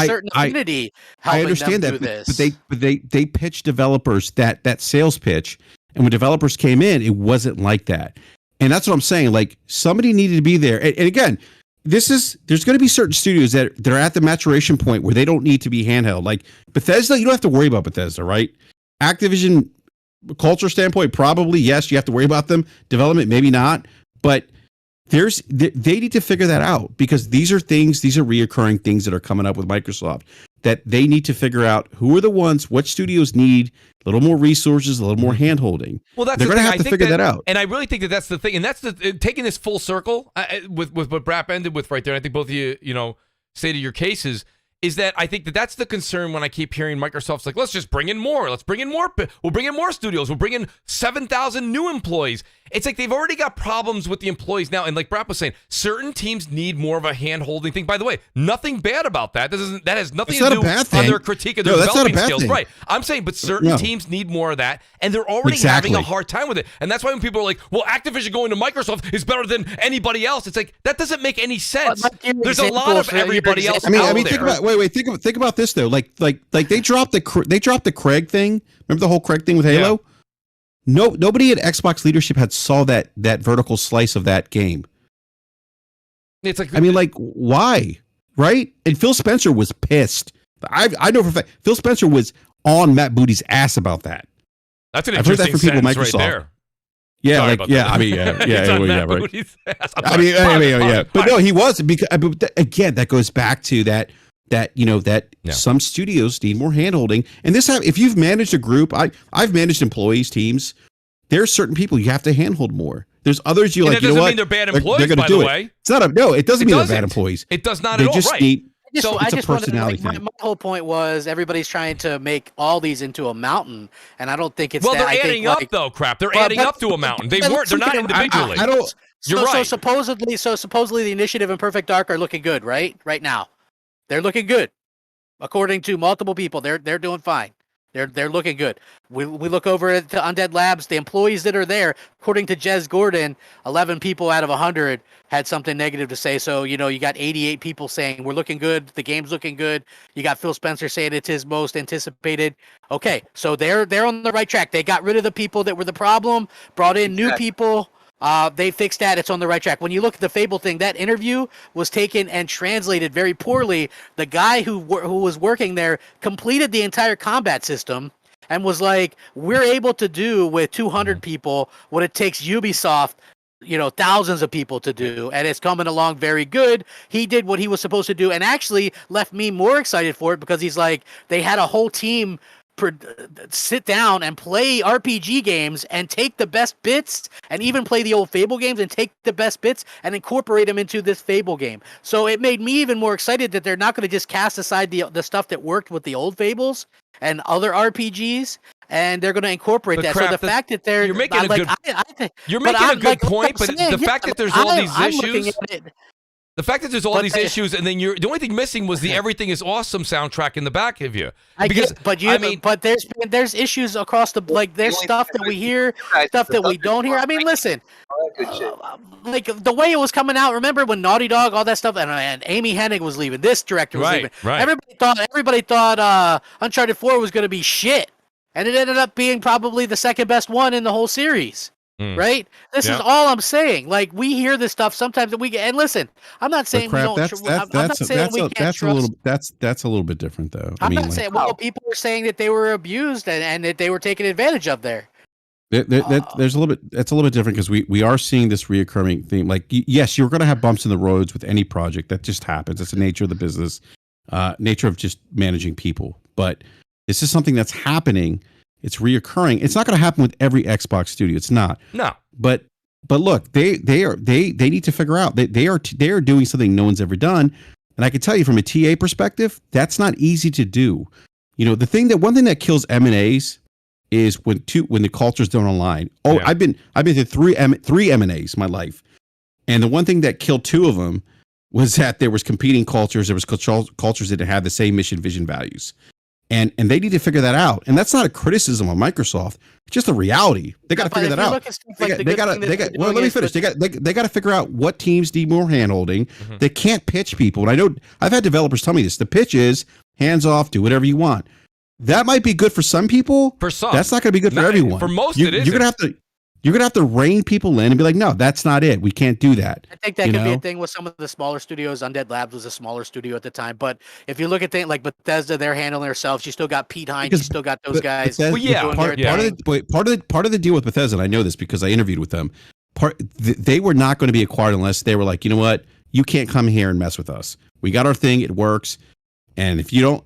certain affinity. I understand that, but they pitched developers that sales pitch, and when developers came in, it wasn't like that. And that's what I'm saying. Like somebody needed to be there. And again, there's going to be certain studios that are at the maturation point where they don't need to be handheld. Like Bethesda, you don't have to worry about Bethesda, right? Activision, culture standpoint, probably yes, you have to worry about them. Development, maybe not. But they need to figure that out, because these are reoccurring things that are coming up with Microsoft that they need to figure out who are the ones, what studios need a little more resources, a little more hand-holding. Well, that's they're going to have to figure that out. And I really think that's the thing. And that's taking this full circle with what BRAP ended with right there. And I think both of you, stated your cases, is that I think that's the concern when I keep hearing Microsoft's like, let's just bring in more. Let's bring in more. We'll bring in more studios. We'll bring in 7,000 new employees. it's like they've already got problems with the employees now. And like BRAP was saying, certain teams need more of a hand-holding thing. By the way, nothing bad about that. That has nothing to do on their critique of their developing skills. Right. I'm saying, but certain teams need more of that, and they're already having a hard time with it. And that's why when people are like, well, Activision going to Microsoft is better than anybody else, it's like, that doesn't make any sense. There's a lot of everybody else out there. Think about this though. Like they dropped the Craig thing. Remember the whole Craig thing with Halo? Yeah. Nobody at Xbox leadership had saw that vertical slice of that game. It's like, I mean, like, why? Right? And Phil Spencer was pissed. I know for a fact Phil Spencer was on Matt Booty's ass about that. That's an interesting sentence right there. Yeah, Sorry like, yeah, that. I mean, yeah, right. I mean, yeah. But fine. No, he was, because again, that goes back to that some studios need more handholding. And if you've managed a group, I've managed employees, teams. There's certain people you have to handhold more. There's others you like. You know what? That doesn't mean they're bad employees. They're by the way, it's not it doesn't mean they're bad employees. It does not at all. Right. It's a personality thing. My whole point was everybody's trying to make all these into a mountain, and I don't think it's. Well, they're adding up though. Crap, they're adding up to a mountain. They weren't. They're not individually. I don't. You're right. So supposedly, the Initiative and Perfect Dark are looking good, right? Right now, they're looking good, according to multiple people. They're doing fine. They're looking good. We look over at the Undead Labs. The employees that are there, according to Jez Gordon, 11 people out of 100 had something negative to say. So, you got 88 people saying we're looking good. The game's looking good. You got Phil Spencer saying it's his most anticipated. Okay, so they're on the right track. They got rid of the people that were the problem, brought in new people. They fixed that. It's on the right track. When you look at the Fable thing, that interview was taken and translated very poorly. The guy who was working there completed the entire combat system and was like, we're able to do with 200 people what it takes Ubisoft, thousands of people to do, and it's coming along very good. He did what he was supposed to do and actually left me more excited for it, because he's like, they had a whole team sit down and play RPG games and take the best bits, and even play the old Fable games and take the best bits and incorporate them into this Fable game. So it made me even more excited that they're not going to just cast aside the stuff that worked with the old Fables and other RPGs, and they're going to incorporate that. So the fact that you're making a good point, but the fact that there's all these issues. The fact that there's all these issues, and then the only thing missing was the "Everything Is Awesome" soundtrack in the back of you. But there's issues across the there's stuff that we hear, stuff that we don't hear. I mean, listen, like the way it was coming out. Remember when Naughty Dog, all that stuff, and Amy Hennig was leaving, this director was leaving. Right. Everybody thought Uncharted 4 was going to be shit, and it ended up being probably the second best one in the whole series. Right? This is all I'm saying. Like, we hear this stuff sometimes that we get, and listen, I'm not saying we don't. That's a little bit different, though. I'm not saying. Well, people were saying that they were abused and that they were taken advantage of there. There's a little bit. It's a little bit different, because we are seeing this reoccurring theme. Like, yes, you're going to have bumps in the roads with any project. That just happens. It's the nature of the business, nature of just managing people. But this is something that's happening. It's reoccurring. It's not going to happen with every Xbox studio. It's not. No. But look, they need to figure out they are doing something no one's ever done. And I can tell you from a TA perspective, that's not easy to do. One thing that kills M&As is when the cultures don't align. Oh, yeah. I've been through three M&As in my life, and the one thing that killed two of them was that there was competing cultures. There was cultures that had the same mission, vision, values. And they need to figure that out. And that's not a criticism of Microsoft. It's just a reality. They got to figure that out. Let me finish. They got to figure out what teams need more handholding. Mm-hmm. They can't pitch people. And I know I've had developers tell me this. The pitch is hands off, do whatever you want. That might be good for some people. For some. That's not going to be good for everyone. For most, it is. You're gonna have to rein people in and be like, no, that's not it. We can't do that. I think that could be a thing with some of the smaller studios. Undead Labs was a smaller studio at the time, but if you look at things like Bethesda, they're handling themselves. You still got Pete Hines. You still got those guys. Part of the deal with Bethesda, and I know this because I interviewed with them. They were not going to be acquired unless they were like, you know what, you can't come here and mess with us. We got our thing. It works. And if you're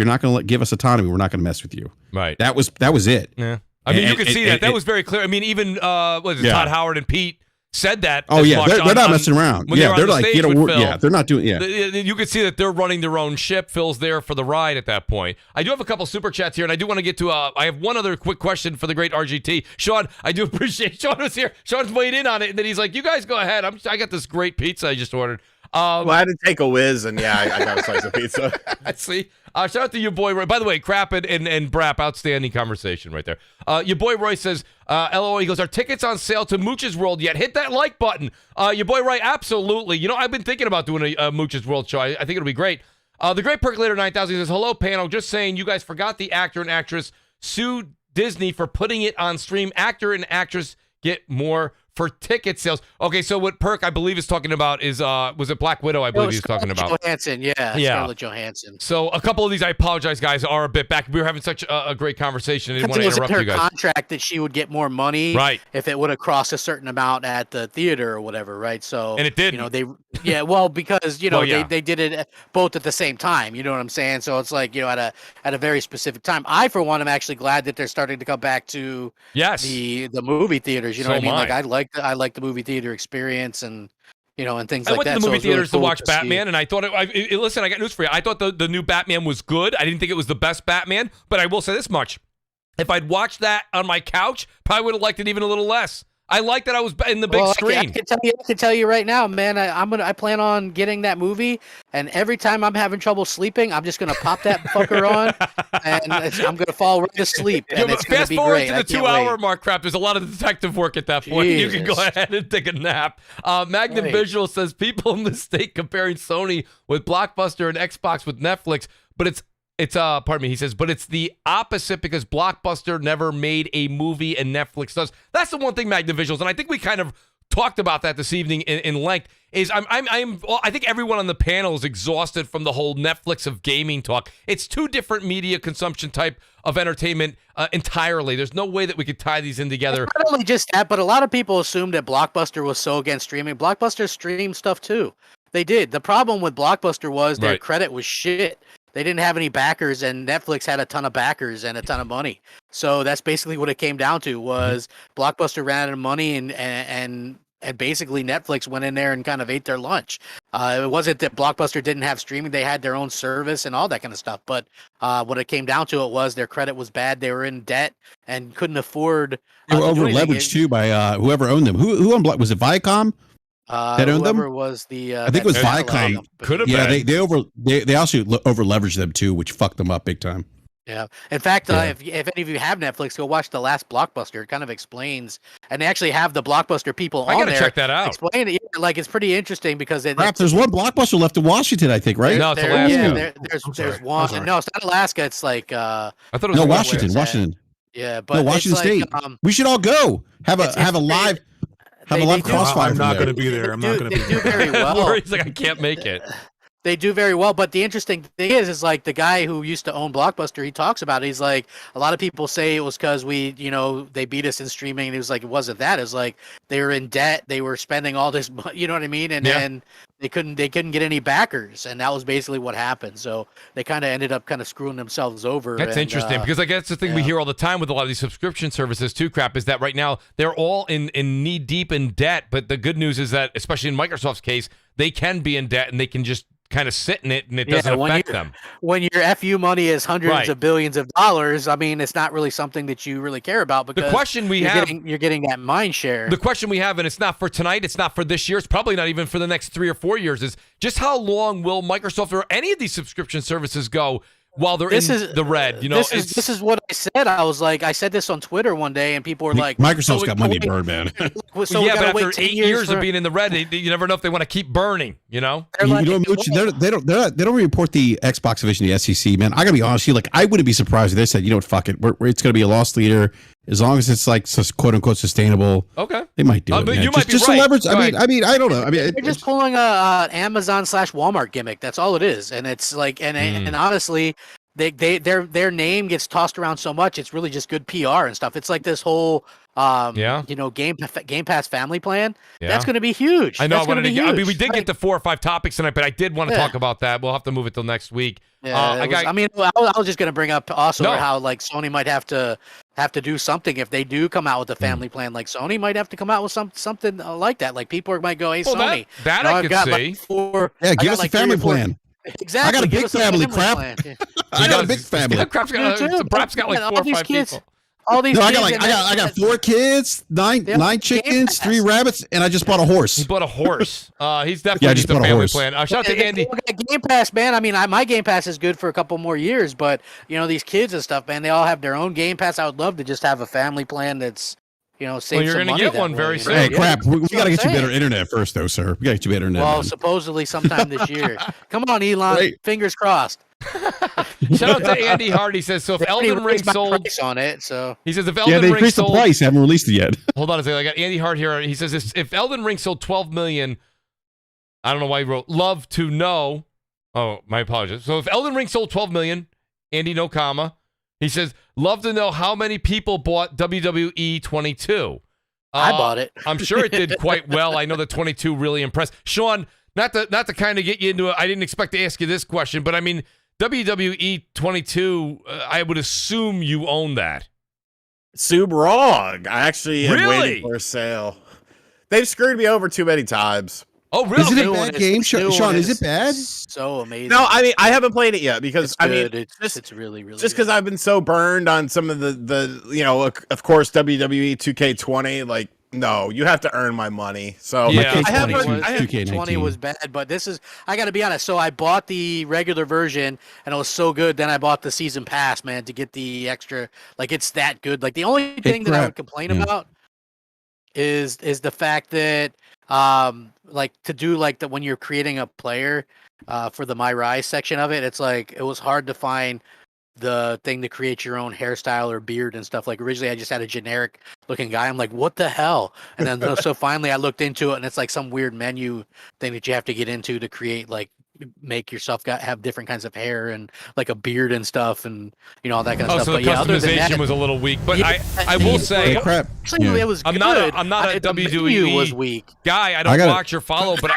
not going to give us autonomy, we're not going to mess with you. Right. That was it. Yeah. I mean, you can see that. That was very clear. I mean, even Todd Howard and Pete said that. Oh as yeah, much they're not messing around. when Yeah, on they're the like, stage with Phil. yeah, they're not doing. Yeah, You can see that they're running their own ship. Phil's there for the ride at that point. I do have a couple super chats here, and I do want to get to. I have one other quick question for the great RGT. Sean, I do appreciate Sean was here. Sean's weighed in on it, and then he's like, "You guys go ahead. I got this great pizza I just ordered." Well, I had to take a whiz, and yeah, I got a slice of pizza. See, shout out to your boy Roy. By the way, Crap and BRAP, outstanding conversation right there. Your boy Roy says, "LOL." He goes, "Are tickets on sale to Mooch's World yet? Hit that like button." Your boy Roy, absolutely. You know, I've been thinking about doing a Mooch's World show. I think it'll be great. The Great Percolator 9000 says, "Hello, panel. Just saying, you guys forgot the actor and actress sued Disney for putting it on stream. Actor and actress get more for ticket sales." Okay, so what Perk, I believe, is talking about is, was it Black Widow, I believe he's talking about. Johansson, yeah. Scarlett Johansson. So a couple of these, I apologize, guys, are a bit back. We were having such a great conversation. I didn't want to interrupt you guys. It was in her contract that she would get more money if it would have crossed a certain amount at the theater or whatever, right? So and it didn't. Because they did it both at the same time. You know what I'm saying? So it's like at a very specific time. I, for one, am actually glad that they're starting to come back to the movie theaters. You know what I mean? Like I like the movie theater experience and and things like that. I went to the movie theaters to watch Batman, and I thought listen, I got news for you. I thought the new Batman was good. I didn't think it was the best Batman, but I will say this much: if I'd watched that on my couch, probably would have liked it even a little less. I like that I was in the big screen. I can tell you right now, man. I plan on getting that movie, and every time I'm having trouble sleeping, I'm just gonna pop that fucker on, and I'm gonna fall right asleep. And it's gonna fast be forward great. to the 2-hour mark, Crap. There's a lot of detective work at that point. You can go ahead and take a nap. Magnum Visual says people mistake comparing Sony with Blockbuster and Xbox with Netflix, but it's pardon me, he says, but it's the opposite because Blockbuster never made a movie and Netflix does. That's the one thing, Magnum Visuals, and I think we kind of talked about that this evening in length, is I think everyone on the panel is exhausted from the whole Netflix of gaming talk. It's two different media consumption type of entertainment entirely. There's no way that we could tie these in together. Not only just that, but a lot of people assumed that Blockbuster was so against streaming. Blockbuster streamed stuff too. They did. The problem with Blockbuster was their credit was shit. They didn't have any backers, and Netflix had a ton of backers and a ton of money. So that's basically what it came down to was Blockbuster ran out of money, and basically Netflix went in there and kind of ate their lunch. It wasn't that Blockbuster didn't have streaming. They had their own service and all that kind of stuff. But what it came down to was their credit was bad. They were in debt and couldn't afford. They were over leveraged too by whoever owned them. Who owned was it Viacom? That owned them? Was the I think it was Viacom. Could have been. They also over leveraged them too, which fucked them up big time. Yeah. In fact, if any of you have Netflix, go watch the last Blockbuster. It kind of explains, and they actually have the Blockbuster people on there. I gotta check that out. Explain it. Like it's pretty interesting because perhaps there's one Blockbuster left in Washington, I think, right? No, it's Alaska. Yeah, there's one. No, it's not Alaska. It's like I thought it was Washington. Yeah, but Washington State. We should all go have a live. Have a live Crossfire. I'm not going to be there. I'm not going to be there. They do very well. He's like, I can't make it. They do very well, but the interesting thing is like the guy who used to own Blockbuster, he talks about it. He's like, a lot of people say it was because they beat us in streaming. And he was like, it wasn't that. It was like they were in debt. They were spending all this, you know what I mean? And then they couldn't get any backers, and that was basically what happened. So they kind of ended up kind of screwing themselves over. That's interesting because I guess the thing we hear all the time with a lot of these subscription services too, Crap, is that right now they're all in knee deep in debt. But the good news is that, especially in Microsoft's case, they can be in debt and they can just kind of sit in it and it doesn't affect them. When your FU money is hundreds of billions of dollars, I mean, it's not really something that you really care about because the question you're getting that mind share. The question we have, and it's not for tonight, it's not for this year, it's probably not even for the next 3 or 4 years, is just how long will Microsoft or any of these subscription services go while they're in the red? This is what I said. I said this on Twitter one day, and people were like, Microsoft's got money to burn, man. But after 8 years of being in the red, you never know if they want to keep burning. You know, they don't report the Xbox division, the SEC, man. I gotta be honest, I wouldn't be surprised if they said, fuck it, it's gonna be a loss leader as long as it's like quote unquote sustainable. Okay, they might do it. But man. you might be just right. to leverage. I mean, I don't know. I mean, they're just pulling a Amazon/Walmart gimmick. That's all it is, and it's like, and honestly, their name gets tossed around so much. It's really just good PR and stuff. It's like this whole Game Pass family plan. Yeah. That's going to be huge. I know. I mean, we did get to 4 or 5 topics tonight, but I did want to talk about that. We'll have to move it till next week. Yeah, I was just going to bring up also how like Sony might have to do something if they do come out with a family plan. Like Sony might have to come out with something like that. Like people might go, "Hey, Sony, that I could see. Like 4, give us a family plan." Exactly. I got a big family, Crap. I got a big family. Brap's got like 4 or 5 people. All these I got 4 kids, 9 chickens, 3 rabbits, and I just bought a horse. He bought a horse. He's definitely needs a family plan. Shout out to Andy. Game Pass, man. I mean, my Game Pass is good for a couple more years, but these kids and stuff, man, they all have their own Game Pass. I would love to just have a family plan that's save you're some money. You're going to get one very soon. Hey, Crap, we got to get you better internet first, though, sir. We got to get you better internet. Well, supposedly sometime this year. Come on, Elon. Right. Fingers crossed. Shout out to Andy Hart. He says, so if Elden Ring sold on it, so he says if Elden Ring they increased sold, the price. Haven't released it yet. Hold on a second. I got Andy Hart here. He says if Elden Ring sold 12 million, I don't know why he wrote love to know. Oh, my apologies. So if Elden Ring sold 12 million, Andy no comma. He says love to know how many people bought WWE 22. I bought it. I'm sure it did quite well. I know that 22 really impressed. Sean, not to kind of get you into it, I didn't expect to ask you this question, but I mean, WWE 22, I would assume you own that. Sub wrong. I actually am Really? waiting for a sale. They've screwed me over too many times. Oh, really? Is it a bad game, Sean? Is it bad? So amazing. No, I mean, I haven't played it yet because it's really, really just because I've been so burned on some of the of course, WWE 2K20. Like, no, you have to earn my money. So yeah, I have 20 was bad, but this is, I got to be honest. So I bought the regular version and it was so good. Then I bought the season pass, man, to get the extra. Like, it's that good. Like, the only thing that I would complain about is the fact that like to do like the when you're creating a player for the My Rise section of it, it's like it was hard to find the thing to create your own hairstyle or beard and stuff. Like originally I just had a generic looking guy. I'm like, what the hell? And then so finally I looked into it and it's like some weird menu thing that you have to get into to create, like, make yourself have different kinds of hair and like a beard and stuff and all that kind of stuff. So but the customization was a little weak, but I will say, actually, it was good. I'm not a WWE was weak guy. I don't watch or follow, but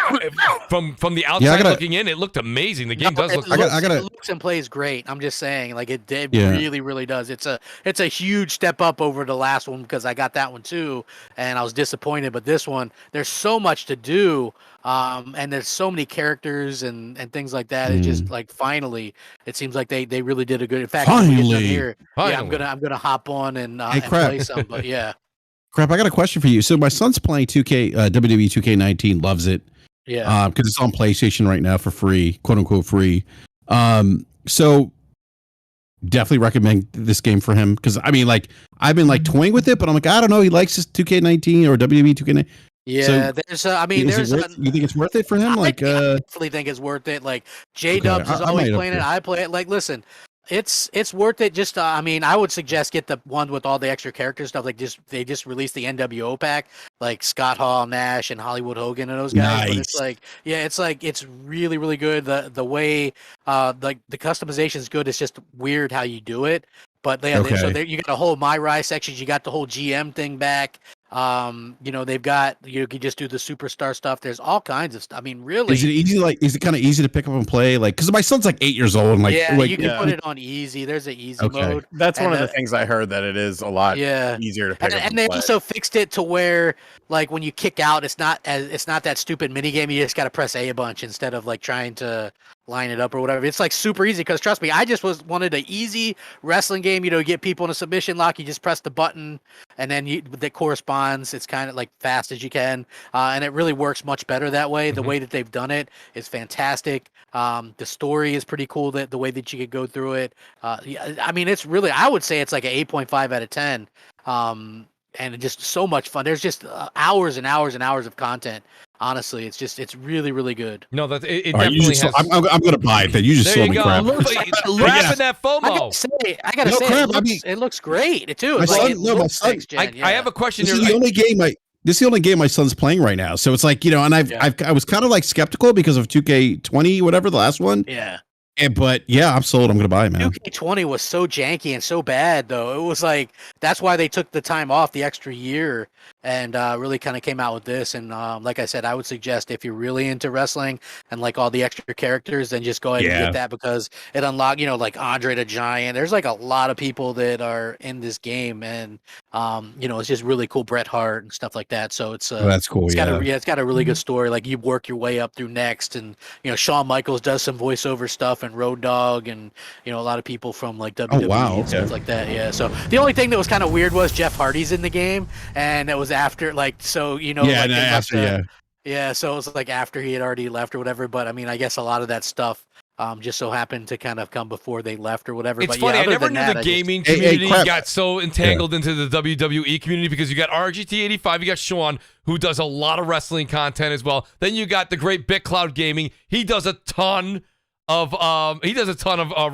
from the outside looking in, it looked amazing. The game does look. It looks and plays great. I'm just saying, like it really, really does. It's a huge step up over the last one because I got that one too, and I was disappointed. But this one, there's so much to do. And there's so many characters and things like that. It's just like finally, it seems like they really did a good. In fact, finally, I'm gonna hop on and play some. But yeah, Crap, I got a question for you. So my son's playing 2K WWE 2K19, loves it. Yeah, because it's on PlayStation right now for free, quote unquote free. So definitely recommend this game for him because I mean, like I've been like toying with it, but I'm like I don't know. He likes this 2K19 or WWE 2K19. Yeah, so, there's. I mean, you think it's worth it for him? Like, I definitely think it's worth it. Like, J-Dubs is always playing it. I play it. Like, listen, it's worth it. Just, I mean, I would suggest get the one with all the extra character stuff. Like, they just released the NWO pack, like Scott Hall, Nash, and Hollywood Hogan and those guys. Nice. But it's really, really good. The way, like the customization is good. It's just weird how you do it. But yeah, so you got a whole My Rise sections. You got the whole GM thing back. They've got, you can just do the superstar stuff. There's all kinds of stuff. I mean, really, is it easy? Like, is it kind of easy to pick up and play? Like, because my son's like 8 years old. And like, you can put it on easy. There's an easy mode. That's one of the things I heard, that it is a lot easier to pick up. And they also fixed it to where, like, when you kick out, it's not that stupid mini game. You just got to press A bunch instead of like trying to line it up or whatever. It's like super easy because trust me, I just wanted an easy wrestling game. Get people in a submission lock. You just press the button and then that corresponds. It's kind of like fast as you can, and it really works much better that way. The way that they've done it is fantastic. The story is pretty cool. That the way that you could go through it. I mean, it's really, I would say it's like an 8.5 out of 10. And just so much fun. There's just hours and hours and hours of content. Honestly, it's really, really good. No, that it definitely has. I'm going to buy it. Then you just there sold you me go. Crap. Grabbing that FOMO. I gotta say, it looks great too. I have a question. This is the only game This is the only game my son's playing right now. So it's like, and I was kind of like skeptical because of 2K20, whatever, the last one. Yeah. But yeah, I'm sold. I'm gonna buy it, man. 2K20 was so janky and so bad, though. It was like that's why they took the time off, the extra year, and really kind of came out with this. And like I said, I would suggest if you're really into wrestling and like all the extra characters, then just go ahead and get that because it unlocked, like Andre the Giant. There's like a lot of people that are in this game, and it's just really cool. Bret Hart and stuff like that. So it's that's cool. It's got a really good story. Like you work your way up through next, and Shawn Michaels does some voiceover stuff, and Road Dogg, and a lot of people from like WWE and stuff like that. Yeah. So the only thing that was kind of weird was Jeff Hardy's in the game, and it was after so so it was like after he had already left or whatever. But I mean, I guess a lot of that stuff just so happened to kind of come before they left or whatever. It's but funny. Yeah, I never knew the gaming community got so entangled into the WWE community because you got RGT85, you got Sean, who does a lot of wrestling content as well. Then you got the great BitCloud Gaming. He does a ton of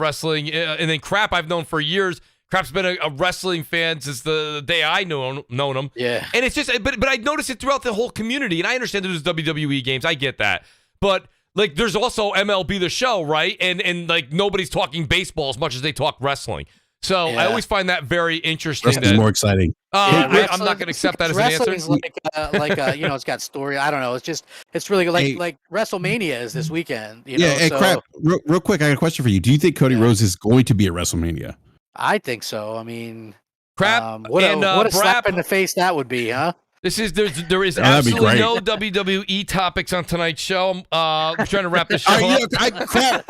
wrestling, and then Crap I've known for years. Crap's been a wrestling fan since the day I known him. Yeah, and it's just, but I noticed it throughout the whole community, and I understand there's WWE games, I get that, but like there's also MLB The Show, right? And like nobody's talking baseball as much as they talk wrestling. So I always find that very interesting. Wrestling's more exciting. I'm not going to accept that as an answer. Wrestling's it's got story. I don't know. It's really like WrestleMania is this weekend. Crap. Real quick, I got a question for you. Do you think Cody Rhodes is going to be at WrestleMania? I think so. I mean, Crap. What a slap BRAP in the face that would be, huh? There is absolutely no WWE topics on tonight's show. I'm trying to wrap this show up. Crap.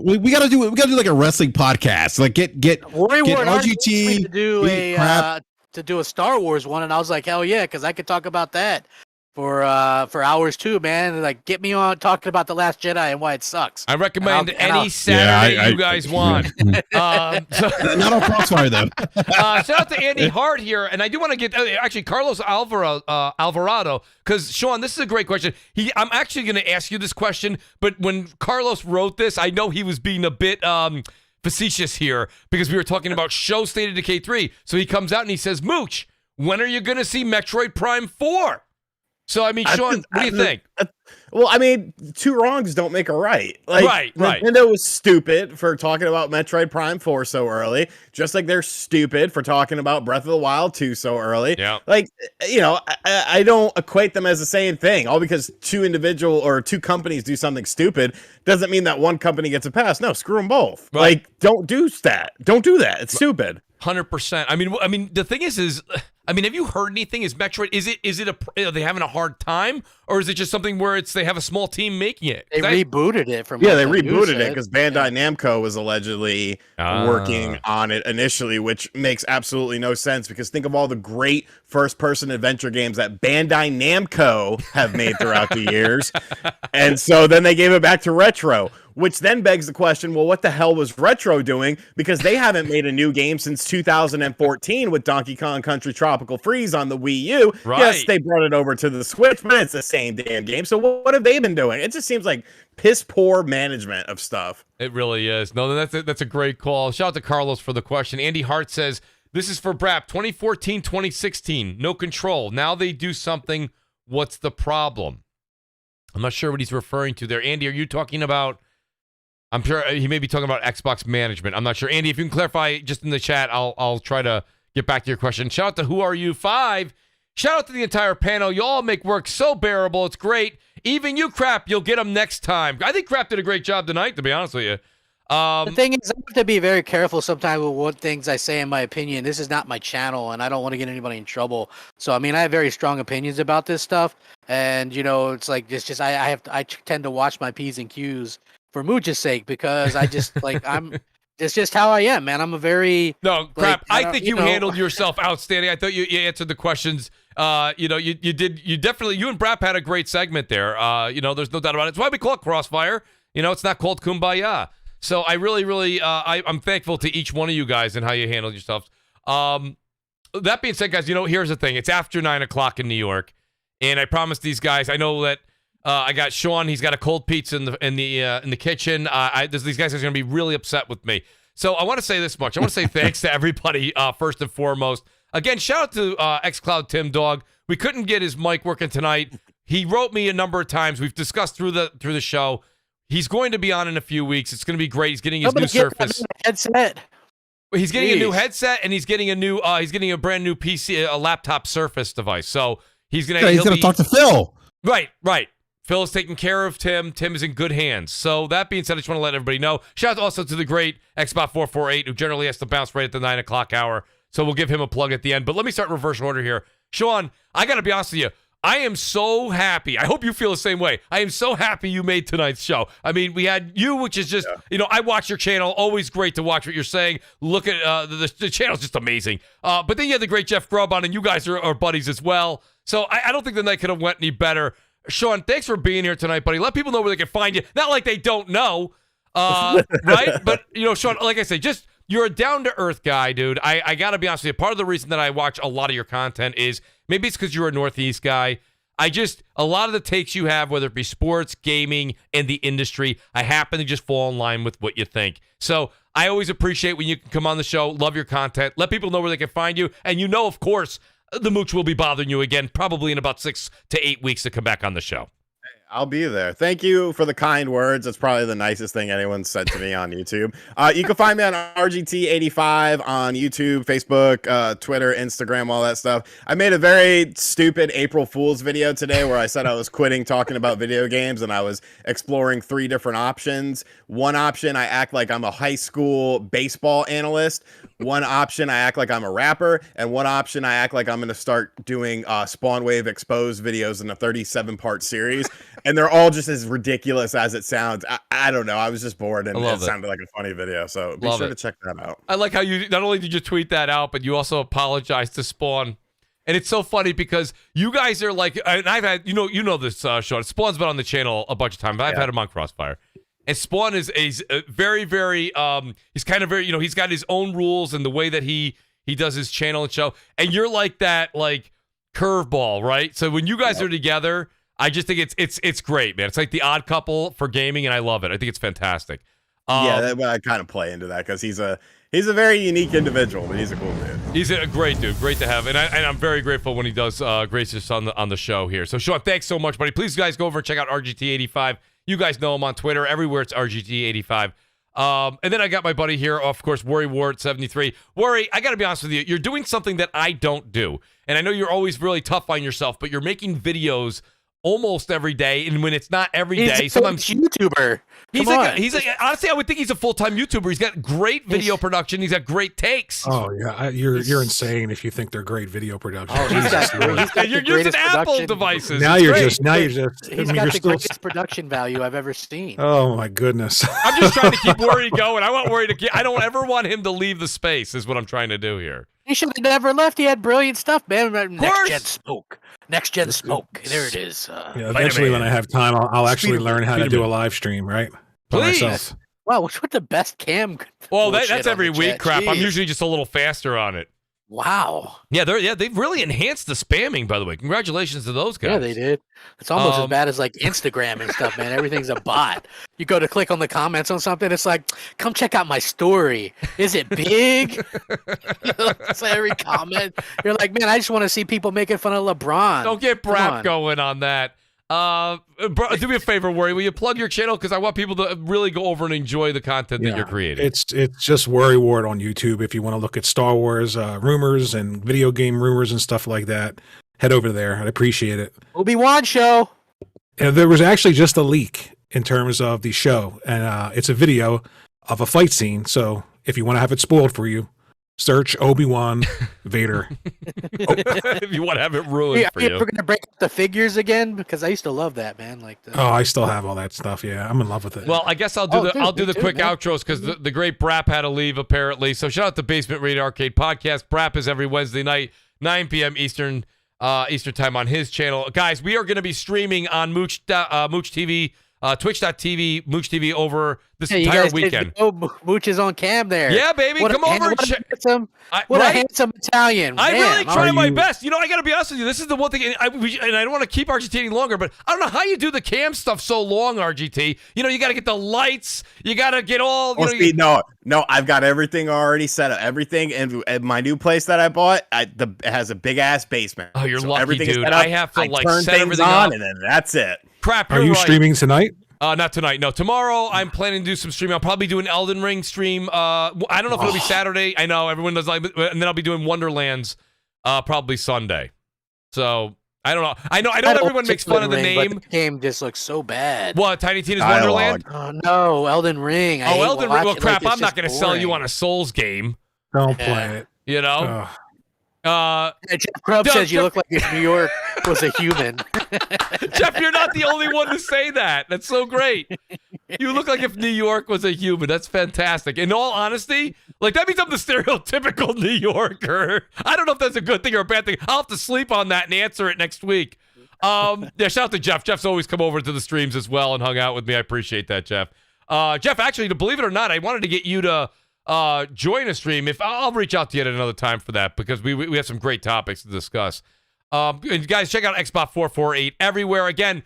We gotta do like a wrestling podcast. Like get RGT to do a Star Wars one, and I was like, hell yeah, because I could talk about that for hours too, man. Like, get me on talking about The Last Jedi and why it sucks. I recommend any Saturday you guys want. Not on Crossfire though. Shout out to Andy Hart here, and I do want to get actually Carlos Alvarado, because Sean, this is a great question. I'm actually going to ask you this question, but when Carlos wrote this, I know he was being a bit facetious here because we were talking about show State of Decay 3. So he comes out and he says, "Mooch, when are you going to see Metroid Prime 4?" So, I mean, Sean, what do you think? Well, I mean, two wrongs don't make a right. Like, right. Nintendo was stupid for talking about Metroid Prime 4 so early, just like they're stupid for talking about Breath of the Wild 2 so early. Yeah. Like, I don't equate them as the same thing. All because two companies do something stupid doesn't mean that one company gets a pass. No, screw them both. Right. Like, don't do that. Don't do that. It's stupid. 100%. I mean, the thing is, have you heard anything? Is Metroid? Are they having a hard time, or is it just something where they have a small team making it? They rebooted it from. Yeah, they rebooted it because Bandai Namco was allegedly working on it initially, which makes absolutely no sense because think of all the great first-person adventure games that Bandai Namco have made throughout the years, and so then they gave it back to Retro. Which then begs the question, well, what the hell was Retro doing? Because they haven't made a new game since 2014 with Donkey Kong Country Tropical Freeze on the Wii U. Right. Yes, they brought it over to the Switch, but it's the same damn game. So what have they been doing? It just seems like piss poor management of stuff. It really is. No, that's a great call. Shout out to Carlos for the question. Andy Hart says, this is for BRAP, 2014, 2016, no control. Now they do something. What's the problem? I'm not sure what he's referring to there. Andy, are you talking about... I'm sure he may be talking about Xbox management. I'm not sure. Andy, if you can clarify just in the chat, I'll try to get back to your question. Shout out to Who Are You 5. Shout out to the entire panel. You all make work so bearable. It's great. Even you, Crap, you'll get them next time. I think Crap did a great job tonight, to be honest with you. The thing is, I have to be very careful sometimes with what things I say in my opinion. This is not my channel, and I don't want to get anybody in trouble. So, I mean, I have very strong opinions about this stuff. And, it's like, I tend to watch my P's and Q's for Mooch's sake, because I just it's just how I am, man. I'm a very Crap. I think you handled yourself outstanding. I thought you answered the questions. You definitely, you and BRAP had a great segment there. There's no doubt about it. It's why we call it Crossfire. It's not called Kumbaya. So I really, I'm thankful to each one of you guys and how you handled yourselves. That being said, guys, here's the thing. It's after 9 o'clock in New York, and I promised these guys. I know that. I got Sean. He's got a cold pizza in the kitchen. These guys are going to be really upset with me. So I want to say this much. I want to say thanks to everybody first and foremost. Again, shout out to xCloud Tim Dog. We couldn't get his mic working tonight. He wrote me a number of times. We've discussed through the show. He's going to be on in a few weeks. It's going to be great. He's getting his new Somebody get that Surface. man a headset. He's getting a new Jeez. headset, and he's getting a brand new PC, a laptop Surface device. So he's gonna talk to Phil. Right. Phil is taking care of Tim. Tim is in good hands. So that being said, I just want to let everybody know. Shout out also to the great Xbot448, who generally has to bounce right at the 9 o'clock hour. So we'll give him a plug at the end. But let me start in reverse order here. Sean, I got to be honest with you. I am so happy. I hope you feel the same way. I am so happy you made tonight's show. I mean, we had you, which is just, I watch your channel. Always great to watch what you're saying. Look at the channel's just amazing. But then you had the great Jeff Grubb on, and you guys are buddies as well. So I don't think the night could have went any better. Sean, thanks for being here tonight, buddy. Let people know where they can find you. Not like they don't know, right? But, Sean, like I say, just you're a down-to-earth guy, dude. I got to be honest with you. Part of the reason that I watch a lot of your content is maybe it's because you're a Northeast guy. A lot of the takes you have, whether it be sports, gaming, and the industry, I happen to just fall in line with what you think. So I always appreciate when you can come on the show, love your content, let people know where they can find you. And of course, the Mooch will be bothering you again, probably in about 6 to 8 weeks to come back on the show. I'll be there. Thank you for the kind words. It's probably the nicest thing anyone said to me on YouTube. You can find me on RGT85 on YouTube, Facebook, Twitter, Instagram, all that stuff. I made a very stupid April Fool's video today where I said I was quitting talking about video games and I was exploring 3 different options. One option, I act like I'm a high school baseball analyst. One option, I act like I'm a rapper. And one option, I act like I'm going to start doing Spawn Wave Exposed videos in a 37-part series. And they're all just as ridiculous as it sounds. I don't know. I was just bored, and it sounded like a funny video. So be sure to check that out. I like how you not only did you tweet that out, but you also apologized to Spawn. And it's so funny because you guys are like, and I've had, this, Sean. Spawn's been on the channel a bunch of times, but I've had him on CrossFire. And Spawn is very, very, he's kind of very, he's got his own rules and the way that he does his channel and show. And you're like that, like, curveball, right? So when you guys are together, I just think it's great, man. It's like the odd couple for gaming, and I love it. I think it's fantastic. I kind of play into that because he's a very unique individual, but he's a cool dude. He's a great dude, great to have, and I'm very grateful when he does grace us on the show here. So Sean, thanks so much, buddy. Please, guys, go over and check out RGT85. You guys know him on Twitter, everywhere. It's RGT85. And then I got my buddy here, of course, Worry Ward 73. Worry, I got to be honest with you. You're doing something that I don't do, and I know you're always really tough on yourself, but you're making videos almost every day, and when it's not every day, sometimes YouTuber. He's like honestly, I would think he's a full-time YouTuber. He's got great video production. He's got great takes. Oh yeah, you're insane if you think they're great video production. Oh, he's got you're using Apple devices. Now you're just. He's got the greatest production value I've ever seen. Oh my goodness. I'm just trying to keep Worry going. I want Worry to I don't ever want him to leave the space. Is what I'm trying to do here. He should have never left. He had brilliant stuff, man. Next gen smoke. There it is. Eventually, when I have time, I'll actually learn how to do a live stream, right? Please. Myself. Wow, what's the best cam? Well, that's every week, crap. Jeez. I'm usually just a little faster on it. Wow. Yeah, they've really enhanced the spamming, by the way. Congratulations to those guys. Yeah, they did. It's almost as bad as like Instagram and stuff, man. Everything's a bot. You go to click on the comments on something, it's like, come check out my story. Is it big? So every comment, you're like, man, I just want to see people making fun of LeBron. Don't get BRAP going on that. Do me a favor, Worry. Will you plug your channel? Because I want people to really go over and enjoy the content that you're creating. It's just Worry Ward on YouTube. If you want to look at Star Wars rumors and video game rumors and stuff like that, head over there. I'd appreciate it. Obi-Wan show. And there was actually just a leak in terms of the show, and it's a video of a fight scene. So if you want to have it spoiled for you, search Obi-Wan Vader. If you want to have it ruined for you. We're going to break up the figures again, because I used to love that, man. I still have all that stuff. Yeah, I'm in love with it. Well, I guess I'll do the quick outros because the great BRAP had to leave apparently. So shout out to Basement Radio Arcade Podcast. BRAP is every Wednesday night, 9 p.m. Eastern time on his channel. Guys, we are going to be streaming on Mooch TV. Twitch.tv, Mooch TV over this entire weekend. Mooch is on cam there. Yeah, baby. Come over and check. What a handsome Italian. I really try my best. I got to be honest with you. This is the one thing, and I don't want to keep RGT any longer, but I don't know how you do the cam stuff so long, RGT. You got to get the lights. You got to get all. No, I've got everything already set up. Everything, and my new place that I bought, it has a big ass basement. Oh, you're lucky, everything dude. Is set up. I have to turn set things everything on, up. and then that's it. Crap. Are you streaming tonight? Not tonight. No, tomorrow I'm planning to do some streaming. I'll probably do an Elden Ring stream. I don't know if it'll be Saturday. I know everyone does like, and then I'll be doing Wonderlands probably Sunday. So I don't know. I know everyone makes fun of the name. But the game just looks so bad. What, Tiny Tina's Dialogue. Wonderland? Oh no, Elden Ring. Elden Ring. Well, crap. Like, I'm not going to sell you on a Souls game. Don't play it. You know. Jeff Grubb says you look like if New York was a human. Jeff, you're not the only one to say that. That's so great. You look like if New York was a human. That's fantastic. In all honesty, like that means I'm the stereotypical New Yorker. I don't know if that's a good thing or a bad thing. I'll have to sleep on that and answer it next week. Yeah, shout out to Jeff. Jeff's always come over to the streams as well and hung out with me. I appreciate that, Jeff. Jeff, actually, to believe it or not, I wanted to get you to join a stream. If I'll reach out to you at another time for that because we have some great topics to discuss. And guys, check out Xbot448 everywhere. Again,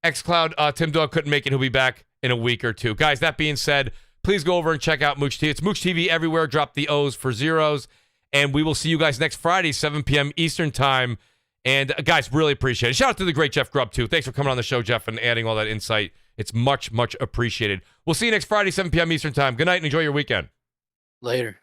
xCloud, Tim Dog couldn't make it. He'll be back in a week or two. Guys, that being said, please go over and check out Mooch TV. It's Mooch TV everywhere. Drop the O's for zeros. And we will see you guys next Friday, 7 p.m. Eastern time. And guys, really appreciate it. Shout out to the great Jeff Grubb, too. Thanks for coming on the show, Jeff, and adding all that insight. It's much, much appreciated. We'll see you next Friday, 7 p.m. Eastern time. Good night and enjoy your weekend. Later.